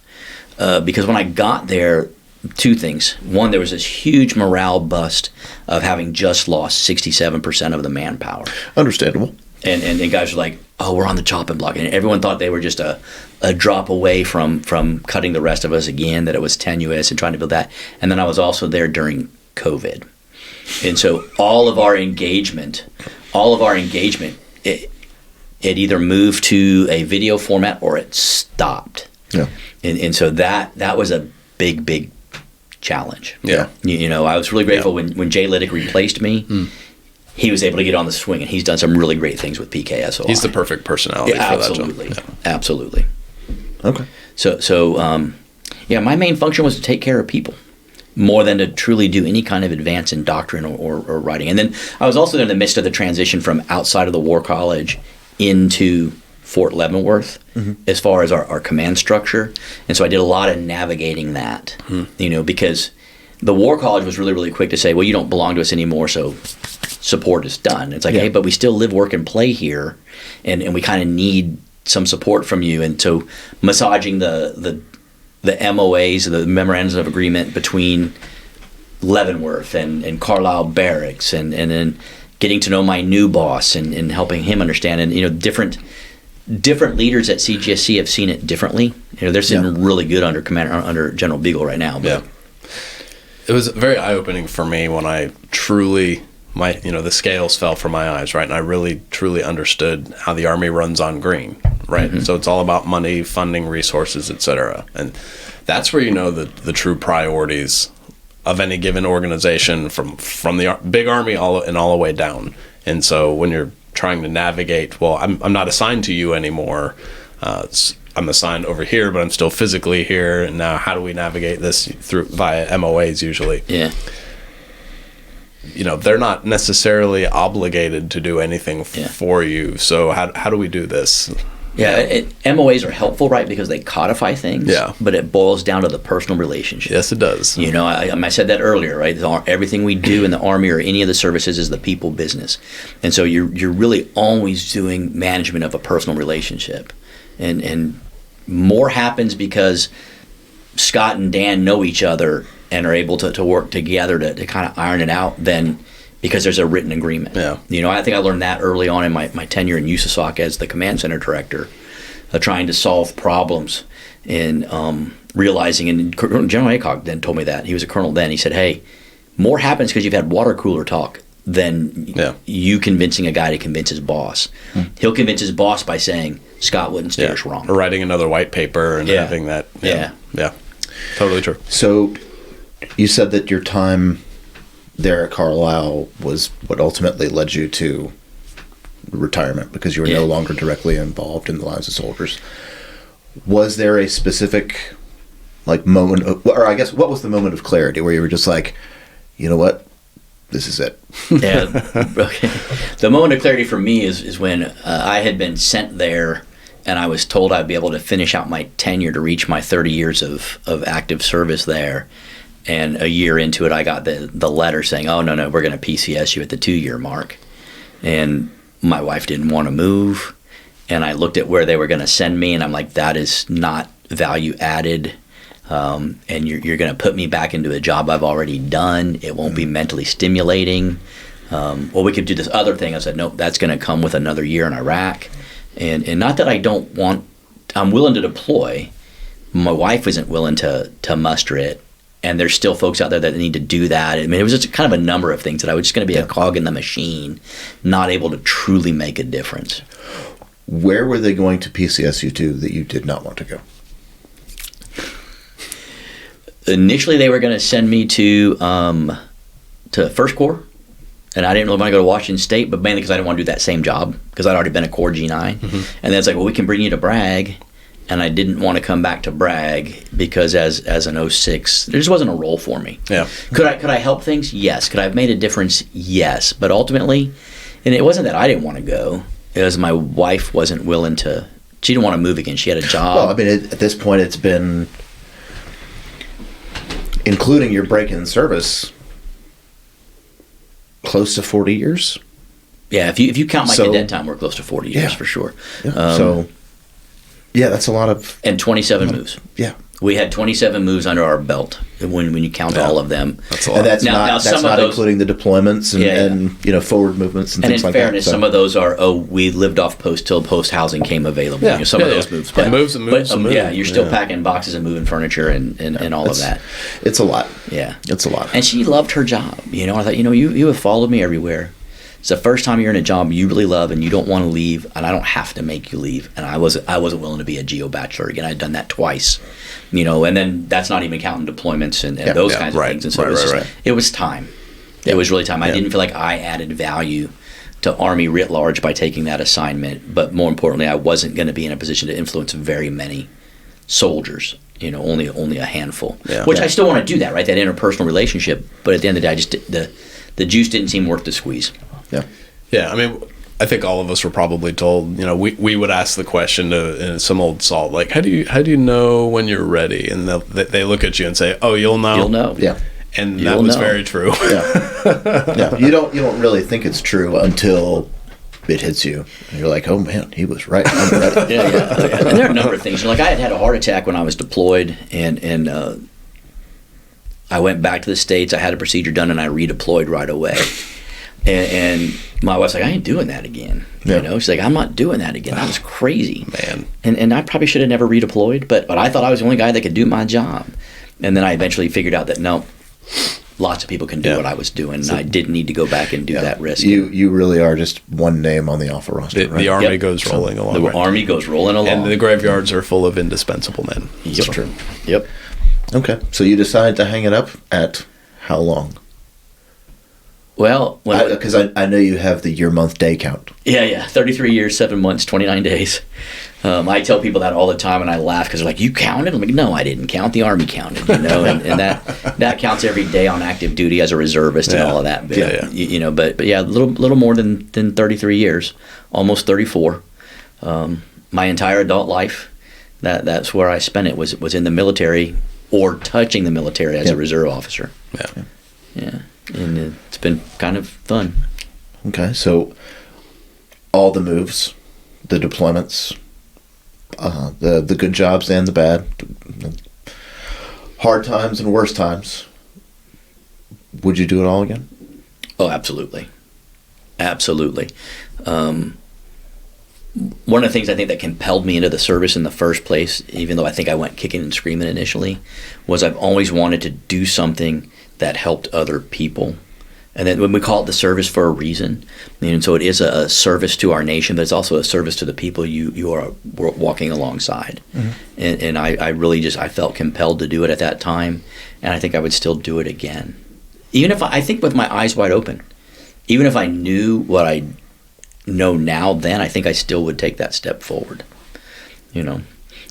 Because when I got there, two things. One, there was this huge morale bust of having just lost 67% of the manpower. Understandable. And guys were like, oh, we're on the chopping block. And everyone thought they were just a drop away from cutting the rest of us again, that it was tenuous and trying to build that. And then I was also there during COVID. And so all of our engagement, it either moved to a video format or it stopped. Yeah. And so that was a big challenge. Yeah. You know, I was really grateful when Jay Liddick replaced me. He was able to get on the swing, and he's done some really great things with PKSOI. He's the perfect personality for absolutely. that job. Absolutely. Okay. So, my main function was to take care of people more than to truly do any kind of advance in doctrine or writing. And then I was also in the midst of the transition from outside of the War College into Fort Leavenworth as far as our command structure. And so I did a lot of navigating that, because the War College was really, really quick to say, well, you don't belong to us anymore, so support is done. It's like, hey, but we still live, work, and play here, and we kind of need some support from you. And so massaging the MOAs, the memorandums of agreement between Leavenworth and Carlisle Barracks, and then getting to know my new boss and helping him understand. And different leaders at CGSC have seen it differently. They're sitting really good under General Beagle right now. But. Yeah. It was very eye-opening for me when I truly, the scales fell from my eyes, right? And I really, truly understood how the Army runs on green, right? So it's all about money, funding, resources, etc. And that's where you know the true priorities of any given organization from the big Army all the way down. And so when you're trying to navigate, well, I'm not assigned to you anymore. I'm assigned over here, but I'm still physically here. And now, how do we navigate this via MOAs usually? Yeah. They're not necessarily obligated to do anything for you. So how do we do this? Yeah, MOAs are helpful, right, because they codify things. Yeah. But it boils down to the personal relationship. Yes, it does. I said that earlier, right? Everything we do in the Army or any of the services is the people business. And so you're really always doing management of a personal relationship. And more happens because Scott and Dan know each other and are able to work together to kind of iron it out than because there's a written agreement. Yeah. I think I learned that early on in my tenure in USASOC as the command center director, trying to solve problems and realizing, and General Aycock then told me that. He was a colonel then. He said, hey, more happens because you've had water cooler talk than you convincing a guy to convince his boss. He'll convince his boss by saying, Scott wouldn't steer us wrong. Or writing another white paper and having that. Yeah. Totally true. So you said that your time there at Carlisle was what ultimately led you to retirement because you were no longer directly involved in the lives of soldiers. Was there a specific moment or I guess what was the moment of clarity where you were just like, you know what? This is it. Okay. The moment of clarity for me is when I had been sent there and I was told I'd be able to finish out my tenure to reach my 30 years of active service there. And a year into it, I got the letter saying, oh, no, we're going to PCS you at the 2-year mark. And my wife didn't want to move. And I looked at where they were going to send me, and I'm like, that is not value added. And you're going to put me back into a job I've already done. It won't be mentally stimulating. Well, we could do this other thing. I said, nope, that's going to come with another year in Iraq. And not that I'm willing to deploy. My wife isn't willing to muster it. And there's still folks out there that need to do that. I mean, it was just kind of a number of things that I was just going to be a cog in the machine, not able to truly make a difference. Where were they going to PCS you to that you did not want to go? initially they were going to send me to First Corps, and I didn't really want to go to Washington State, but mainly because I didn't want to do that same job because I'd already been a Corps G9. And then it's like, well, we can bring you to Bragg, and I didn't want to come back to Bragg because as an 06, there just wasn't a role for me. Yeah. Could I help things? Yes. Could I have made a difference? Yes. But ultimately, and it wasn't that I didn't want to go. It was my wife wasn't willing to. She didn't want to move again. She had a job. Well, I mean, at this point, it's been, including your break in service, close to 40 years. Yeah, if you count my cadet time, we're close to 40 years for sure. Yeah. That's a lot of... And 27 moves. Yeah. We had 27 moves under our belt when you count all of them. That's a lot. And that's Now, not some of those, including the deployments and forward movements and things like that. And in fairness, some of those are, we lived off post till post housing came available. Yeah. Some of those moves. But, moves and moves and moves. Yeah, you're still packing boxes and moving furniture and all of that. It's a lot. Yeah. It's a lot. And she loved her job. I thought, you have followed me everywhere. It's the first time you're in a job you really love and you don't want to leave, and I don't have to make you leave. And I wasn't willing to be a geo bachelor again. I'd done that twice, and then that's not even counting deployments and those kinds of things. And so it was time. It was really time. I didn't feel like I added value to Army writ large by taking that assignment. But more importantly, I wasn't going to be in a position to influence very many soldiers. Only a handful. Which I still want to do that, right? That interpersonal relationship. But at the end of the day, the juice didn't seem worth the squeeze. Yeah. Yeah, I mean, I think all of us were probably told, we would ask the question to some old salt, like, how do you know when you're ready? And they look at you and say, oh, you'll know. You'll know. Yeah. And that was very true. Yeah. Yeah. You don't really think it's true until it hits you. And you're like, oh, man, he was right. I'm ready. Yeah. And there are a number of things. Like I had a heart attack when I was deployed, and I went back to the States. I had a procedure done, and I redeployed right away. And my wife's like, I ain't doing that again. She's like, I'm not doing that again. That was crazy, man. And I probably should have never redeployed, but I thought I was the only guy that could do my job. And then I eventually figured out that no, lots of people can do what I was doing, and I didn't need to go back and do that risk. You really are just one name on the offer roster. The Army goes rolling along. The Army goes rolling along, and the graveyards are full of indispensable men. That's true. Yep. Okay, so you decided to hang it up at how long? Well, because I know you have the year-month day count. Yeah, 33 years, 7 months, 29 days. I tell people that all the time, and I laugh because they're like, "You counted?" I'm like, "No, I didn't count. The Army counted, and that counts every day on active duty as a reservist and all of that. But, but a little more than 33 years, almost 34. My entire adult life, that's where I spent it was in the military or touching the military as a reserve officer. Yeah. And it's been kind of fun. Okay, so all the moves, the deployments, the good jobs and the bad, the hard times and worst times. Would you do it all again? Oh, absolutely. One of the things I think that compelled me into the service in the first place, even though I think I went kicking and screaming initially, was I've always wanted to do something that helped other people. And then when we call it the service for a reason, and so it is a service to our nation, but it's also a service to the people you are walking alongside. Mm-hmm. And I really I felt compelled to do it at that time, and I think I would still do it again. Even if I think with my eyes wide open, even if I knew what I know now then, I think I still would take that step forward. I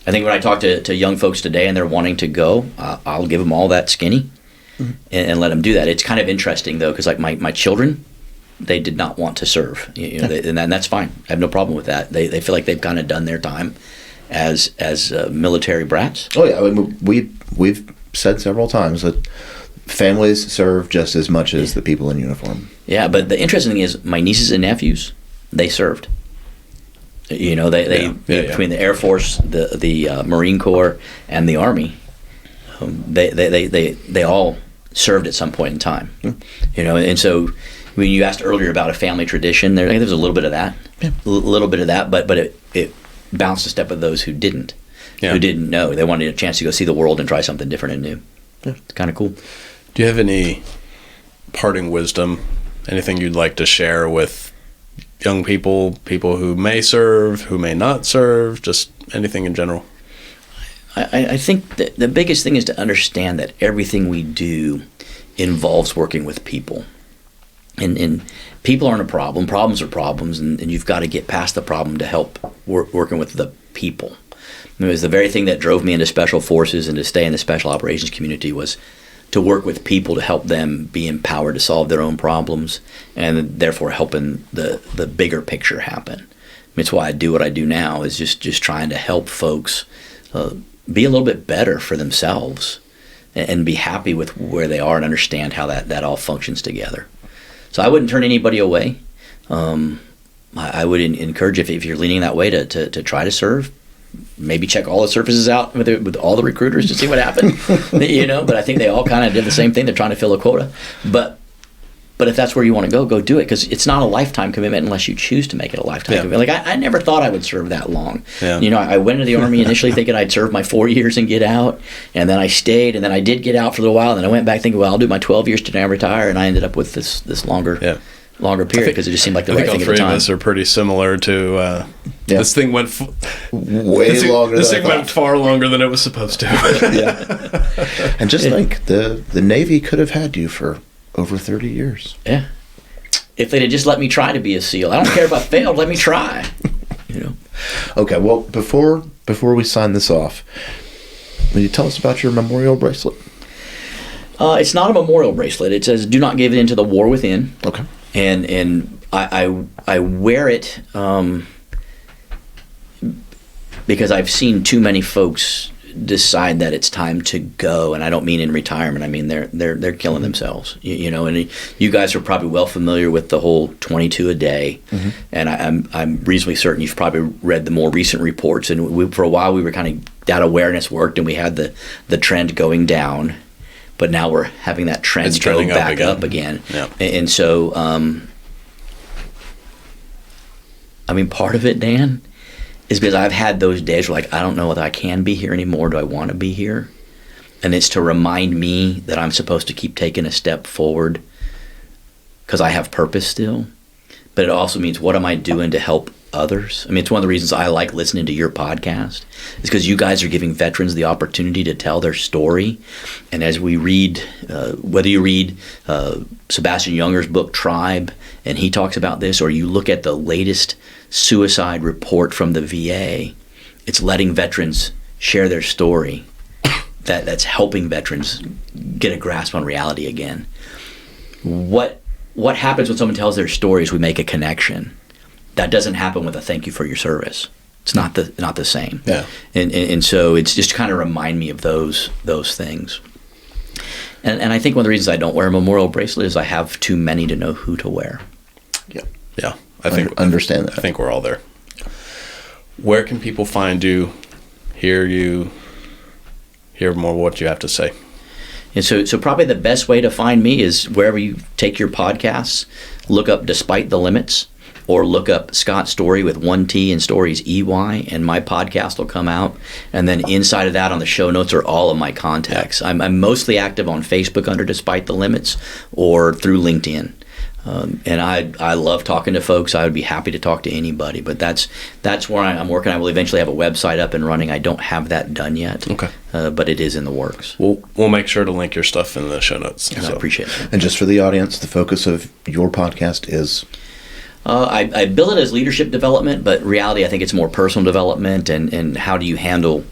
think when I talk to young folks today and they're wanting to go, I'll give them all that skinny. Mm-hmm. And let them do that. It's kind of interesting though, because like my children, they did not want to serve, and that's fine. I have no problem with that. They feel like they've kind of done their time as military brats. Oh yeah, I mean, we've said several times that families serve just as much as the people in uniform. Yeah, but the interesting thing is my nieces and nephews, they served. Between the Air Force, the Marine Corps, and the Army, they all served at some point in time. And so when you asked earlier about a family tradition, there's a little bit of that, but it bounced a step of those who didn't know. They wanted a chance to go see the world and try something different and new. Yeah. It's kind of cool. Do you have any parting wisdom, anything you'd like to share with young people who may serve, who may not serve, just anything in general? I think that the biggest thing is to understand that everything we do involves working with people. And people aren't a problem. Problems are problems, and you've got to get past the problem to help working with the people. It was the very thing that drove me into special forces and to stay in the special operations community was to work with people to help them be empowered to solve their own problems and therefore helping the bigger picture happen. It's why I do what I do now is just trying to help folks be a little bit better for themselves and be happy with where they are and understand how that all functions together. So I wouldn't turn anybody away. I would encourage if you're leaning that way to try to serve. Maybe check all the services out with all the recruiters to see what happened. But I think they all kind of did the same thing. They're trying to fill a quota. But if that's where you want to go do it, because it's not a lifetime commitment unless you choose to make it a lifetime commitment. Like I never thought I would serve that long. Yeah. I went into the Army initially thinking I'd serve my 4 years and get out, and then I stayed, and then I did get out for a little while, and then I went back thinking, well, I'll do my 12 years to retire, and I ended up with this longer period because it just seemed like the right thing at the time. I think all three of us are pretty similar to this thing went way longer. This thing went far longer than it was supposed to. Yeah. And just think, the Navy could have had you for over 30 years. Yeah. If they'd have just let me try to be a SEAL. I don't care if I failed, let me try. Okay, well, before we sign this off, will you tell us about your memorial bracelet? It's not a memorial bracelet. It says, "Do not give in to the war within." Okay. And I wear it because I've seen too many folks decide that it's time to go, and I don't mean in retirement. I mean they're killing themselves. And you guys are probably well familiar with the whole 22 a day, and I'm reasonably certain you've probably read the more recent reports. And for a while we were kind of that awareness worked, and we had the trend going down. But now we're having that trend go back up again. Yeah. And so, part of it, Dan, is because I've had those days where, I don't know whether I can be here anymore. Do I want to be here? And it's to remind me that I'm supposed to keep taking a step forward because I have purpose still. But it also means, what am I doing to help others? It's one of the reasons I like listening to your podcast, is because you guys are giving veterans the opportunity to tell their story. And as we read, whether you read Sebastian Junger's book Tribe, and he talks about this, or you look at the latest suicide report from the VA, it's letting veterans share their story that's helping veterans get a grasp on reality again. What happens when someone tells their story is we make a connection. That doesn't happen with a thank you for your service. It's not the same. Yeah. And so it's just to kind of remind me of those things. And I think one of the reasons I don't wear a memorial bracelet is I have too many to know who to wear. Yeah. Yeah. I think understand that. I think we're all there. Where can people find you, hear more what you have to say? And so probably the best way to find me is wherever you take your podcasts, look up Despite the Limits, or look up Scot Storey with one T and Story's EY, and my podcast will come out. And then inside of that on the show notes are all of my contacts. I'm mostly active on Facebook under Despite the Limits or through LinkedIn. And I love talking to folks. I would be happy to talk to anybody, but that's where I'm working. I will eventually have a website up and running. I don't have that done yet, okay, but it is in the works. We'll make sure to link your stuff in the show notes. I appreciate it. And just for the audience, the focus of your podcast is? I bill it as leadership development, but reality, I think it's more personal development and how do you handle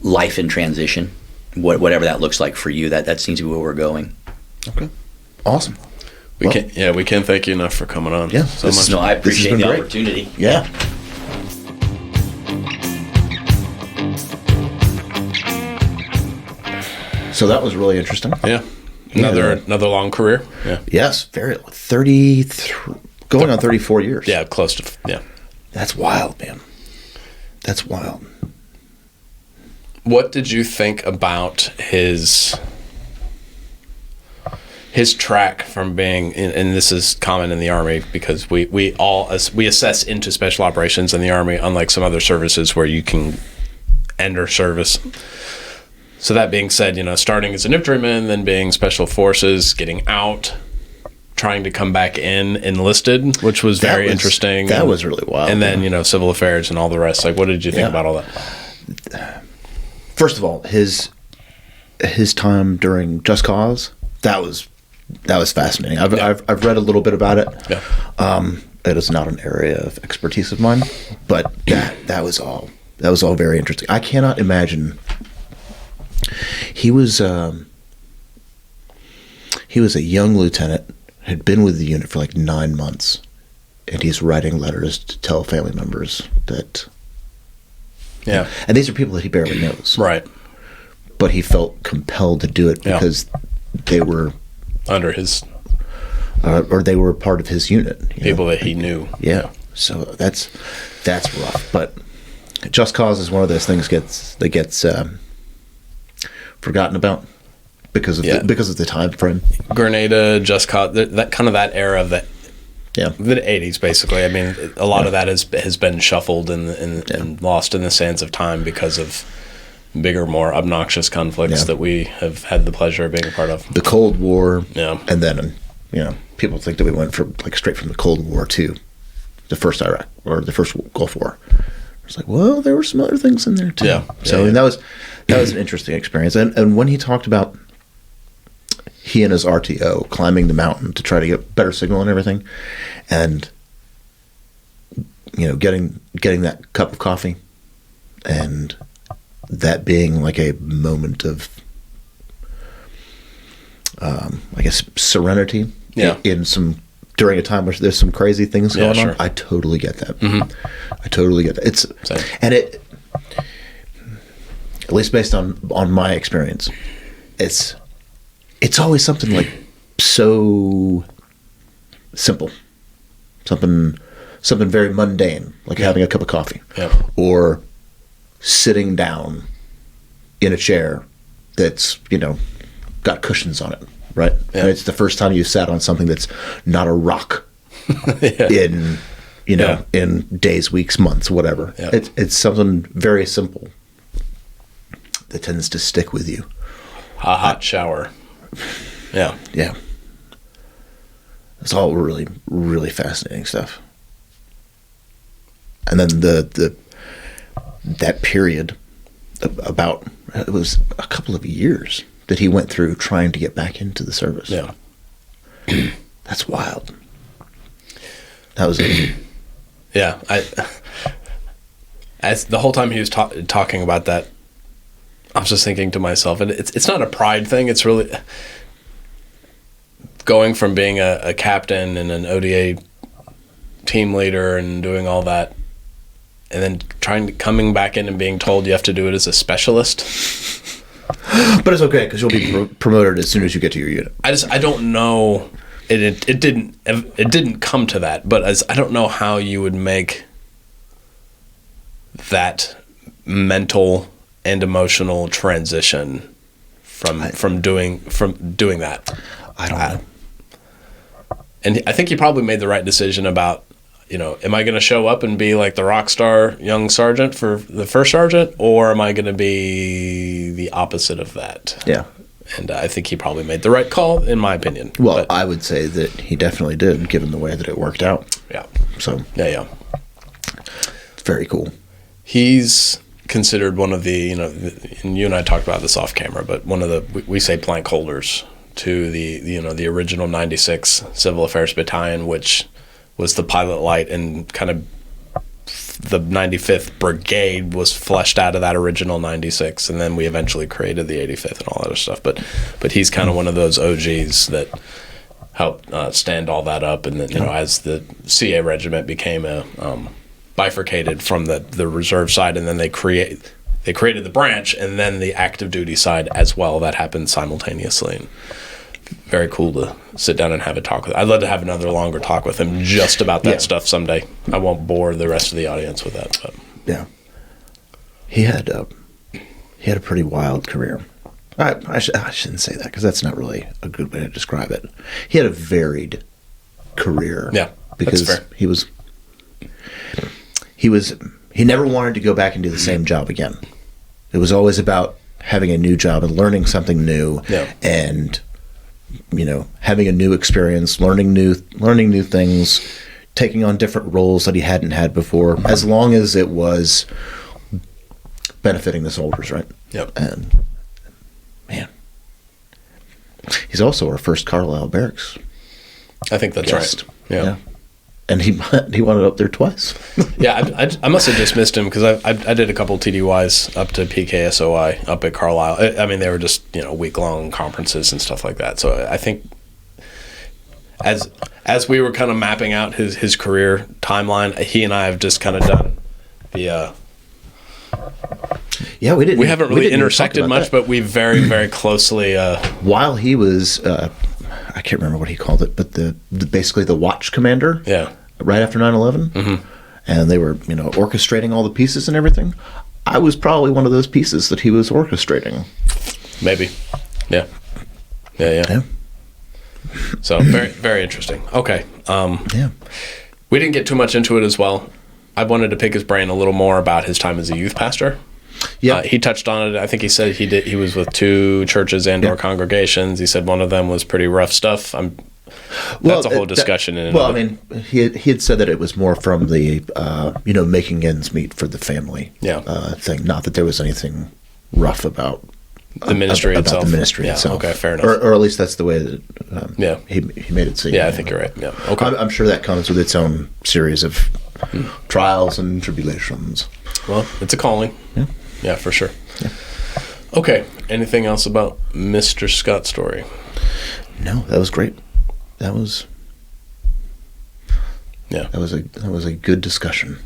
life in transition, whatever that looks like for you. That seems to be where we're going. Okay, awesome. We can't thank you enough for coming on. Yeah, so much. No, I appreciate the opportunity. Yeah. So that was really interesting. Yeah. Another long career. Yeah. Yes, 33, going on 34 years. Yeah, close to. Yeah. That's wild, man. That's wild. What did you think about his track from being, and this is common in the Army because we assess into special operations in the Army, unlike some other services where you can enter service. So that being said, starting as an infantryman, then being special forces, getting out, trying to come back in enlisted, which was very interesting. That was really wild. And then, civil affairs and all the rest. Like, what did you think about all that? first of all, his time during Just Cause, that was fascinating. I've read a little bit about it. Yeah. It is not an area of expertise of mine, but that was all very interesting. I cannot imagine. He was a young lieutenant, had been with the unit for like 9 months, and he's writing letters to tell family members that. Yeah. And these are people that he barely knows. Right. But he felt compelled to do it because they were under his or they were part of his unit. People that he knew. Yeah. So that's rough. But Just Cause is one of those things that gets forgotten about because of the time frame. Grenada, Just Cause, that kind of that era of the 80s, basically. I mean, a lot of that has been shuffled and lost in the sands of time because of bigger, more obnoxious conflicts that we have had the pleasure of being a part of. The Cold War, and then people think that we went straight from the Cold War to the first Iraq or the first Gulf War. It's like, well, there were some other things in there too. Yeah. So I mean, that was an interesting experience. And when he talked about he and his RTO climbing the mountain to try to get better signal and everything, and getting that cup of coffee, and that being like a moment of, I guess, serenity. Yeah. During a time where there's some crazy things going on. I totally get that. Mm-hmm. I totally get that. At least based on my experience, it's always something like so simple, something very mundane, like having a cup of coffee, or sitting down in a chair that's got cushions on it, right? And it's the first time you sat on something that's not a rock in days, weeks, months, whatever. It's something very simple that tends to stick with you. A hot shower. Yeah. It's all really, really fascinating stuff. And then that period, it was a couple of years that he went through trying to get back into the service. Yeah. That's wild. That was it. Yeah. As the whole time he was talking about that, I was just thinking to myself, and it's not a pride thing. It's really going from being a captain and an ODA team leader and doing all that, and then coming back in and being told you have to do it as a specialist. But it's okay because you'll be promoted as soon as you get to your unit. I don't know. It didn't come to that, but I don't know how you would make that mental and emotional transition from doing that. I don't know. And I think he probably made the right decision about, am I going to show up and be like the rock star young sergeant for the first sergeant, or am I going to be the opposite of that? Yeah. And I think he probably made the right call, in my opinion. Well, I would say that he definitely did, given the way that it worked out. Yeah. So. Yeah. It's very cool. He's considered one of the, and you and I talked about this off camera, but one of the, we say plank holders to the original 96 Civil Affairs Battalion, which was the pilot light, and kind of the 95th Brigade was fleshed out of that original 96, and then we eventually created the 85th and all that other stuff. But he's kind of one of those OGs that helped stand all that up, and then as the CA regiment became a bifurcated from the reserve side, and then they created the branch, and then the active duty side as well. That happened simultaneously. And very cool to sit down and have a talk with. I'd love to have another longer talk with him just about that stuff someday. I won't bore the rest of the audience with that. But. Yeah, he had a pretty wild career. I shouldn't say that because that's not really a good way to describe it. He had a varied career. Yeah, because that's fair. He never wanted to go back and do the same job again. It was always about having a new job and learning something new, and having a new experience, learning new things, taking on different roles that he hadn't had before, as long as it was benefiting the soldiers, right? Yep. And man, he's also our first Carlisle Barracks I think that's guest. right. Yeah. And he wanted up there twice. Yeah, I must have just missed him because I did a couple TDYs up to PKSOI up at Carlisle. I mean, they were just week-long conferences and stuff like that. So I think as we were kind of mapping out his career timeline, he and I have just kind of done the. Yeah, we didn't. We haven't really didn't even talk intersected about much, that. but we very, very closely. While he was, I can't remember what he called it, but the basically the watch commander. Yeah. Right after 9/11, and they were orchestrating all the pieces and everything. I was probably one of those pieces that he was orchestrating. Maybe. Yeah. Yeah. So very, very interesting. Okay. Yeah. We didn't get too much into it as well. I wanted to pick his brain a little more about his time as a youth pastor. Yeah. He touched on it. I think he said he was with 2 churches and/or congregations. He said one of them was pretty rough stuff. That's a whole discussion. I mean, he had said that it was more from the making ends meet for the family thing. Not that there was anything rough about the ministry about itself. the ministry itself. Okay, fair enough. Or at least that's the way that he made it seem. Yeah, I think you're right. Yeah. Okay. I'm sure that comes with its own series of trials and tribulations. Well, it's a calling. Yeah. Yeah, for sure. Yeah. Okay. Anything else about Mr. Scot Storey? No, that was great. That was Yeah. That was a good discussion.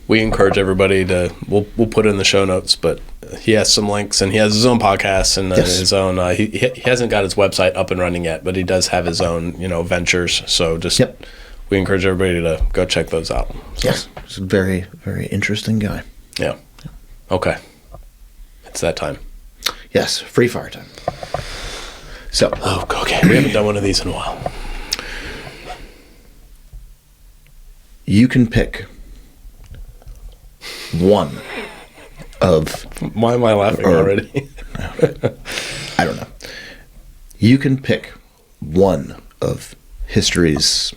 We encourage everybody to. We'll put it in the show notes, but he has some links and he has his own podcast and his own. He hasn't got his website up and running yet, but he does have his own ventures. So just we encourage everybody to go check those out. So. Yes, he's a very, very interesting guy. Yeah. Okay. It's that time. Yes, free fire time. So okay, we haven't done one of these in a while. You can pick one of... Why am I laughing already? I don't know. You can pick one of history's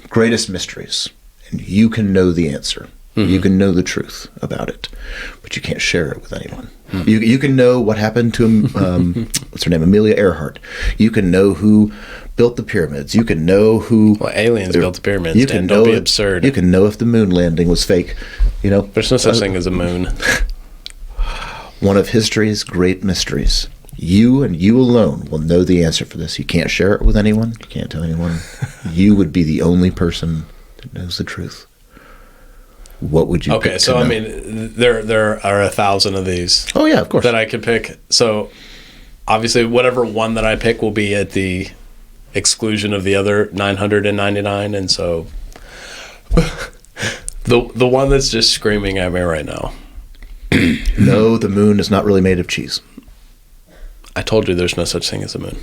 greatest mysteries, and you can know the answer. Mm-hmm. You can know the truth about it, but you can't share it with anyone. Mm-hmm. You can know what happened to what's her name, Amelia Earhart. You can know who built the pyramids. You can know who aliens built the pyramids. You can don't be absurd. You can know if the moon landing was fake. There's no such thing as a moon. One of history's great mysteries. You and you alone will know the answer for this. You can't share it with anyone. You can't tell anyone. You would be the only person that knows the truth. What would you pick? So I mean, there are 1,000 of these. Oh yeah, of course. That I could pick. So obviously, whatever one that I pick will be at the exclusion of the other 999, and so the one that's just screaming at me right now. No, the moon is not really made of cheese. I told you there's no such thing as a moon.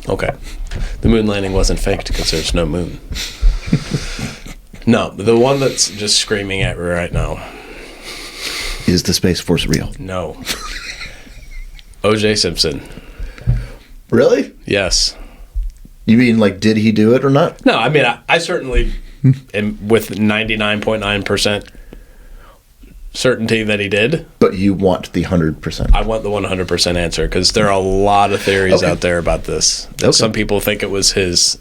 Okay. The moon landing wasn't faked because there's no moon. No, the one that's just screaming at me right now. Is the Space Force real? No. O.J. Simpson. Really? Yes. You mean did he do it or not? No, I mean, I certainly am with 99.9% certainty that he did. But you want the 100%? I want the 100% answer because there are a lot of theories out there about this. Okay. Some people think it was his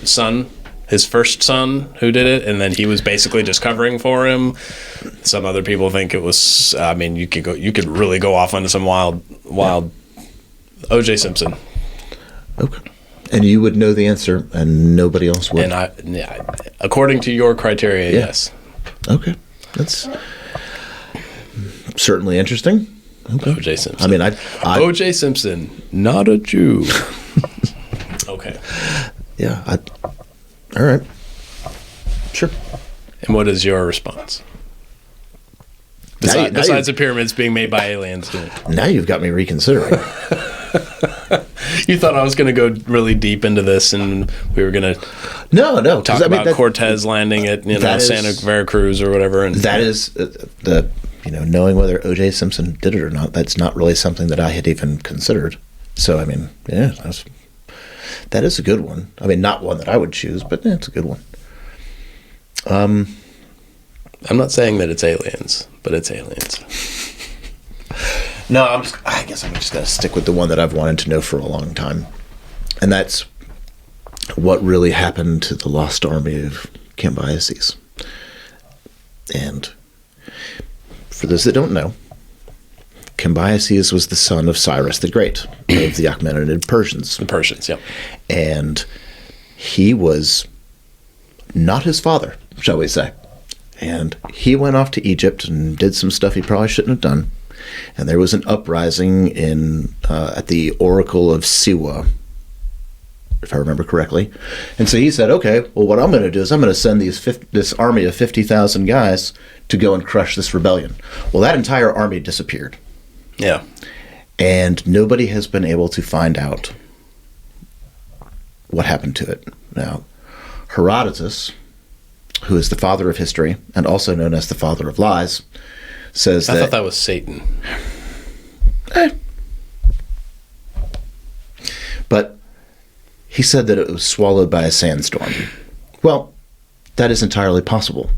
son, his first son, who did it, and then he was basically just covering for him. Some other people think it was. I mean, you could really go off onto some wild. O.J. Simpson. Okay. And you would know the answer, and nobody else would. And according to your criteria, yes. Okay, that's certainly interesting. Okay. O.J. Simpson. I mean, O.J. Simpson, not a Jew. Okay. Yeah. All right. Sure. And what is your response? Besides the pyramids being made by aliens. Now you've got me reconsidering. You thought I was going to go really deep into this, and we were going to talk about Cortez landing at Santa Veracruz or whatever. And that is the knowing whether O.J. Simpson did it or not. That's not really something that I had even considered. So I mean, that is a good one. I mean, not one that I would choose, but it's a good one. I'm not saying that it's aliens, but it's aliens. No, I guess I'm just going to stick with the one that I've wanted to know for a long time. And that's what really happened to the lost army of Cambyses. And for those that don't know, Cambyses was the son of Cyrus the Great of the Achaemenid Persians. The Persians, yeah. And he was not his father, shall we say. And he went off to Egypt and did some stuff he probably shouldn't have done. And there was an uprising at the Oracle of Siwa, if I remember correctly. And so he said, okay, well, what I'm going to do is I'm going to send this army of 50,000 guys to go and crush this rebellion. Well, that entire army disappeared. Yeah. And nobody has been able to find out what happened to it. Now, Herodotus, who is the father of history and also known as the father of lies, says I thought that was Satan. But he said that it was swallowed by a sandstorm. Well, that is entirely possible.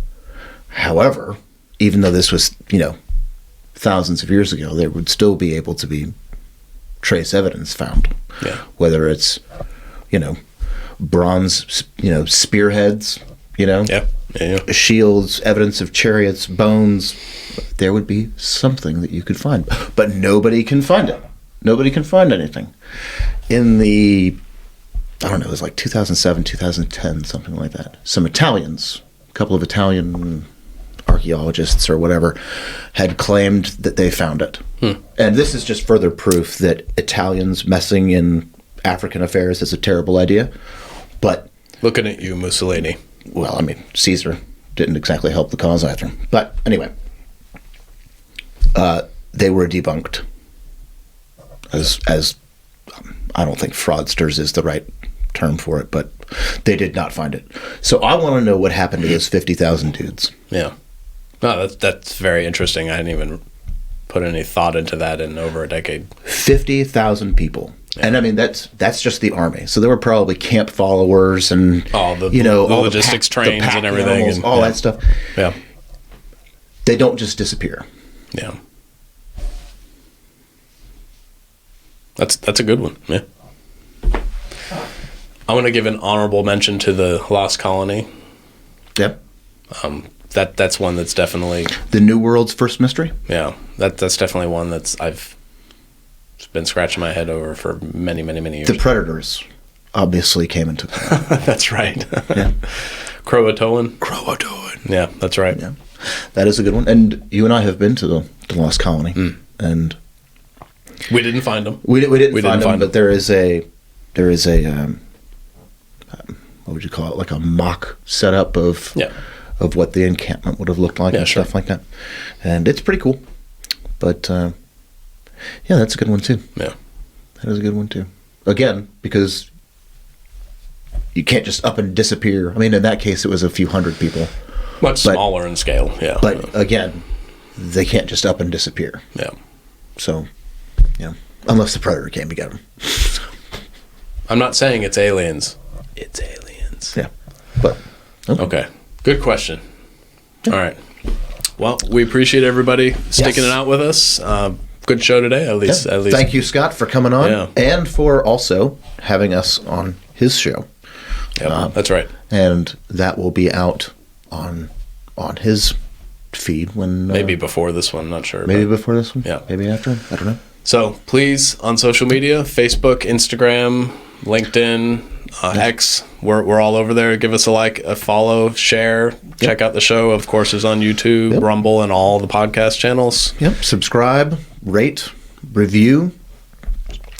However, even though this was, thousands of years ago, there would still be able to be trace evidence found. Yeah. Whether it's, bronze, spearheads, Yeah. shields, evidence of chariots, bones, there would be something that you could find. But nobody can find it. Nobody can find anything. In the, I don't know, it was like 2007, 2010, something like that. Some Italians, a couple of Italian archaeologists or whatever, had claimed that they found it. And this is just further proof that Italians messing in African affairs is a terrible idea. But looking at you, Mussolini. Well, I mean, Caesar didn't exactly help the cause either. But anyway, they were debunked. As I don't think fraudsters is the right term for it, but they did not find it. So I want to know what happened to those 50,000 dudes. Yeah. No, that's very interesting. I hadn't even put any thought into that in over a decade. 50,000 people. Yeah. And I mean, that's just the army. So there were probably camp followers and all the all logistics trains and everything, animals, and all that stuff. Yeah. They don't just disappear. Yeah. That's a good one. Yeah. I want to give an honorable mention to the Lost Colony. Yep. That's one that's definitely the New World's first mystery. Yeah, that's definitely one that's I've been scratching my head over for many years. The Predators obviously came and took them. That's right. Yeah. Croatoan. Yeah, that's right. Yeah, that is a good one. And you and I have been to the Lost Colony, and we didn't find them. We didn't find them, but there is a what would you call it? Like a mock setup of what the encampment would have looked like and stuff like that. And it's pretty cool. But yeah, that's a good one too. Yeah, that is a good one too. Again, because you can't just up and disappear. I mean, in that case, it was a few hundred people. Much smaller in scale. Yeah, but again, they can't just up and disappear. Yeah. So, unless the Predator came to get them. I'm not saying it's aliens. It's aliens. Yeah. But okay. Good question. Yeah. All right. Well, we appreciate everybody sticking it out with us. Good show today, at least. Thank you, Scott, for coming on and for also having us on his show. Yeah, that's right. And that will be out on his feed when maybe before this one. Not sure. Maybe before this one. Yeah. Maybe after. I don't know. So please, on social media, Facebook, Instagram, LinkedIn, X, we're all over there. Give us a like, a follow, share. Yep. Check out the show. Of course, is on YouTube, Rumble, and all the podcast channels. Yep. Subscribe, rate, review.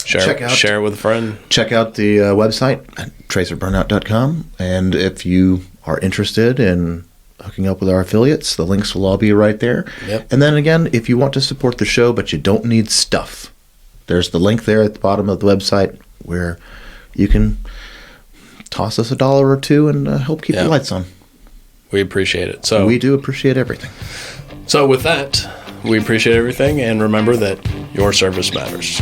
Share with a friend. Check out the website at tracerburnout.com. And if you are interested in hooking up with our affiliates, the links will all be right there. Yep. And then again, if you want to support the show but you don't need stuff, there's the link there at the bottom of the website where you can toss us $1 or $2 and help keep the lights on. We appreciate it. So we do appreciate everything. So with that, we appreciate everything, and remember that your service matters.